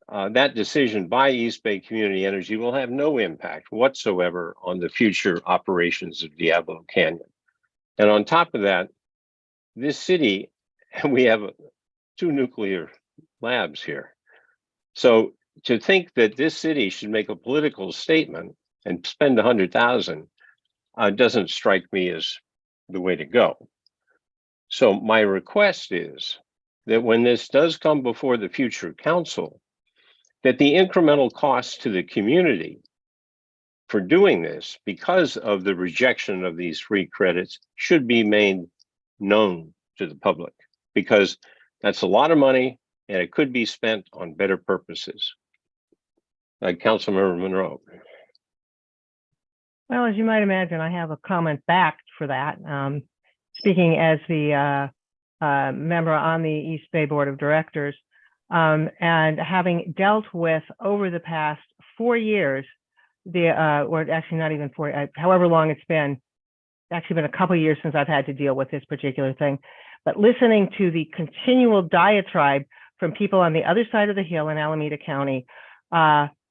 that decision by East Bay Community Energy will have no impact whatsoever on the future operations of Diablo Canyon. And on top of that, this city, we have 2 nuclear labs here. So to think that this city should make a political statement and spend 100,000 doesn't strike me as the way to go. So my request is that when this does come before the future council, that the incremental costs to the community for doing this, because of the rejection of these free credits, should be made known to the public, because that's a lot of money and it could be spent on better purposes. Councilmember Monroe. Well, as you might imagine, I have a comment back for that. Speaking as the member on the East Bay Board of Directors, and having dealt with over the past 4 years, or actually not even 4, however long it's actually been a couple of years since I've had to deal with this particular thing, but listening to the continual diatribe from people on the other side of the hill in Alameda County,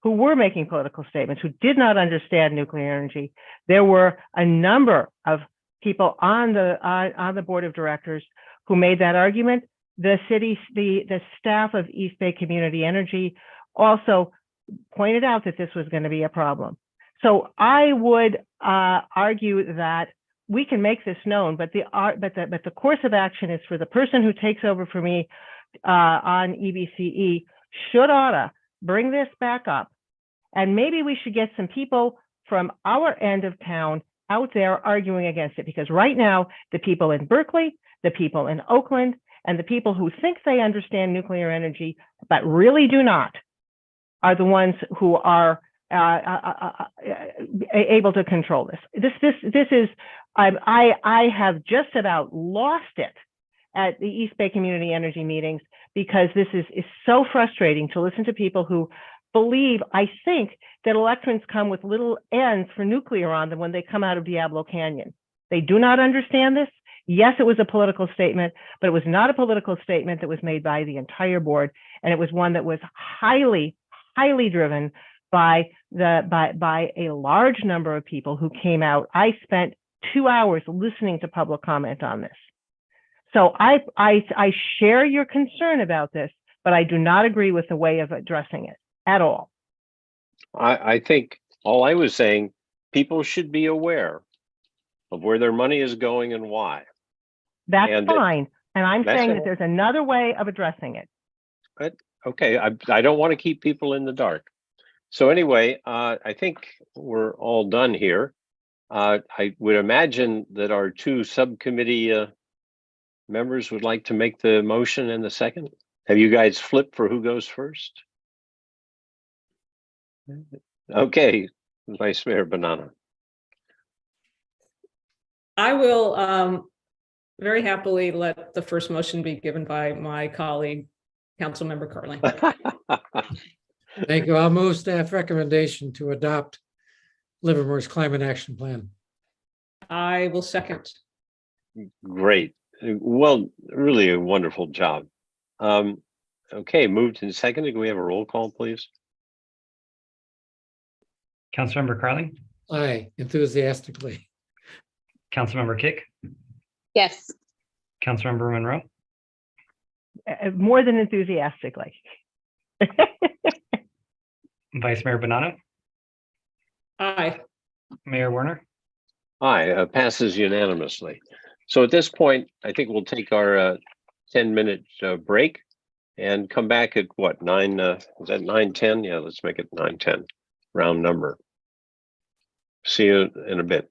who were making political statements, who did not understand nuclear energy. There were a number of people on the board of directors who made that argument. The staff of East Bay Community Energy also pointed out that this was going to be a problem. So I would argue that we can make this known, but the course of action is for the person who takes over for me on EBCE oughta bring this back up, and maybe we should get some people from our end of town out there arguing against it, because right now the people in Berkeley, the people in Oakland, and the people who think they understand nuclear energy but really do not are the ones who are able to control this. This is I have just about lost it at the East Bay Community Energy meetings, because this is so frustrating to listen to people who believe, I think, that electrons come with little ends for nuclear on them when they come out of Diablo Canyon. They do not understand this. Yes, it was a political statement, but it was not a political statement that was made by the entire board, and it was one that was highly, highly driven by a large number of people who came out. I spent 2 hours listening to public comment on this. So I share your concern about this, but I do not agree with the way of addressing it at all. I think all I was saying, people should be aware of where their money is going and why. That's fine. And I'm saying that there's another way of addressing it. But okay, I don't want to keep people in the dark. So anyway, I think we're all done here. I would imagine that our 2 subcommittee members would like to make the motion and the second. Have you guys flipped for who goes first? Okay, Vice Mayor Banana. I will very happily let the first motion be given by my colleague, Councilmember Carling. Thank you. I'll move staff recommendation to adopt Livermore's Climate Action Plan. I will second. Great. Well, really a wonderful job. Okay, moved and seconded. Can we have a roll call, please? Councilmember Carling, Aye, enthusiastically. Councilmember Kick, Yes. Councilmember Monroe, More than enthusiastically. Vice Mayor Bonanno, Aye. Mayor Werner. Aye, passes unanimously. So at this point, I think we'll take our 10-minute break and come back at what, 9, is that 9:10? Yeah, let's make it 9:10, round number. See you in a bit.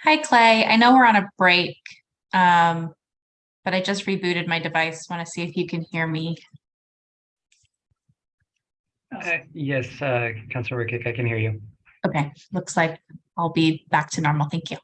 Hi, Clay. I know we're on a break, but I just rebooted my device. Want to see if you can hear me. Yes, Councilor Rickett, I can hear you. Okay, looks like I'll be back to normal. Thank you.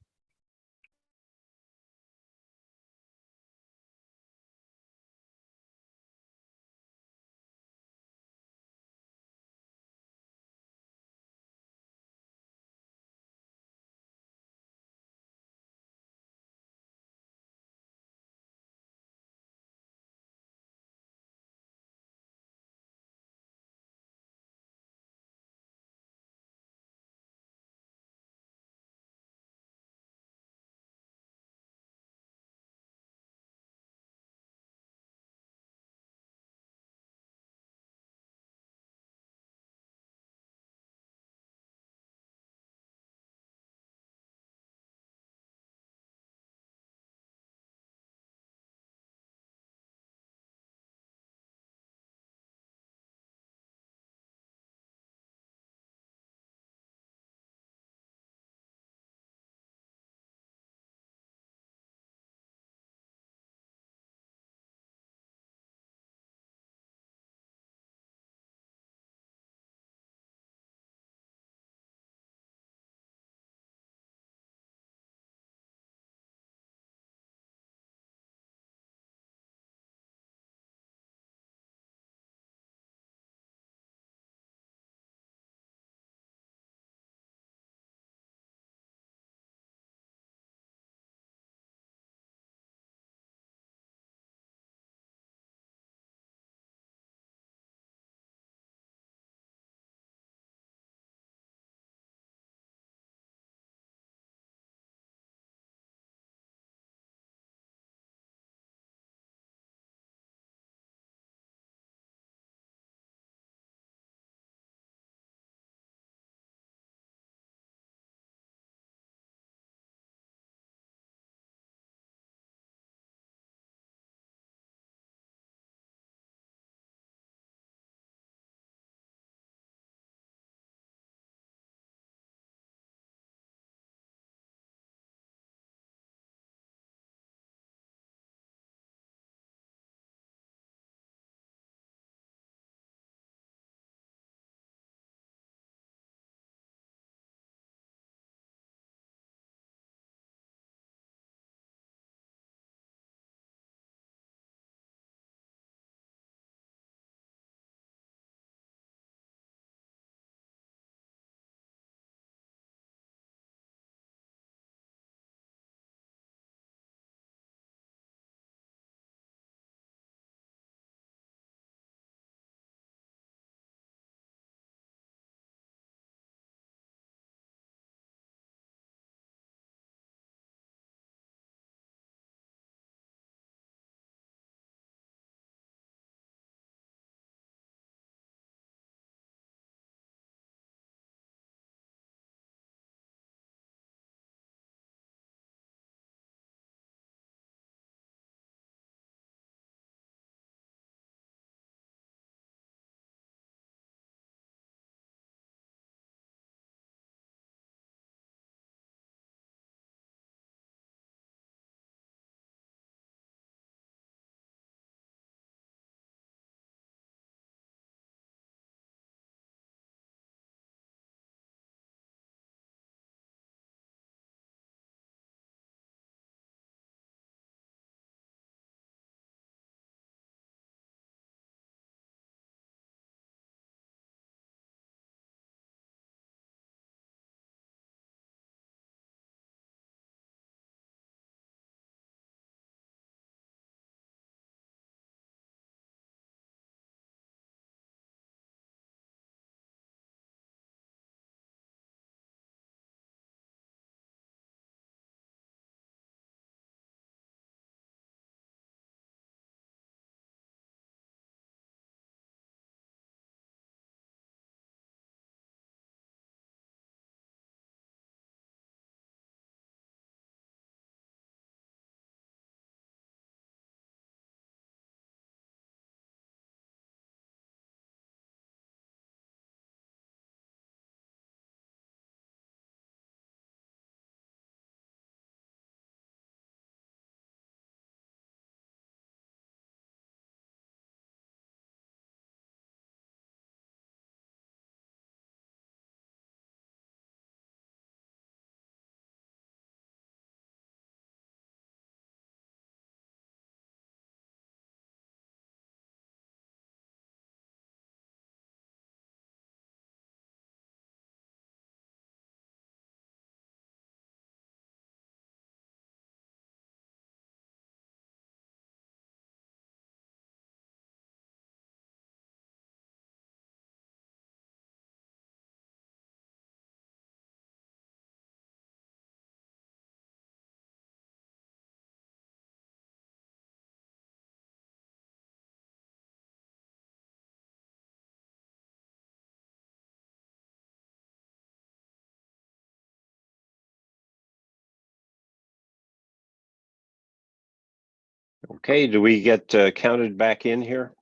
Okay, do we get counted back in here?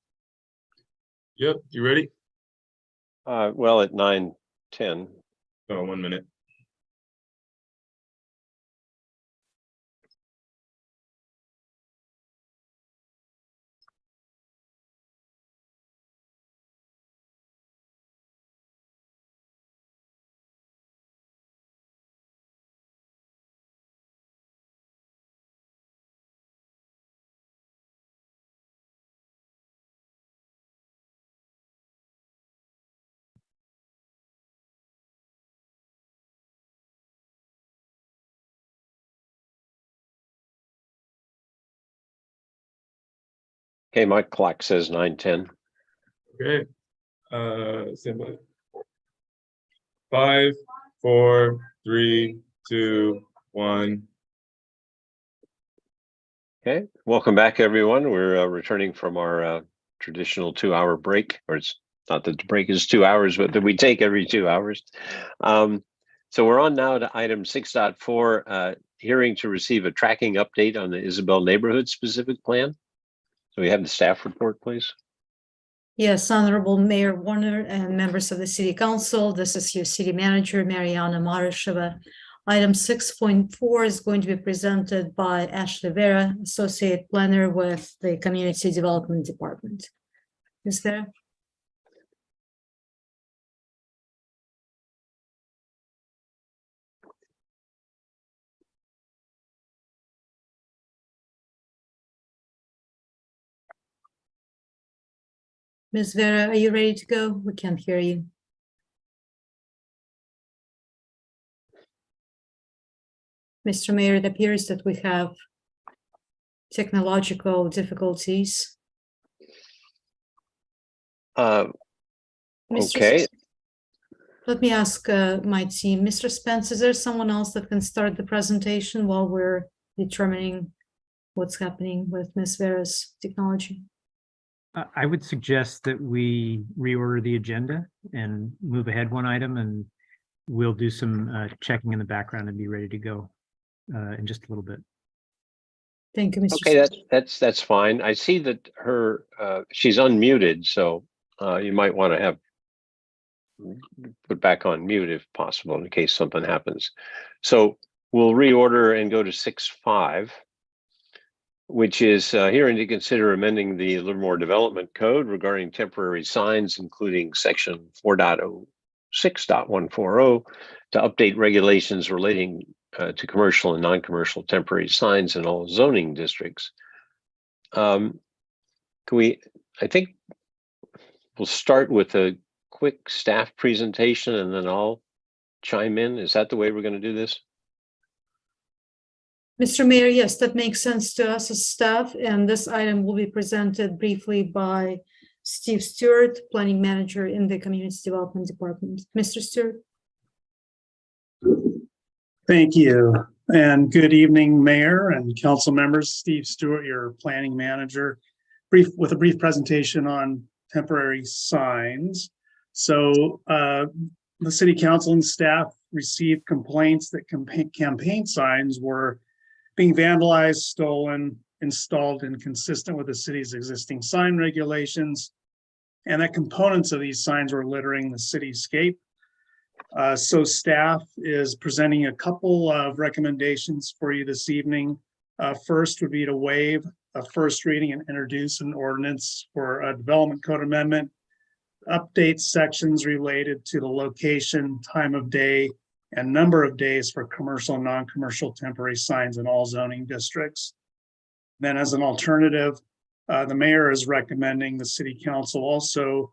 Yep, you ready? Well, at 9:10. Oh, 1 minute. Okay, my clock says 9:10. Okay. Stand by. 5, 4, 3, 2, 1. Okay, welcome back, everyone. We're returning from our traditional 2-hour break, or it's not that the break is 2 hours, but that we take every 2 hours. So we're on now to item 6.4, hearing to receive a tracking update on the Isabel neighborhood specific plan. So we have the staff report, please. Yes, Honorable Mayor Warner and members of the City Council, this is your City Manager, Mariana Marasheva. Item 6.4 is going to be presented by Ashley Vera, Associate Planner with the Community Development Department. Ms. Vera? Ms. Vera, are you ready to go? We can't hear you. Mr. Mayor, it appears that we have technological difficulties. Okay. Let me ask my team. Mr. Spence, is there someone else that can start the presentation while we're determining what's happening with Ms. Vera's technology? I would suggest that we reorder the agenda and move ahead one item, and we'll do some checking in the background and be ready to go in just a little bit. Thank you, Mr. Okay, that's fine. I see that her she's unmuted, so you might want to have put back on mute if possible in case something happens. So we'll reorder and go to 6.5, which is hearing to consider amending the Livermore Development Code regarding temporary signs, including section 4.06.140 to update regulations relating to commercial and non-commercial temporary signs in all zoning districts. I think we'll start with a quick staff presentation and then I'll chime in. Is that the way we're going to do this? Mr. Mayor, yes, that makes sense to us as staff, and this item will be presented briefly by Steve Stewart, Planning Manager in the Community Development Department. Mr. Stewart. Thank you, and good evening, Mayor and Council members. Steve Stewart, your Planning Manager, with a brief presentation on temporary signs. So the City Council and staff received complaints that campaign signs were being vandalized, stolen, installed inconsistent with the city's existing sign regulations, and that components of these signs were littering the cityscape. So staff is presenting a couple of recommendations for you this evening. First would be to waive a first reading and introduce an ordinance for a development code amendment, update sections related to the location, time of day, and number of days for commercial and non-commercial temporary signs in all zoning districts. Then as an alternative, the mayor is recommending the City Council also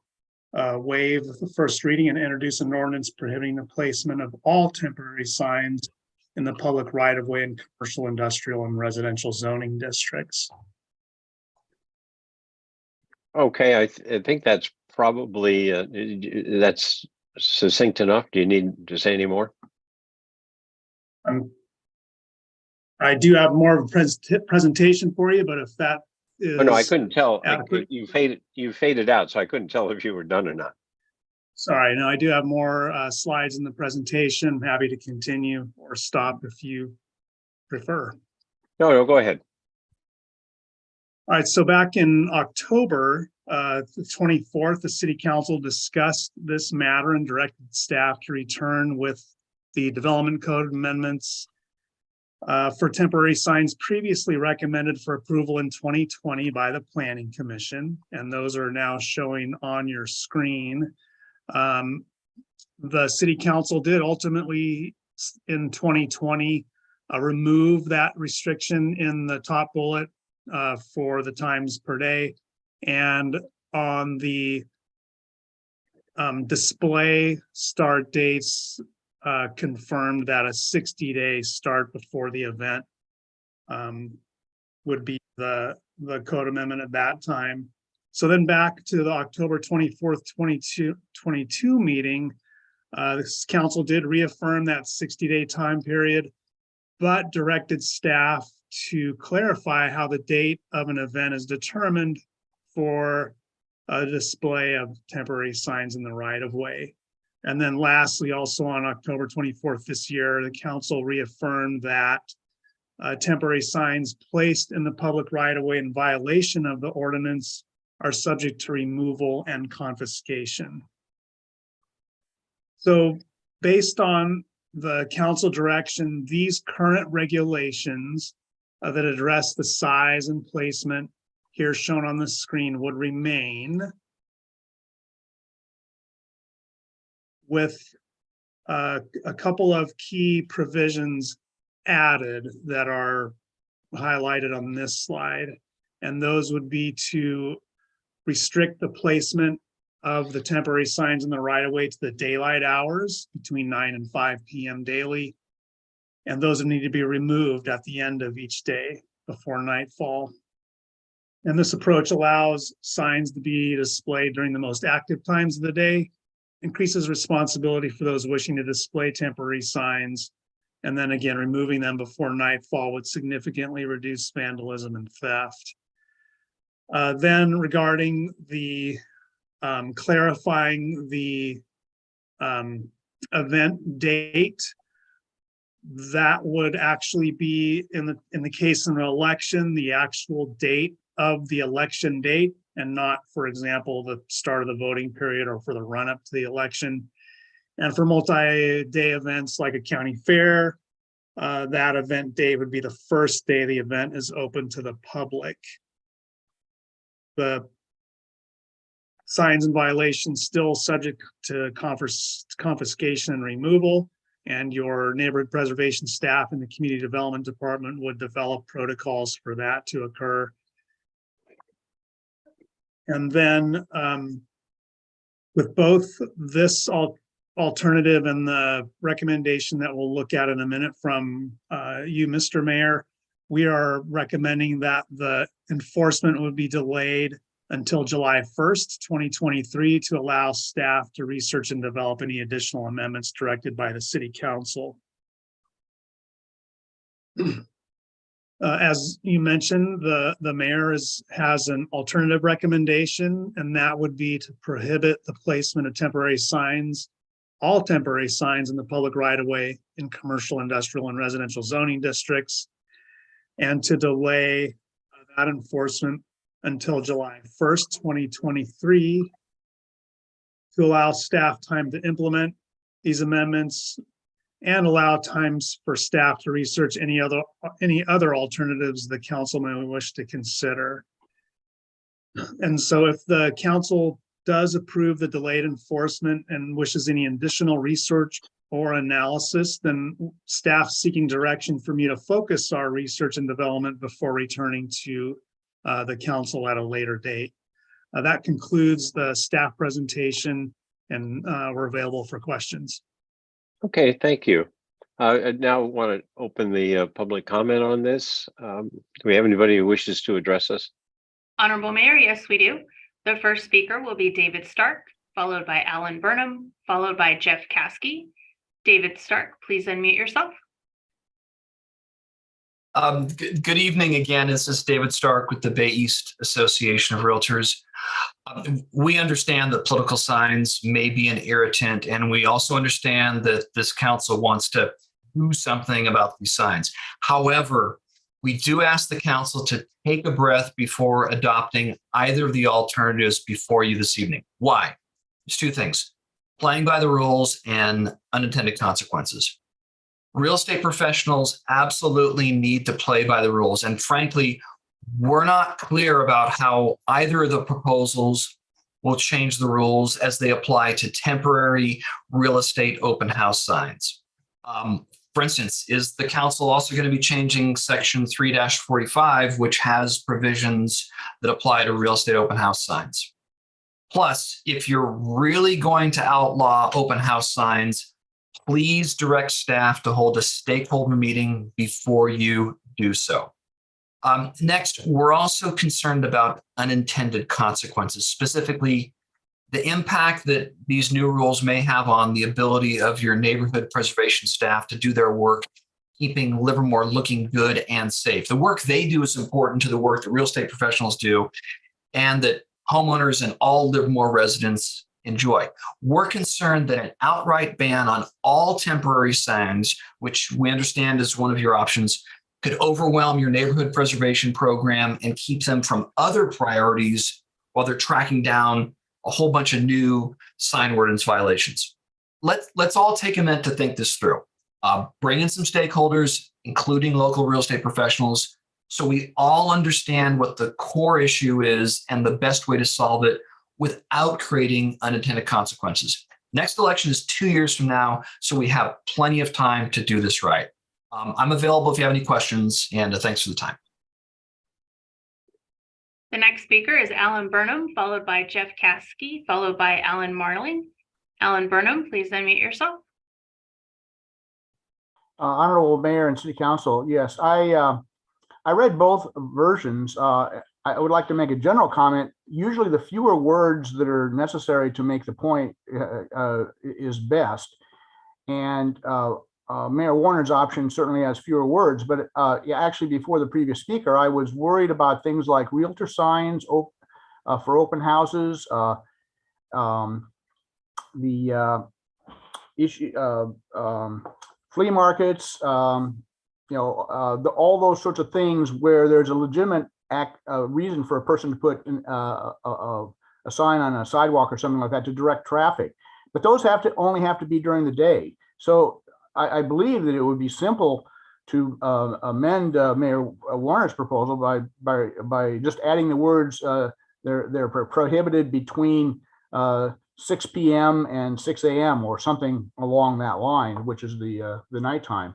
waive the first reading and introduce an ordinance prohibiting the placement of all temporary signs in the public right-of-way in commercial, industrial, and residential zoning districts. Okay, I think that's probably that's succinct enough. Do you need to say any more? I do have more of a presentation for you, but if that is no, I couldn't tell. You faded out, so I couldn't tell if you were done or not. Sorry, no, I do have more slides in the presentation. I'm happy to continue or stop if you prefer. No, go ahead. All right, so back in October the 24th, the City Council discussed this matter and directed staff to return with the development code amendments for temporary signs previously recommended for approval in 2020 by the Planning Commission, and those are now showing on your screen. The City Council did ultimately in 2020 remove that restriction in the top bullet for the times per day, and on the display start dates confirmed that a 60-day start before the event would be the code amendment at that time. So then back to the October 24th, 2022 meeting, this council did reaffirm that 60-day time period, but directed staff to clarify how the date of an event is determined for a display of temporary signs in the right of way. And then lastly, also on October 24th this year, the council reaffirmed that temporary signs placed in the public right of way in violation of the ordinance are subject to removal and confiscation. So based on the council direction, these current regulations that address the size and placement here shown on the screen would remain, with a couple of key provisions added that are highlighted on this slide. And those would be to restrict the placement of the temporary signs in the right of way to the daylight hours between 9 and 5 p.m. daily. And those would need to be removed at the end of each day before nightfall. And this approach allows signs to be displayed during the most active times of the day, increases responsibility for those wishing to display temporary signs, and then again, removing them before nightfall would significantly reduce vandalism and theft. Then regarding the clarifying the event date, that would actually be in the case of an election, the actual date of the election date, and not, for example, the start of the voting period or for the run up to the election. And for multi-day events like a county fair, that event day would be the first day the event is open to the public. The signs and violations still subject to confiscation and removal, and your neighborhood preservation staff and the community development department would develop protocols for that to occur. And then with both this alternative and the recommendation that we'll look at in a minute from you, Mr. Mayor, we are recommending that the enforcement would be delayed until July 1st, 2023 to allow staff to research and develop any additional amendments directed by the City Council. As you mentioned, the mayor has an alternative recommendation, and that would be to prohibit the placement of temporary signs, all temporary signs in the public right-of-way in commercial, industrial, and residential zoning districts, and to delay that enforcement until July 1st, 2023, to allow staff time to implement these amendments and allow times for staff to research any other alternatives the council may wish to consider. And so if the council does approve the delayed enforcement and wishes any additional research or analysis, then staff seeking direction from you to focus our research and development before returning to the council at a later date. That concludes the staff presentation, and we're available for questions. Okay, thank you. I now want to open the public comment on this. Do we have anybody who wishes to address us? Honorable Mayor, yes, we do. The first speaker will be David Stark, followed by Alan Burnham, followed by Jeff Caskey. David Stark, please unmute yourself. Good evening again. This is David Stark with the Bay East Association of Realtors. We understand that political signs may be an irritant, and we also understand that this council wants to do something about these signs. However, We do ask the council to take a breath before adopting either of the alternatives before you this evening. Why? There's two things: playing by the rules and unintended consequences. Real estate professionals absolutely need to play by the rules. And frankly, we're not clear about how either of the proposals will change the rules as they apply to temporary real estate open house signs. For instance, is the council also going to be changing section 3-45, which has provisions that apply to real estate open house signs? Plus, if you're really going to outlaw open house signs, please direct staff to hold a stakeholder meeting before you do so. Next, we're also concerned about unintended consequences, specifically the impact that these new rules may have on the ability of your neighborhood preservation staff to do their work, keeping Livermore looking good and safe. The work they do is important to the work that real estate professionals do, and that homeowners and all Livermore residents enjoy. We're concerned that an outright ban on all temporary signs, which we understand is one of your options, could overwhelm your neighborhood preservation program and keep them from other priorities while they're tracking down a whole bunch of new sign ordinance violations. Let's all take a minute to think this through. Bring in some stakeholders, including local real estate professionals, so we all understand what the core issue is and the best way to solve it without creating unintended consequences. Next election is 2 years from now, so we have plenty of time to do this right. I'm available if you have any questions, and thanks for the time. The next speaker is Alan Burnham, followed by Jeff Caskey, followed by Alan Marling. Alan Burnham, please unmute yourself. Honorable Mayor and City Council, yes, I read both versions. I would like to make a general comment. Usually the fewer words that are necessary to make the point is best. And Mayor Warner's option certainly has fewer words, but actually before the previous speaker, I was worried about things like realtor signs for open houses, the issue, flea markets, all those sorts of things where there's a legitimate reason for a person to put a sign on a sidewalk or something like that to direct traffic. But those only have to be during the day. So I believe that it would be simple to amend Mayor Warner's proposal by just adding the words they're prohibited between 6 p.m. and 6 a.m. or something along that line, which is the nighttime.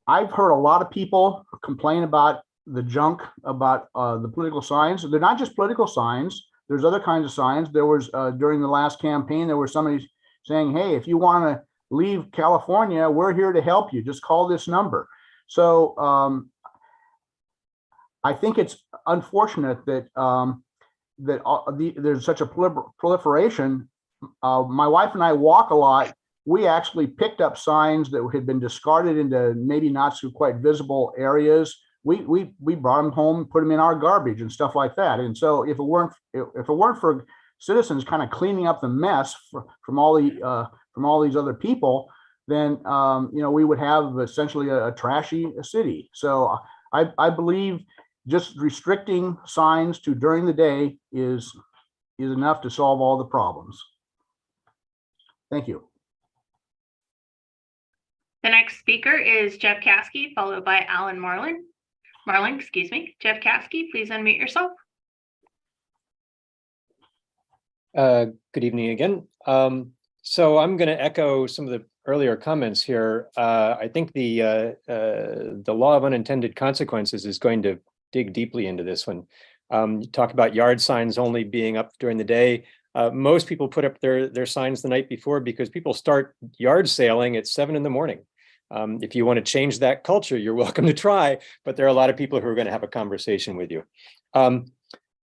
I've heard a lot of people complain about the junk about the political signs. They're not just political signs. There's other kinds of signs. There was during the last campaign, there was somebody saying, hey, if you want to leave California, we're here to help you. Just call this number. So I think it's unfortunate that there's such a proliferation. My wife and I walk a lot. We actually picked up signs that had been discarded into maybe not so quite visible areas. We brought them home, put them in our garbage and stuff like that. And so if it weren't for citizens kind of cleaning up the mess from all these other people, then we would have essentially a trashy city. So I believe just restricting signs to during the day is enough to solve all the problems. Thank you. The next speaker is Jeff Caskey, followed by Alan Marling. Jeff Caskey, please unmute yourself. Good evening again. So I'm going to echo some of the earlier comments here. I think the law of unintended consequences is going to dig deeply into this one. You talk about yard signs only being up during the day. Most people put up their signs the night before because people start yard sailing at 7 in the morning. If you want to change that culture, you're welcome to try, but there are a lot of people who are going to have a conversation with you.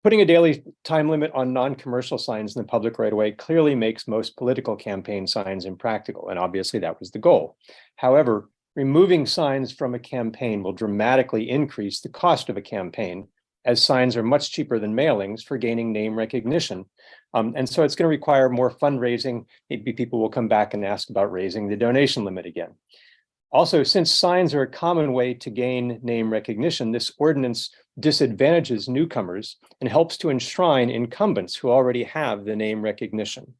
Putting a daily time limit on non-commercial signs in the public right away clearly makes most political campaign signs impractical, and obviously that was the goal. However, removing signs from a campaign will dramatically increase the cost of a campaign, as signs are much cheaper than mailings for gaining name recognition. And so it's going to require more fundraising. Maybe people will come back and ask about raising the donation limit again. Also, since signs are a common way to gain name recognition, this ordinance disadvantages newcomers and helps to enshrine incumbents who already have the name recognition.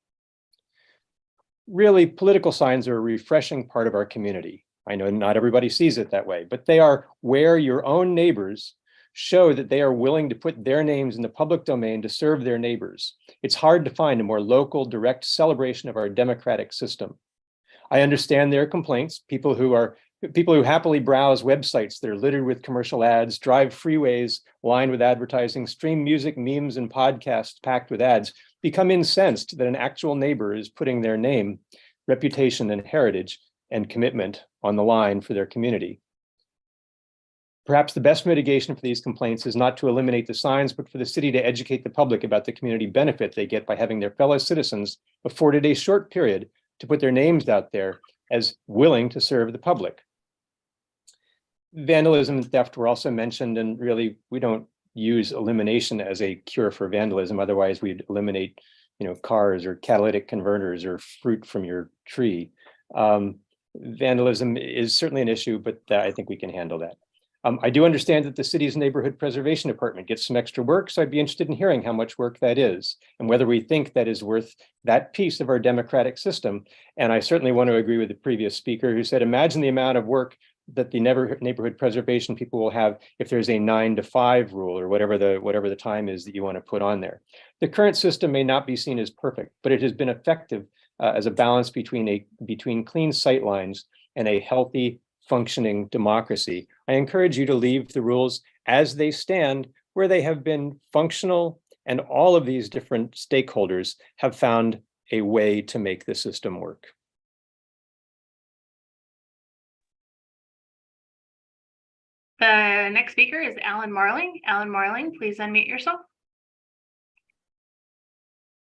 Really, political signs are a refreshing part of our community. I know not everybody sees it that way, but they are where your own neighbors show that they are willing to put their names in the public domain to serve their neighbors. It's hard to find a more local, direct celebration of our democratic system. I understand their complaints, people who happily browse websites that are littered with commercial ads, drive freeways lined with advertising, stream music, memes, and podcasts packed with ads, become incensed that an actual neighbor is putting their name, reputation, and heritage and commitment on the line for their community. Perhaps the best mitigation for these complaints is not to eliminate the signs, but for the city to educate the public about the community benefit they get by having their fellow citizens afforded a short period to put their names out there as willing to serve the public. Vandalism and theft were also mentioned, and really we don't use elimination as a cure for vandalism. Otherwise we'd eliminate, cars or catalytic converters or fruit from your tree. Vandalism is certainly an issue, but I think we can handle that. I do understand that the city's neighborhood preservation department gets some extra work, so I'd be interested in hearing how much work that is and whether we think that is worth that piece of our democratic system. And I certainly want to agree with the previous speaker who said, imagine the amount of work that the neighborhood preservation people will have if there's a 9 to 5 rule or whatever the time is that you want to put on there. The current system may not be seen as perfect, but it has been effective as a balance between clean sight lines and a healthy, functioning democracy. I encourage you to leave the rules as they stand, where they have been functional, and all of these different stakeholders have found a way to make the system work. The next speaker is Alan Marling. Alan Marling, please unmute yourself.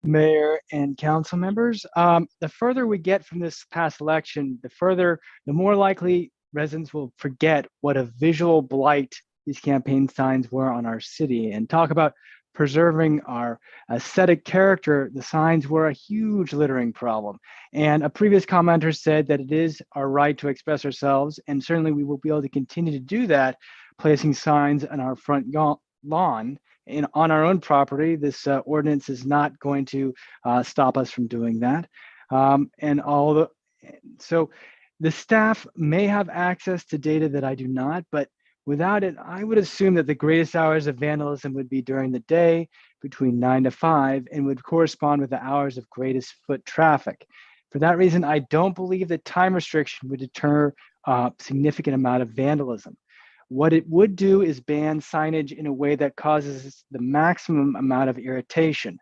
Mayor and council members, the further we get from this past election, the more likely residents will forget what a visual blight these campaign signs were on our city. And talk about preserving our aesthetic character, the signs were a huge littering problem. And a previous commenter said that it is our right to express ourselves, and certainly we will be able to continue to do that, placing signs on our front lawn and on our own property. This ordinance is not going to stop us from doing that. So the staff may have access to data that I do not, but without it, I would assume that the greatest hours of vandalism would be during the day between 9 to 5 and would correspond with the hours of greatest foot traffic. For that reason, I don't believe that time restriction would deter a significant amount of vandalism. What it would do is ban signage in a way that causes the maximum amount of irritation.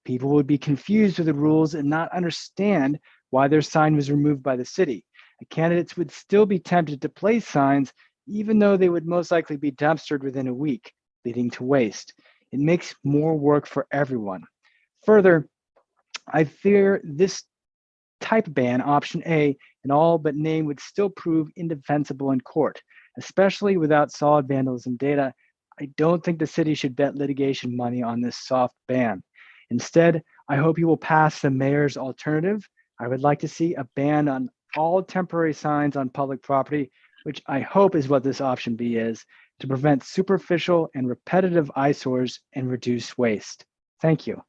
People would be confused with the rules and not understand why their sign was removed by the city. The candidates would still be tempted to place signs, even though they would most likely be dumpstered within a week, leading to waste. It makes more work for everyone. Further, I fear this type ban, option A, an all but name would still prove indefensible in court, especially without solid vandalism data. I don't think the city should bet litigation money on this soft ban. Instead, I hope you will pass the mayor's alternative. I would like to see a ban on all temporary signs on public property, which I hope is what this option B is, to prevent superficial and repetitive eyesores and reduce waste. Thank you.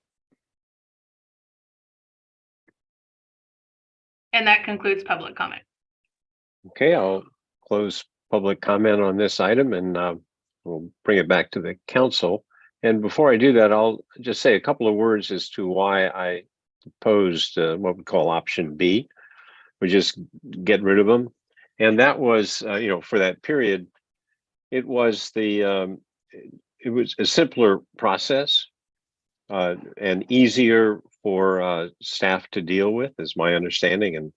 And that concludes public comment. Okay, I'll close public comment on this item, and we'll bring it back to the council. And before I do that, I'll just say a couple of words as to why I proposed what we call option B. We just get rid of them. And that was, for that period, it was a simpler process and easier for staff to deal with, is my understanding. And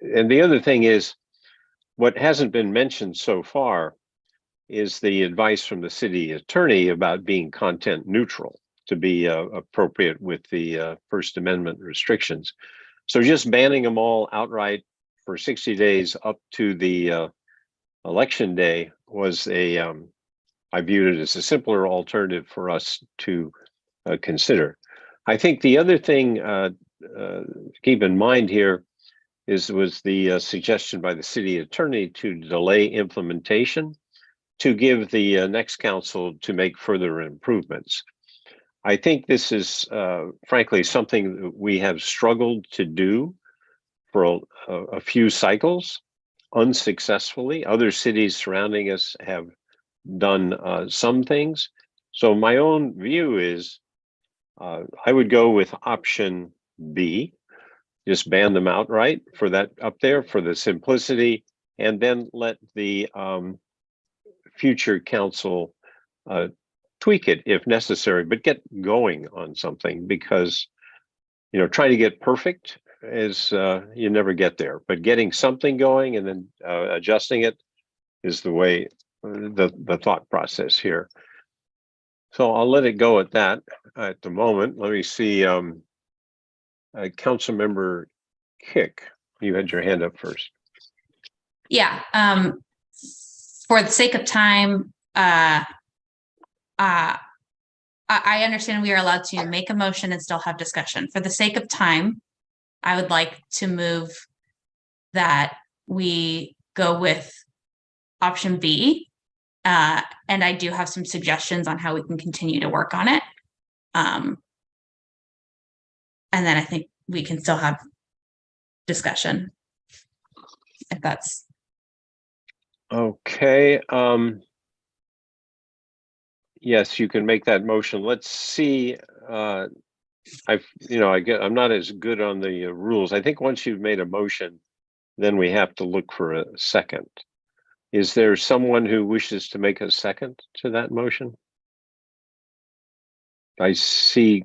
and the other thing is, what hasn't been mentioned so far is the advice from the city attorney about being content neutral to be appropriate with the First Amendment restrictions. So just banning them all outright for 60 days up to the election day was I viewed it as a simpler alternative for us to consider. I think the other thing to keep in mind here was the suggestion by the city attorney to delay implementation to give the next council to make further improvements. I think this is frankly something that we have struggled to do for a few cycles unsuccessfully. Other cities surrounding us have done some things. So my own view is I would go with option B, just ban them outright for that up there for the simplicity, and then let the future council tweak it if necessary, but get going on something, because trying to get perfect is you never get there, but getting something going and then adjusting it is the way, the thought process here. So I'll let it go at that at the moment. Let me see, Council Member Kick, you had your hand up first. Yeah, for the sake of time, I understand we are allowed to make a motion and still have discussion. For the sake of time, I would like to move that we go with option B. And I do have some suggestions on how we can continue to work on it. And then I think we can still have discussion, if that's okay. Yes, you can make that motion. Let's see. I'm not as good on the rules. I think once you've made a motion, then we have to look for a second. Is there someone who wishes to make a second to that motion? I see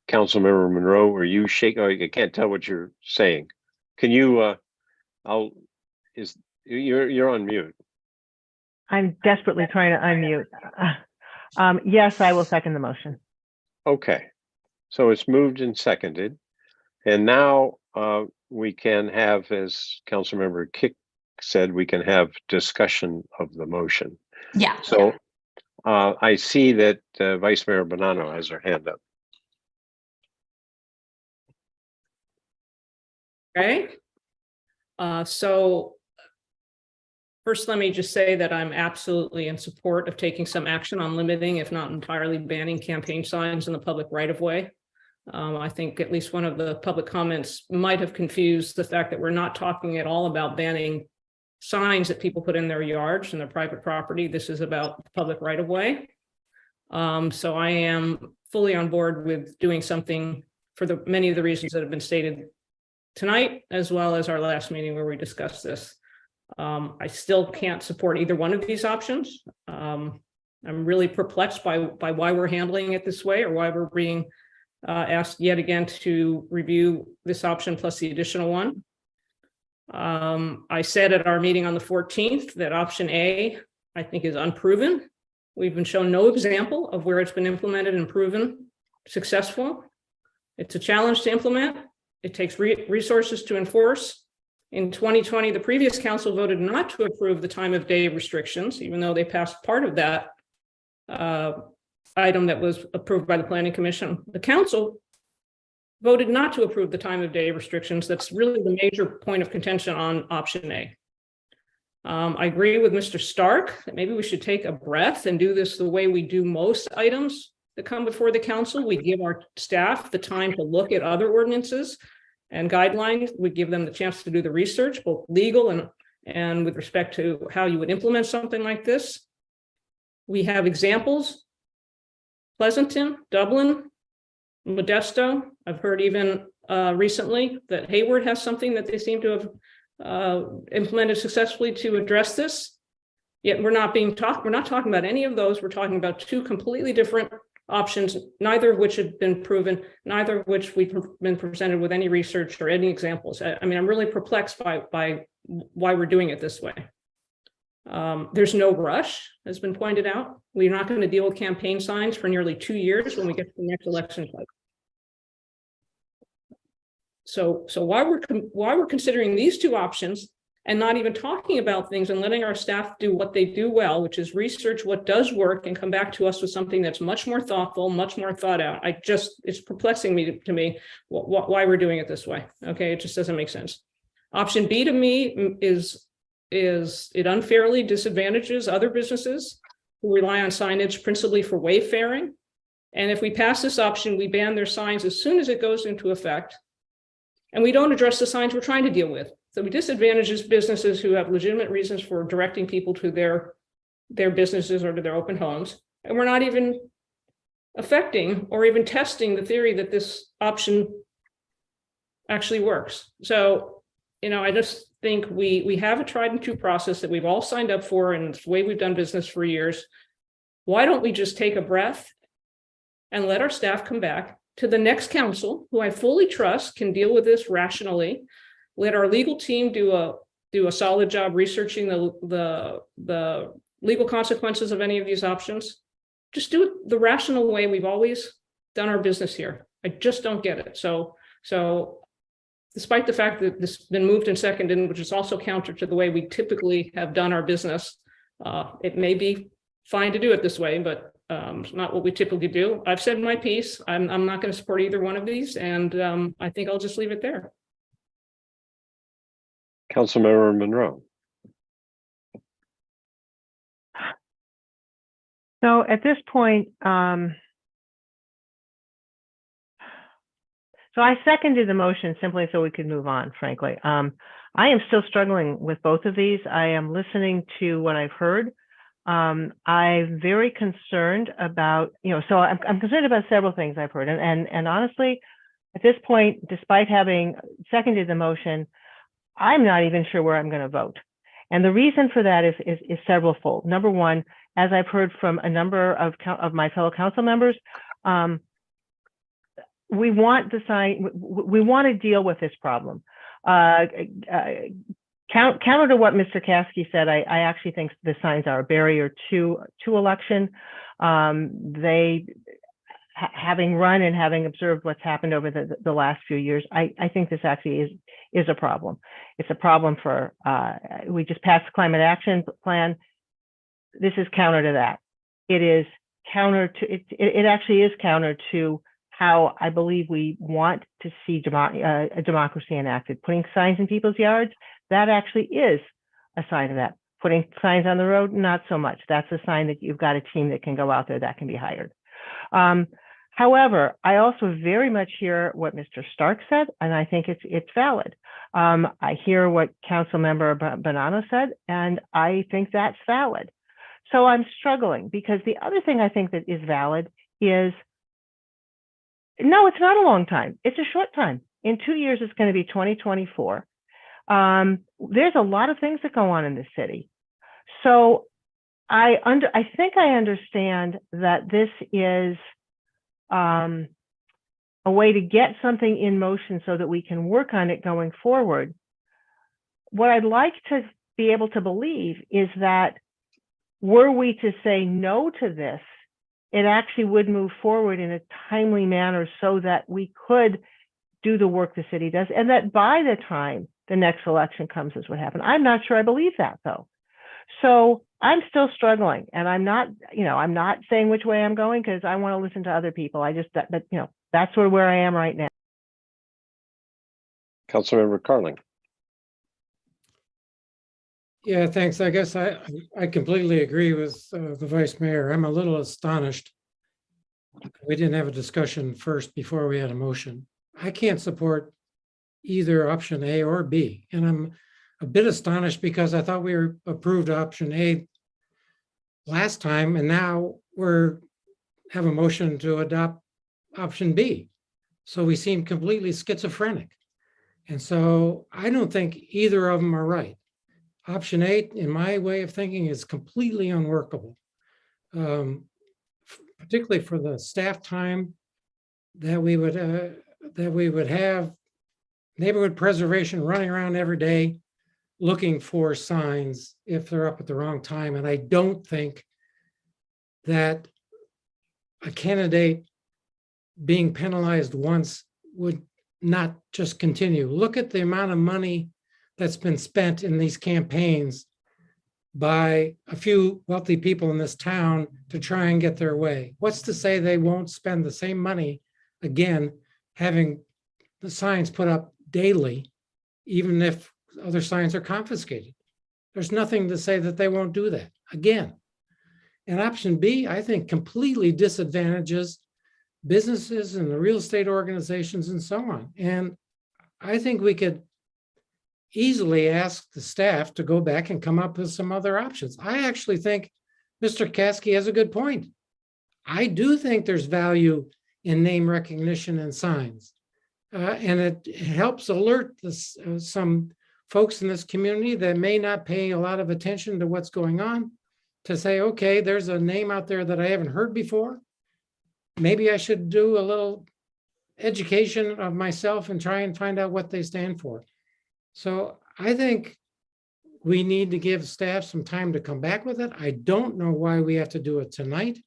Councilmember Monroe, or you shake, oh, I can't tell what you're saying. Can you, you're on mute. I'm desperately trying to unmute. Yes, I will second the motion. Okay, so it's moved and seconded. And now we can have, as Councilmember Kick said, we can have discussion of the motion. Yeah. So I see that Vice Mayor Bonanno has her hand up. Okay. So first, let me just say that I'm absolutely in support of taking some action on limiting, if not entirely banning, campaign signs in the public right-of-way. I think at least one of the public comments might have confused the fact that we're not talking at all about banning signs that people put in their yards and their private property. This is about public right-of-way. So I am fully on board with doing something for the many of the reasons that have been stated tonight, as well as our last meeting where we discussed this. I still can't support either one of these options. I'm really perplexed by why we're handling it this way, or why we're being asked yet again to review this option plus the additional one. I said at our meeting on the 14th that option A, I think, is unproven. We've been shown no example of where it's been implemented and proven successful. It's a challenge to implement. It takes resources to enforce. In 2020, the previous council voted not to approve the time of day restrictions, even though they passed part of that item that was approved by the Planning Commission. The council voted not to approve the time of day restrictions. That's really the major point of contention on option A. I agree with Mr. Stark that maybe we should take a breath and do this the way we do most items that come before the council. We give our staff the time to look at other ordinances and guidelines. We give them the chance to do the research, both legal and with respect to how you would implement something like this. We have examples: Pleasanton, Dublin, Modesto. I've heard even recently that Hayward has something that they seem to have implemented successfully to address this. Yet we're not talking about any of those. We're talking about two completely different options, neither of which have been proven, neither of which we've been presented with any research or any examples. I mean, I'm really perplexed by why we're doing it this way. There's no rush, has been pointed out. We're not going to deal with campaign signs for nearly 2 years when we get to the next election cycle. So why we're considering these two options and not even talking about things and letting our staff do what they do well, which is research what does work and come back to us with something that's much more thoughtful, much more thought out. It's perplexing to me why we're doing it this way. Okay, it just doesn't make sense. Option B to me is it unfairly disadvantages other businesses who rely on signage principally for wayfaring. And if we pass this option, we ban their signs as soon as it goes into effect. And we don't address the signs we're trying to deal with. So we disadvantages businesses who have legitimate reasons for directing people to their businesses or to their open homes. And we're not even affecting or even testing the theory that this option actually works. So, I just think we have a tried and true process that we've all signed up for, and it's the way we've done business for years. Why don't we just take a breath and let our staff come back to the next council, who I fully trust can deal with this rationally? Let our legal team do a solid job researching the legal consequences of any of these options. Just do it the rational way we've always done our business here. I just don't get it. So despite the fact that this has been moved and seconded, which is also counter to the way we typically have done our business, it may be fine to do it this way, but it's not what we typically do. I've said my piece. I'm not going to support either one of these, and I think I'll just leave it there. Councilmember Monroe. So at this point, so I seconded the motion simply so we could move on, frankly. I am still struggling with both of these. I am listening to what I've heard. I'm very concerned about, so I'm concerned about several things I've heard. And honestly, at this point, despite having seconded the motion, I'm not even sure where I'm going to vote. And the reason for that is several-fold. Number one, as I've heard from a number of my fellow council members, we want to deal with this problem. Counter to what Mr. Caskey said, I actually think the signs are a barrier to election. They, having run and having observed what's happened over the last few years, I think this actually is a problem. It's a problem for, we just passed the climate action plan. This is counter to that. It is counter to, it actually is counter to how I believe we want to see a democracy enacted. Putting signs in people's yards, that actually is a sign of that. Putting signs on the road, not so much. That's a sign that you've got a team that can go out there that can be hired. However, I also very much hear what Mr. Stark said, and I think it's valid. I hear what Councilmember Bonanno said, and I think that's valid. So I'm struggling because the other thing I think that is valid is, no, it's not a long time. It's a short time. In 2 years, it's going to be 2024. There's a lot of things that go on in this city. So I think I understand that this is a way to get something in motion so that we can work on it going forward. What I'd like to be able to believe is that were we to say no to this, it actually would move forward in a timely manner so that we could do the work the city does, and that by the time the next election comes is what happened. I'm not sure I believe that, though. So I'm still struggling, and I'm not saying which way I'm going because I want to listen to other people. But that's where I am right now. Councilmember Carling. Yeah, thanks. I guess I completely agree with the vice mayor. I'm a little astonished. We didn't have a discussion first before we had a motion. I can't support either option A or B. And I'm a bit astonished because I thought we were approved option A last time, and now have a motion to adopt option B. So we seem completely schizophrenic. And so I don't think either of them are right. Option 8, in my way of thinking, is completely unworkable, particularly for the staff time that we would have neighborhood preservation running around every day looking for signs if they're up at the wrong time. And I don't think that a candidate being penalized once would not just continue. Look at the amount of money that's been spent in these campaigns by a few wealthy people in this town to try and get their way. What's to say they won't spend the same money again, having the signs put up daily, even if other signs are confiscated. There's nothing to say that they won't do that again. And option B, I think, completely disadvantages businesses and the real estate organizations and so on. And I think we could easily ask the staff to go back and come up with some other options. I actually think Mr. Caskey has a good point. I do think there's value in name recognition and signs. And it helps alert some folks in this community that may not pay a lot of attention to what's going on to say, okay, there's a name out there that I haven't heard before. Maybe I should do a little education of myself and try and find out what they stand for. So I think we need to give staff some time to come back with it. I don't know why we have to do it tonight.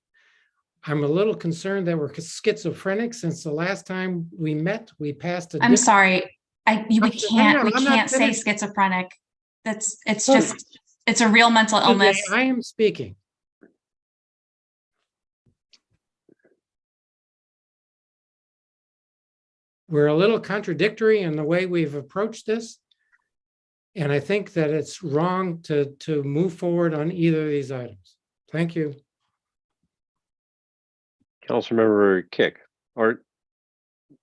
I'm a little concerned that we're schizophrenic since the last time we met, we passed a. I'm sorry, we can't say finished. schizophrenic. It's a real mental illness. I am speaking. We're a little contradictory in the way we've approached this. And I think that it's wrong to move forward on either of these items. Thank you. Councilmember Kick, or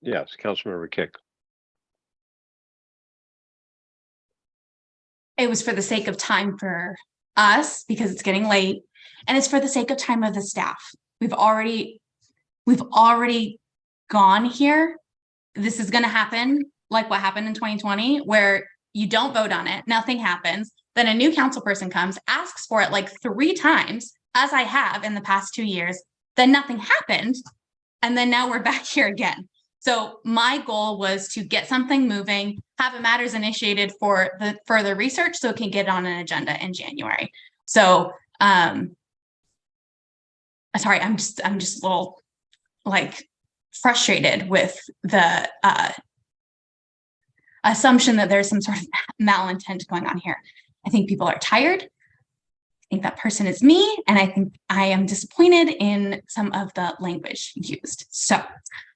yes, Councilmember Kick. It was for the sake of time for us because it's getting late, and it's for the sake of time of the staff. We've already gone here. This is going to happen like what happened in 2020, where you don't vote on it, nothing happens. Then a new council person comes, asks for it like 3 times, as I have in the past 2 years, then nothing happened. And then now we're back here again. So my goal was to get something moving, have a matters initiated for the further research so it can get on an agenda in January. So sorry, I'm just a little like frustrated with the assumption that there's some sort of malintent going on here. I think people are tired. I think that person is me, and I think I am disappointed in some of the language used. So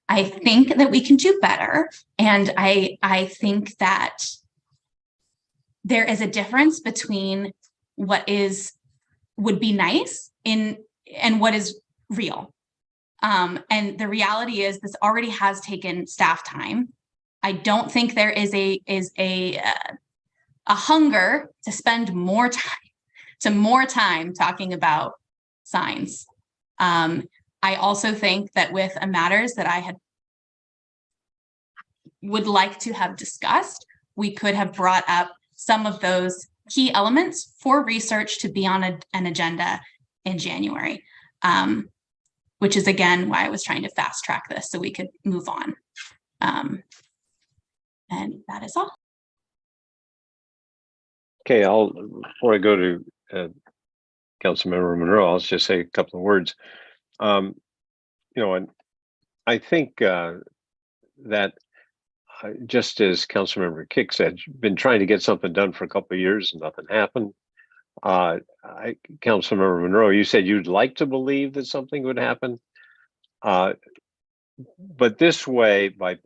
I think that we can do better, and I think that there is a difference between what would be nice and what is real. And the reality is this already has taken staff time. I don't think there is a hunger to spend more time talking about signs. I also think that with matters that I would like to have discussed, we could have brought up some of those key elements for research to be on an agenda in January, which is again why I was trying to fast track this so we could move on. And that is all. Okay, before I go to Councilmember Monroe, I'll just say a couple of words. And I think that just as Councilmember Kick said, been trying to get something done for a couple of years and nothing happened. Councilmember Monroe, you said you'd like to believe that something would happen. But this way, by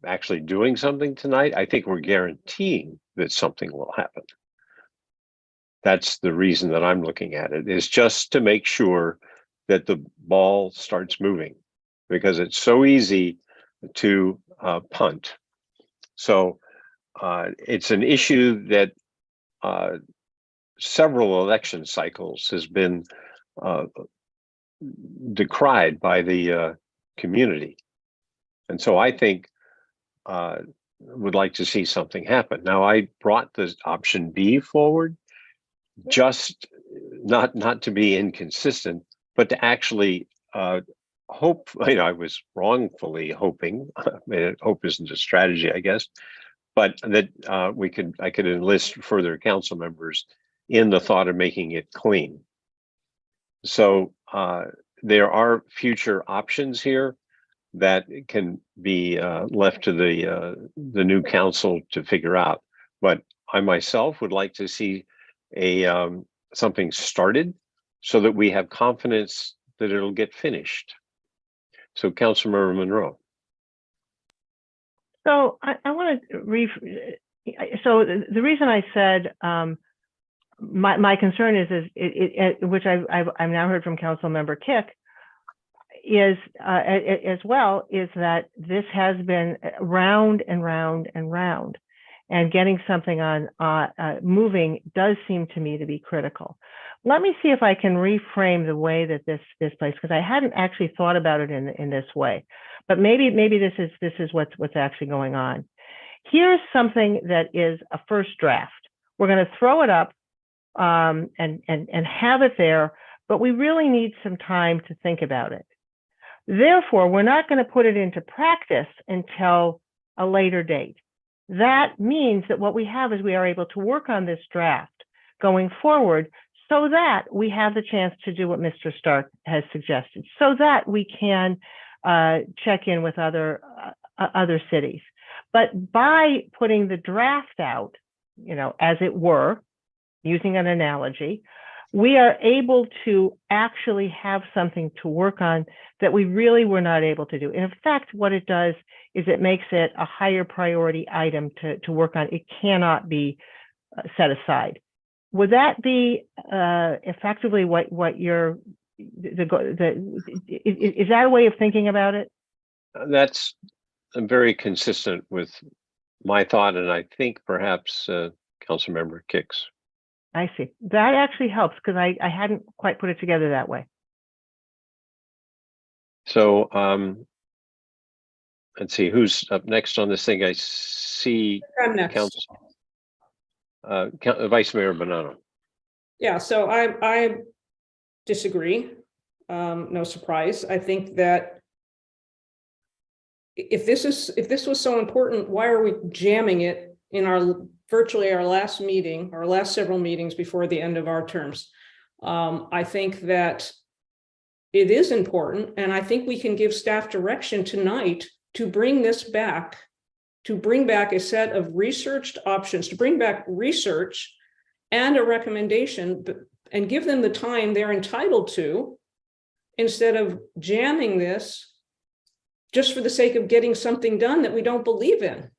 actually doing something tonight, I think we're guaranteeing that something will happen. That's the reason that I'm looking at it, is just to make sure that the ball starts moving, because it's so easy to punt. So it's an issue that several election cycles has been decried by the community. And so I think would like to see something happen. Now, I brought the option B forward, just not to be inconsistent, but to actually hope. I was wrongfully hoping. Hope isn't a strategy, I guess, but that I could enlist further council members in the thought of making it clean. So there are future options here that can be left to the new council to figure out. But I myself would like to see something started so that we have confidence that it'll get finished. So Councilmember Monroe. So I want to so the reason I said my concern is which I've now heard from Council Member Kick is as well, is that this has been round and round and round, and getting something on moving does seem to me to be critical. Let me see if I can reframe the way that this plays, because I hadn't actually thought about it in this way, but maybe this is what's actually going on. Here's something that is a first draft. We're going to throw it up and have it there, but we really need some time to think about it. Therefore, we're not going to put it into practice until a later date. That means that what we have is we are able to work on this draft going forward so that we have the chance to do what Mr. Stark has suggested, so that we can check in with other cities. But by putting the draft out, as it were, using an analogy, we are able to actually have something to work on that we really were not able to do. And in fact, what it does is it makes it a higher priority item to work on. It cannot be set aside. Would that be effectively what you're, is that a way of thinking about it? That's very consistent with my thought, and I think perhaps Councilmember Kicks. I see. That actually helps, because I hadn't quite put it together that way. So let's see who's up next on this thing. I see I'm next. Vice Mayor Bonanno. Yeah, so I disagree. No surprise. I think that if this was so important, why are we jamming it in virtually our last meeting, our last several meetings before the end of our terms? I think that it is important, and I think we can give staff direction tonight to bring this back, to bring back a set of researched options, to bring back research and a recommendation, and give them the time they're entitled to, instead of jamming this just for the sake of getting something done that we don't believe in.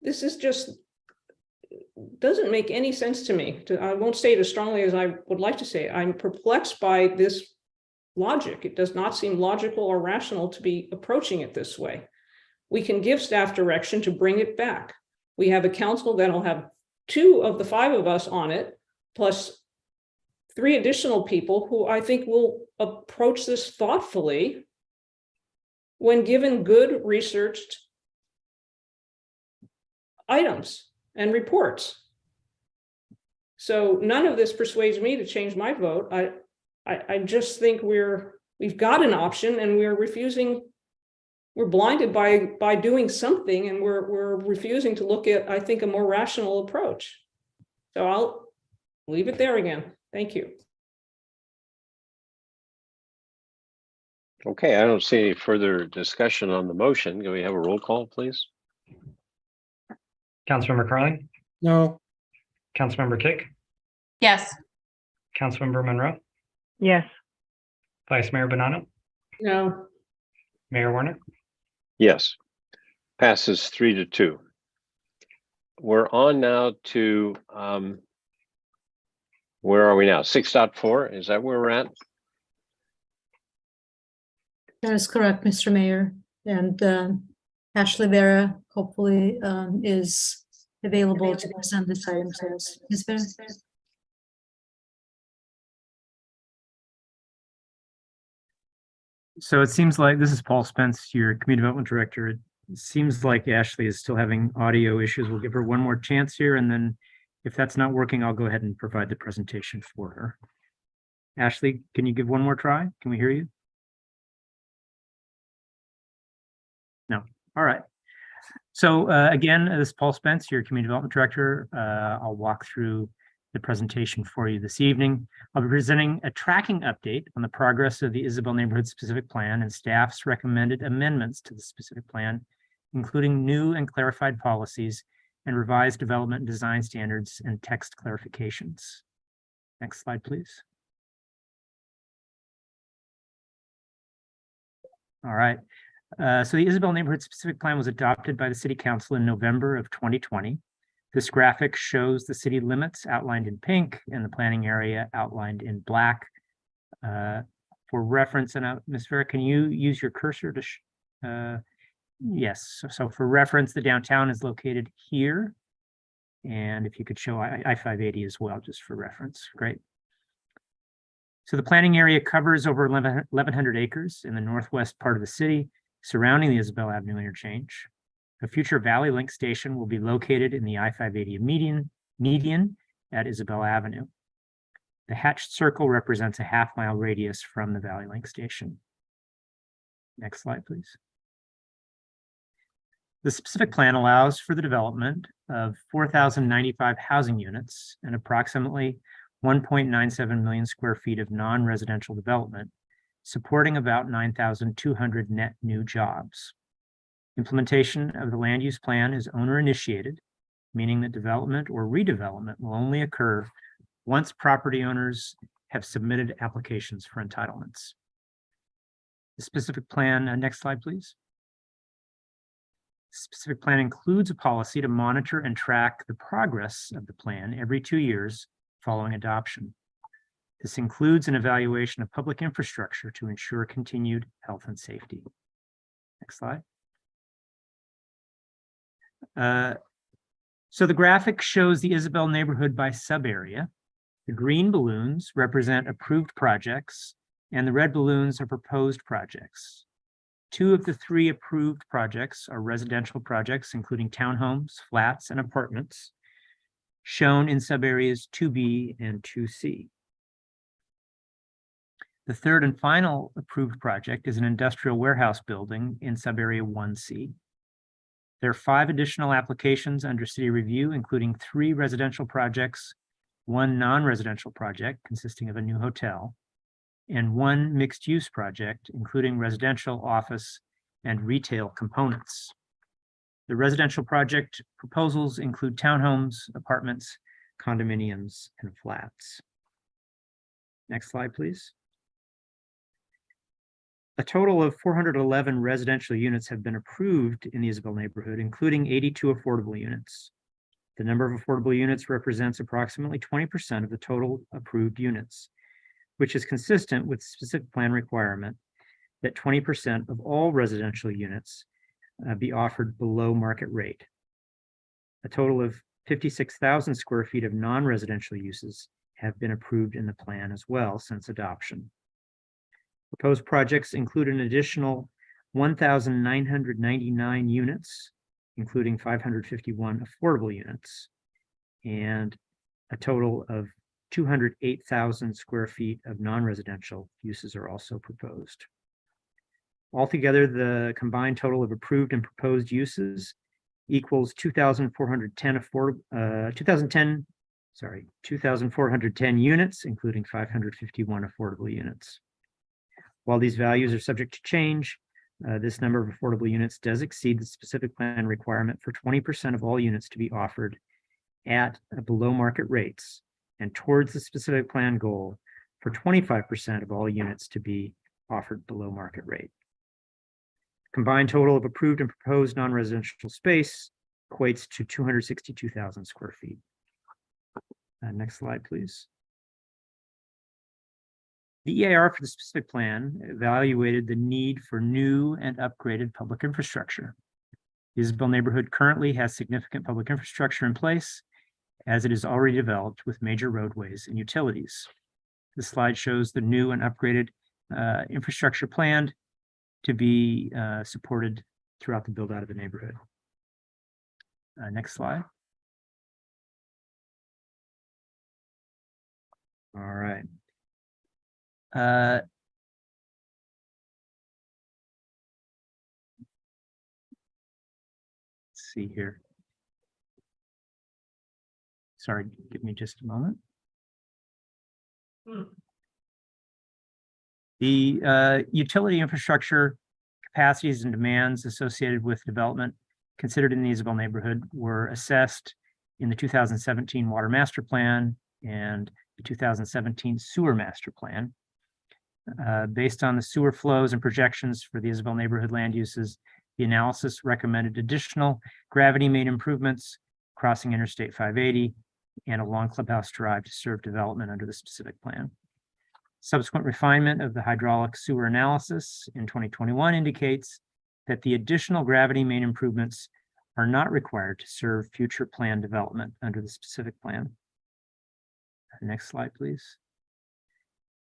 This is just, doesn't make any sense to me. I won't say it as strongly as I would like to say it. I'm perplexed by this logic. It does not seem logical or rational to be approaching it this way. We can give staff direction to bring it back. We have a council that'll have 2 of the 5 of us on it, plus 3 additional people who I think will approach this thoughtfully when given good researched items and reports. So none of this persuades me to change my vote. I just think we've got an option, and we're refusing. We're blinded by doing something, and we're refusing to look at, I think, a more rational approach. So I'll leave it there again. Thank you. Okay, I don't see any further discussion on the motion. Can we have a roll call, please? Councilmember Carling? No. Councilmember Kick? Yes. Councilmember Monroe? Yes. Vice Mayor Bonanno? No. Mayor Warner? Yes. Passes 3-2. We're on now to, where are we now? 6.4, is that where we're at? That is correct, Mr. Mayor. And Ashley Vera hopefully is available to present this item to us. Ms. Vera? So it seems like, this is Paul Spence, your Community Development Director. It seems like Ashley is still having audio issues. We'll give her one more chance here, and then if that's not working, I'll go ahead and provide the presentation for her. Ashley, can you give one more try? Can we hear you? No. All right. So again, this is Paul Spence, your Community Development Director. I'll walk through the presentation for you this evening. I'll be presenting a tracking update on the progress of the Isabel Neighborhood Specific Plan and staff's recommended amendments to the specific plan, including new and clarified policies and revised development and design standards and text clarifications. Next slide, please. All right. So the Isabel Neighborhood Specific Plan was adopted by the City Council in November of 2020. This graphic shows the city limits outlined in pink and the planning area outlined in black. For reference, and Ms. Vera, can you use your cursor to, yes, so for reference, the downtown is located here. And if you could show I-580 as well, just for reference, great. So the planning area covers over 1,100 acres in the northwest part of the city, surrounding the Isabel Avenue interchange. A future Valley Link station will be located in the I-580 median at Isabel Avenue. The hatched circle represents a half-mile radius from the Valley Link station. Next slide, please. The specific plan allows for the development of 4,095 housing units and approximately 1.97 million square feet of non-residential development, supporting about 9,200 net new jobs. Implementation of the land use plan is owner initiated, meaning that development or redevelopment will only occur once property owners have submitted applications for entitlements. The specific plan, next slide, please. The specific plan includes a policy to monitor and track the progress of the plan every 2 years following adoption. This includes an evaluation of public infrastructure to ensure continued health and safety. Next slide. So the graphic shows the Isabel neighborhood by sub-area. The green balloons represent approved projects, and the red balloons are proposed projects. 2 of the 3 approved projects are residential projects, including townhomes, flats, and apartments, shown in subareas 2B and 2C. The third and final approved project is an industrial warehouse building in subarea 1C. There are 5 additional applications under city review, including 3 residential projects, 1 non-residential project consisting of a new hotel, and 1 mixed-use project, including residential, office, and retail components. The residential project proposals include townhomes, apartments, condominiums, and flats. Next slide, please. A total of 411 residential units have been approved in the Isabel neighborhood, including 82 affordable units. The number of affordable units represents approximately 20% of the total approved units, which is consistent with specific plan requirement that 20% of all residential units be offered below market rate. A total of 56,000 square feet of non-residential uses have been approved in the plan as well since adoption. Proposed projects include an additional 1,999 units, including 551 affordable units, and a total of 208,000 square feet of non-residential uses are also proposed. Altogether, the combined total of approved and proposed uses equals 2,410 units, including 551 affordable units. While these values are subject to change, this number of affordable units does exceed the specific plan requirement for 20% of all units to be offered at below market rates, and towards the specific plan goal for 25% of all units to be offered below market rate. Combined total of approved and proposed non-residential space equates to 262,000 square feet. Next slide, please. The EAR for the specific plan evaluated the need for new and upgraded public infrastructure. The Isabel neighborhood currently has significant public infrastructure in place, as it is already developed with major roadways and utilities. This slide shows the new and upgraded infrastructure planned to be supported throughout the build out of the neighborhood. Next slide. All right. Let's see here. Sorry, give me just a moment. The utility infrastructure capacities and demands associated with development considered in the Isabel neighborhood were assessed in the 2017 Water Master Plan and the 2017 Sewer Master Plan. Based on the sewer flows and projections for the Isabel neighborhood land uses, the analysis recommended additional gravity main improvements crossing Interstate 580, and along Clubhouse Drive to serve development under the specific plan. Subsequent refinement of the hydraulic sewer analysis in 2021 indicates that the additional gravity main improvements are not required to serve future plan development under the specific plan. Next slide, please.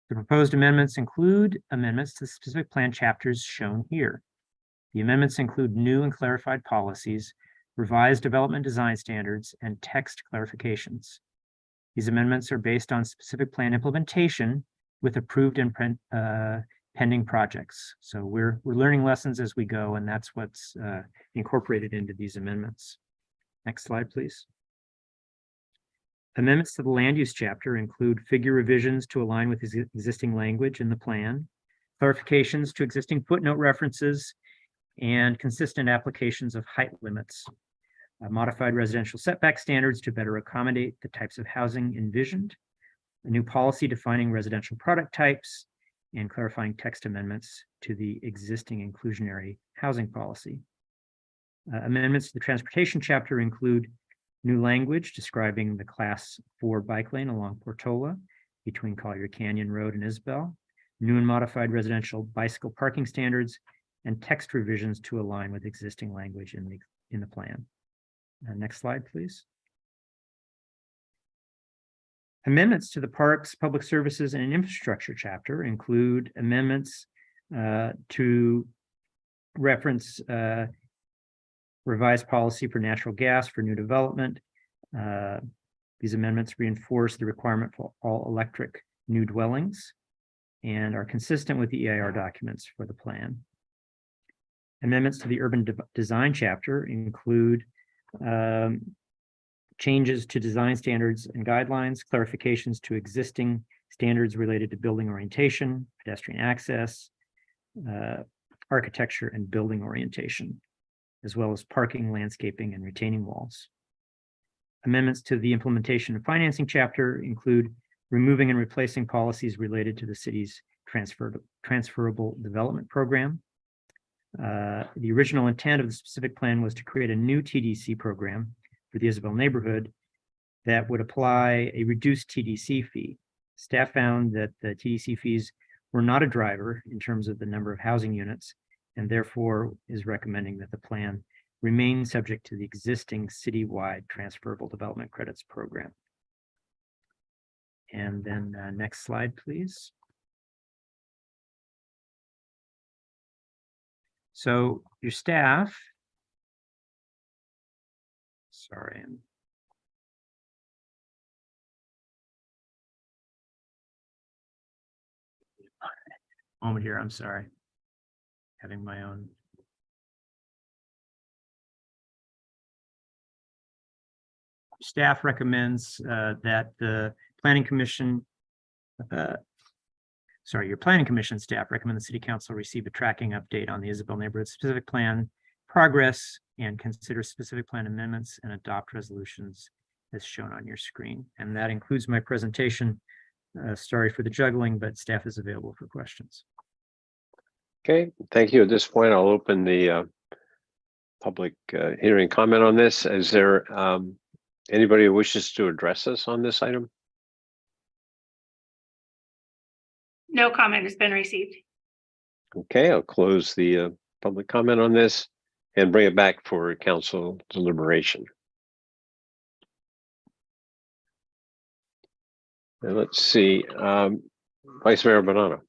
The proposed amendments include amendments to the specific plan chapters shown here. The amendments include new and clarified policies, revised development design standards, and text clarifications. These amendments are based on specific plan implementation with approved and pending projects. So we're learning lessons as we go, and that's what's incorporated into these amendments. Next slide, please. Amendments to the land use chapter include figure revisions to align with existing language in the plan, clarifications to existing footnote references, and consistent applications of height limits, modified residential setback standards to better accommodate the types of housing envisioned, a new policy defining residential product types, and clarifying text amendments to the existing inclusionary housing policy. Amendments to the transportation chapter include new language describing the Class 4 bike lane along Portola between Collier Canyon Road and Isbell, new and modified residential bicycle parking standards, and text revisions to align with existing language in the plan. Next slide, please. Amendments to the Parks, Public Services, and Infrastructure chapter include amendments to reference revised policy for natural gas for new development. These amendments reinforce the requirement for all electric new dwellings and are consistent with the EIR documents for the plan. Amendments to the urban design chapter include changes to design standards and guidelines, clarifications to existing standards related to building orientation, pedestrian access, architecture, and building orientation, as well as parking, landscaping, and retaining walls. Amendments to the implementation and financing chapter include removing and replacing policies related to the city's transferable development program. The original intent of the specific plan was to create a new TDC program for the Isabel neighborhood that would apply a reduced TDC fee. Staff found that the TDC fees were not a driver in terms of the number of housing units, and therefore is recommending that the plan remain subject to the existing citywide transferable development credits program. And then next slide, please. So your staff, sorry, moment here, I'm sorry. Having my own. Staff recommends that the Planning Commission, your Planning Commission staff recommend the City Council receive a tracking update on the Isabel neighborhood specific plan progress and consider specific plan amendments and adopt resolutions as shown on your screen. And that includes my presentation. Sorry for the juggling, but staff is available for questions. Okay, thank you. At this point, I'll open the public hearing comment on this. Is there anybody who wishes to address us on this item? No comment has been received. Okay, I'll close the public comment on this and bring it back for council deliberation. And let's see, Vice Mayor Bonanno.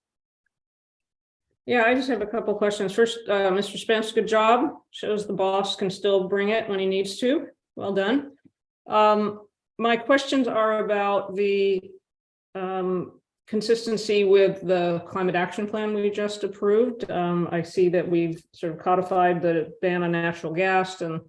Yeah, I just have a couple questions. First, Mr. Spence, good job. Shows the boss can still bring it when he needs to. Well done. My questions are about the consistency with the climate action plan we just approved. I see that we've sort of codified the ban on natural gas and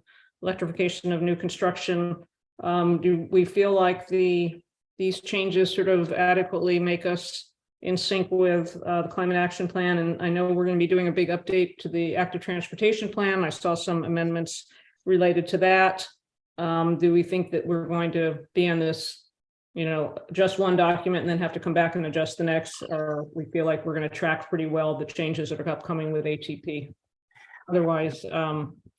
electrification of new construction. Do we feel like these changes sort of adequately make us in sync with the climate action plan? And I know we're going to be doing a big update to the active transportation plan. I saw some amendments related to that. Do we think that we're going to be on this, just one document and then have to come back and adjust the next, or we feel like we're going to track pretty well the changes that are upcoming with ATP? Otherwise,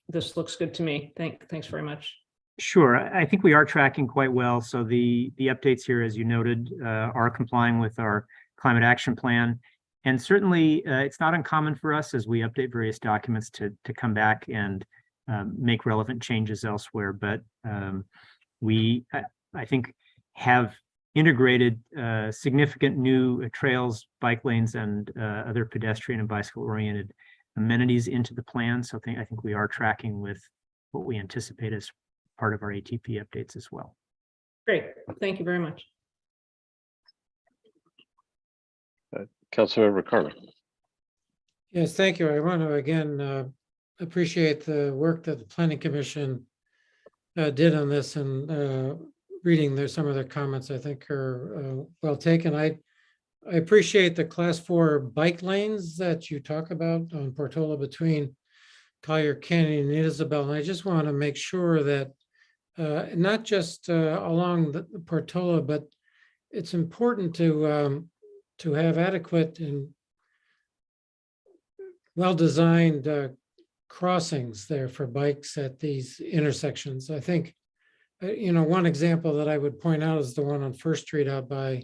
this looks good to me. Thanks very much. Sure. I think we are tracking quite well. So the updates here, as you noted, are complying with our climate action plan. And certainly it's not uncommon for us as we update various documents to come back and make relevant changes elsewhere. But we, I think, have integrated significant new trails, bike lanes, and other pedestrian and bicycle-oriented amenities into the plan. So I think we are tracking with what we anticipate as part of our ATP updates as well. Great, thank you very much. Councilmember Carter. Yes, thank you. I want to again appreciate the work that the Planning Commission did on this, and reading some of their comments I think are well taken. I appreciate the Class 4 bike lanes that you talk about on Portola between Collier Canyon and Isabel. And I just want to make sure that not just along the Portola, but it's important to have adequate and well-designed crossings there for bikes at these intersections. I think, one example that I would point out is the one on First Street out by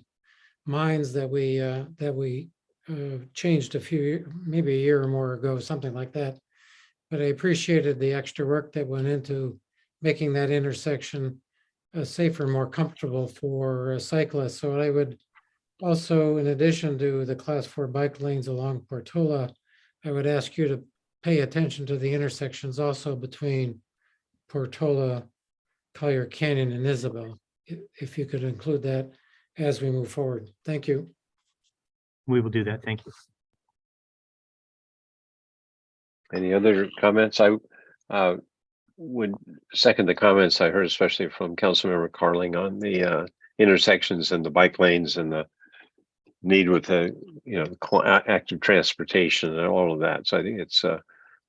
Mines that we changed maybe a year or more ago, something like that. But I appreciated the extra work that went into making that intersection safer, more comfortable for cyclists. So I would also, in addition to the Class 4 bike lanes along Portola, I would ask you to pay attention to the intersections also between Portola, Collier Canyon, and Isabel, if you could include that as we move forward. Thank you. We will do that. Thank you. Any other comments? I would second the comments I heard, especially from Councilmember Carling on the intersections and the bike lanes and the need with the active transportation and all of that. So I think it's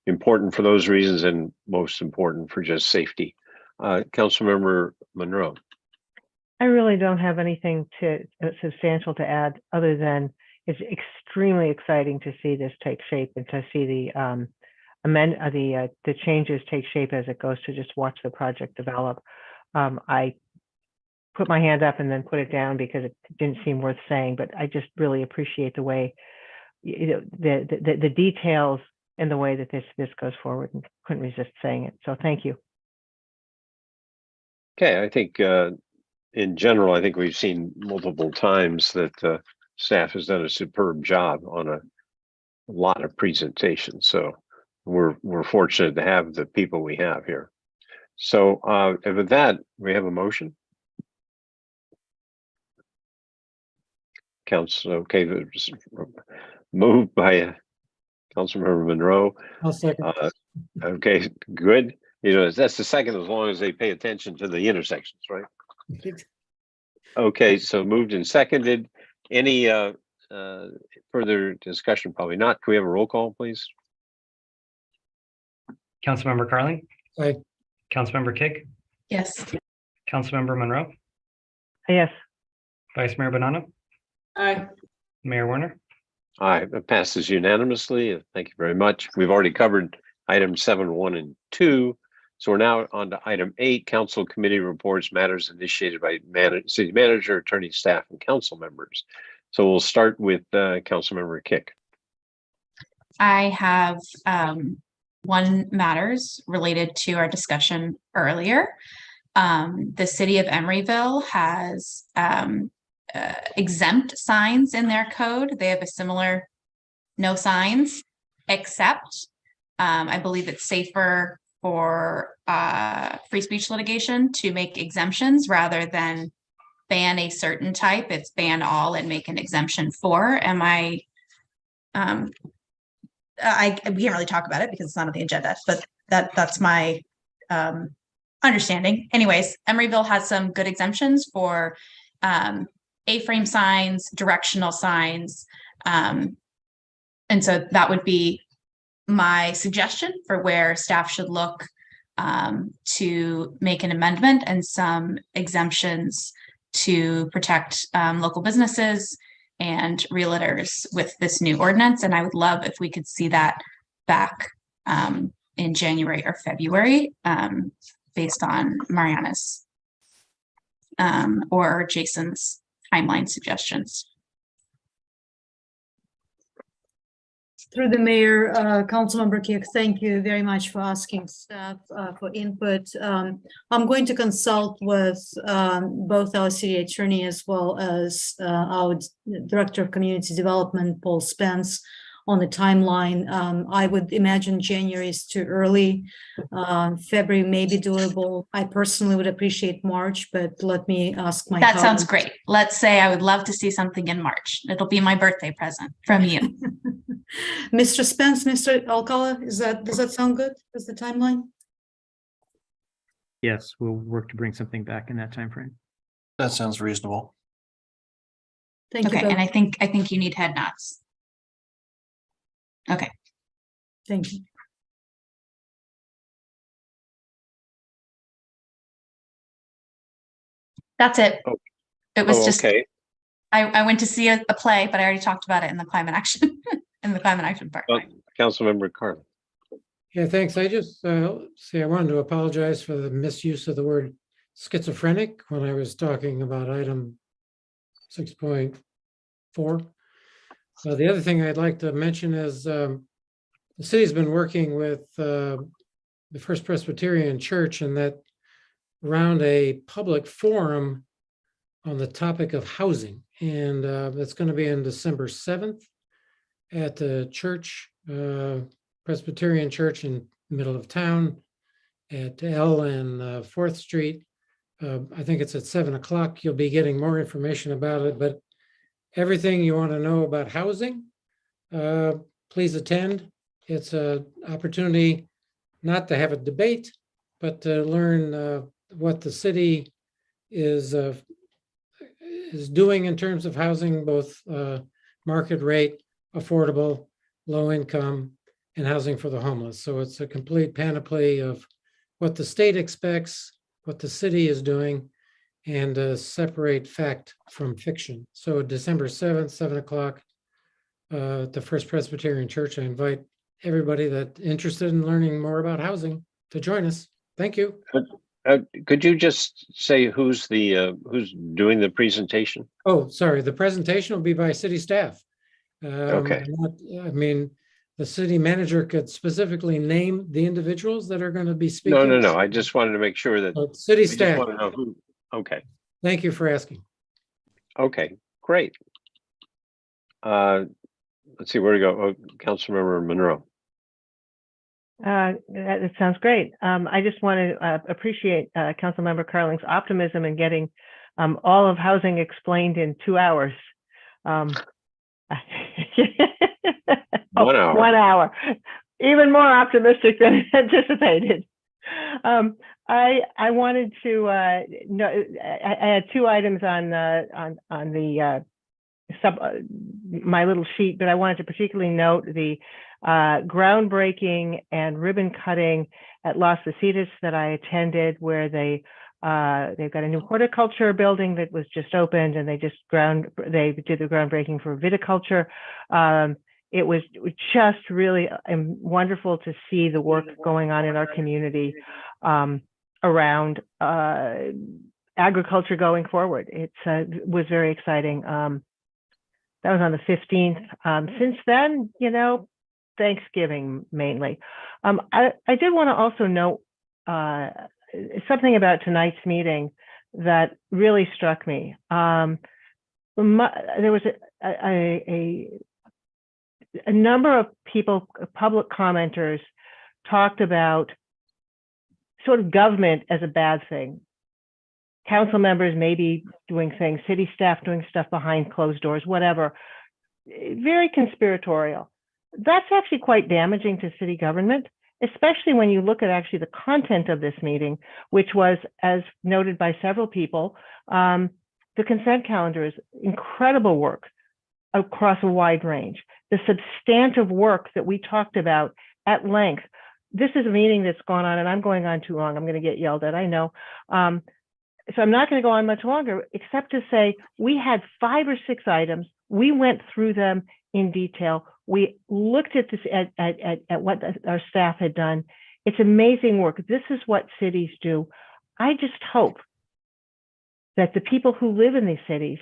important for those reasons, and most important for just safety. Councilmember Monroe. I really don't have anything substantial to add, other than it's extremely exciting to see this take shape and to see the changes take shape as it goes, to just watch the project develop. I put my hand up and then put it down because it didn't seem worth saying, but I just really appreciate the way, the details and the way that this goes forward, and couldn't resist saying it. So thank you. Okay, I think in general, I think we've seen multiple times that staff has done a superb job on a lot of presentations. So we're fortunate to have the people we have here. So and with that, we have a motion. Okay, moved by Councilmember Monroe. I'll second. Okay, good. That's the second, as long as they pay attention to the intersections, right? Okay, so moved and seconded. Any further discussion? Probably not. Can we have a roll call, please? Councilmember Carling. Aye. Councilmember Kick. Yes. Councilmember Monroe. Yes. Vice Mayor Bonanno. Aye. Mayor Werner. Aye, it passes unanimously. Thank you very much. We've already covered items 7, 1, and 2. So we're now on to item 8, council committee reports, matters initiated by city manager, attorney, staff, and council members. So we'll start with Councilmember Kick. I have one matters related to our discussion earlier. The city of Emeryville has exempt signs in their code. They have a similar no signs, except I believe it's safer for free speech litigation to make exemptions rather than ban a certain type. It's ban all and make an exemption for. We can't really talk about it because it's not on the agenda, but that's my understanding. Anyways, Emeryville has some good exemptions for A-frame signs, directional signs. And so that would be my suggestion for where staff should look to make an amendment and some exemptions to protect local businesses and realtors with this new ordinance. And I would love if we could see that back in January or February based on Mariana's or Jason's timeline suggestions. Through the mayor, Councilmember Kick, thank you very much for asking staff for input. I'm going to consult with both our city attorney as well as our Director of Community Development, Paul Spence, on the timeline. I would imagine January is too early. February may be doable. I personally would appreciate March, but let me ask my That sounds colleagues. great. Let's say I would love to see something in March. It'll be my birthday present from you. Mr. Spence, Mr. Alcala, does that sound good as the timeline? Yes, we'll work to bring something back in that time frame. That sounds reasonable. Thank you. Okay, both. and I think you need head nods. Okay. Thank you. That's it. Oh. It was Oh, just, okay. I went to see a play, but I already talked about it in the climate action, in the climate action part. Councilmember Carlin. Yeah, thanks. I just say I wanted to apologize for the misuse of the word schizophrenic when I was talking about item 6.4. The other thing I'd like to mention is the city's been working with the First Presbyterian Church and that around a public forum on the topic of housing. And that's going to be on December 7th at the church, Presbyterian Church in the middle of town at L and 4th Street. I think it's at 7 o'clock. You'll be getting more information about it, but everything you want to know about housing, please attend. It's an opportunity not to have a debate, but to learn what the city is doing in terms of housing, both market rate, affordable, low income, and housing for the homeless. So it's a complete panoply of what the state expects, what the city is doing, and separate fact from fiction. So December 7th, 7 o'clock, at the First Presbyterian Church. I invite everybody that's interested in learning more about housing to join us. Thank you. Could you just say who's doing the presentation? Oh, sorry. The presentation will be by city staff. Okay. I mean, the city manager could specifically name the individuals that are going to be speaking. No. I just wanted to make sure that City I just staff. want to know who. Okay. Thank you for asking. Okay, great. Let's see where to go. Oh, Councilmember Monroe. That sounds great. I just want to appreciate Councilmember Carling's optimism in getting all of housing explained in 2 hours. 1 hour. 1 hour. Even more optimistic than anticipated. I wanted to know. I had 2 items on the my little sheet, but I wanted to particularly note the groundbreaking and ribbon cutting at Las Visitas that I attended, where they've got a new horticulture building that was just opened, and they did the groundbreaking for viticulture. It was just really wonderful to see the work going on in our community around agriculture going forward. It was very exciting. That was on the 15th. Since then, Thanksgiving mainly. I did want to also note something about tonight's meeting that really struck me. There was a number of people, public commenters, talked about sort of government as a bad thing. Council members maybe doing things, city staff doing stuff behind closed doors, whatever. Very conspiratorial. That's actually quite damaging to city government, especially when you look at actually the content of this meeting, which was, as noted by several people, the consent calendar is incredible work across a wide range. The substantive work that we talked about at length. This is a meeting that's gone on, and I'm going on too long. I'm going to get yelled at, I know. So I'm not going to go on much longer, except to say we had 5 or 6 items. We went through them in detail. We looked at this at what our staff had done. It's amazing work. This is what cities do. I just hope that the people who live in these cities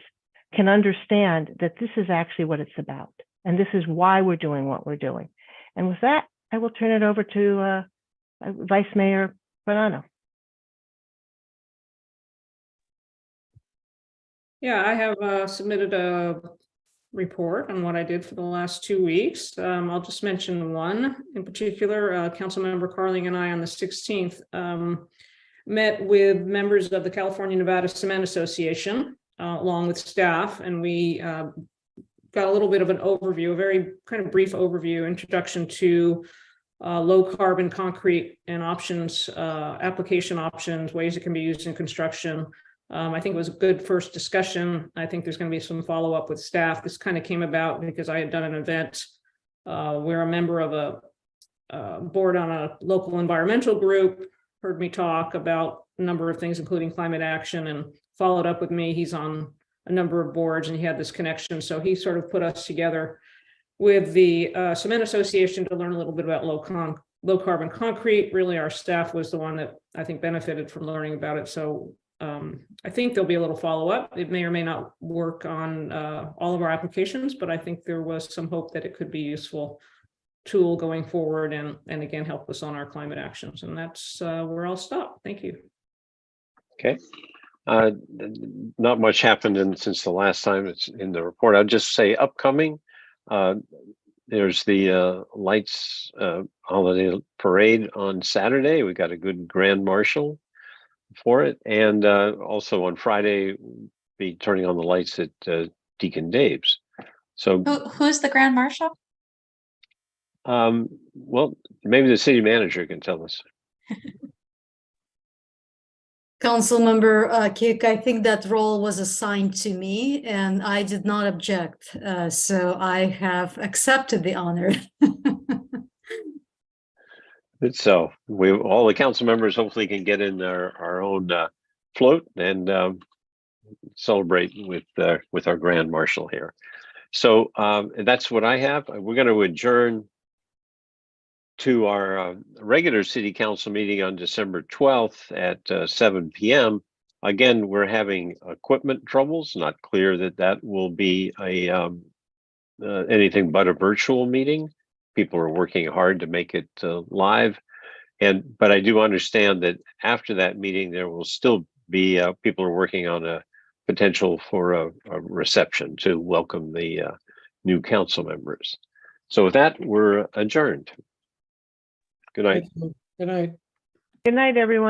can understand that this is actually what it's about. And this is why we're doing what we're doing. And with that, I will turn it over to Vice Mayor Bonanno. Yeah, I have submitted a report on what I did for the last 2 weeks. I'll just mention one in particular. Councilmember Carling and I on the 16th met with members of the California Nevada Cement Association along with staff, and we got a little bit of an overview, a very kind of brief overview, introduction to low carbon concrete and options, application options, ways it can be used in construction. I think it was a good first discussion. I think there's going to be some follow up with staff. This kind of came about because I had done an event where a member of a board on a local environmental group heard me talk about a number of things, including climate action, and followed up with me. He's on a number of boards and he had this connection. So he sort of put us together with the Cement Association to learn a little bit about low carbon concrete. Really, our staff was the one that I think benefited from learning about it. So I think there'll be a little follow up. It may or may not work on all of our applications, but I think there was some hope that it could be a useful tool going forward and again, help us on our climate actions. And that's where I'll stop. Thank you. Okay. Not much happened since the last time it's in the report. I'll just say upcoming. There's the lights holiday parade on Saturday. We got a good grand marshal for it, and also on Friday be turning on the lights at Deacon Dave's. So Who's the Grand Marshal? well, maybe the city manager can tell us. Councilmember Kick, I think that role was assigned to me and I did not object. So I have accepted the honor. So all the council members hopefully can get in our own float and celebrate with our grand marshal here. So that's what I have. We're going to adjourn to our regular city council meeting on December 12th at 7 p.m. Again, we're having equipment troubles. Not clear that will be a anything but a virtual meeting. People are working hard to make it live, but I do understand that after that meeting there will still be people are working on a potential for a reception to welcome the new council members. So with that, we're adjourned. Good night. Good night. Good night, everyone.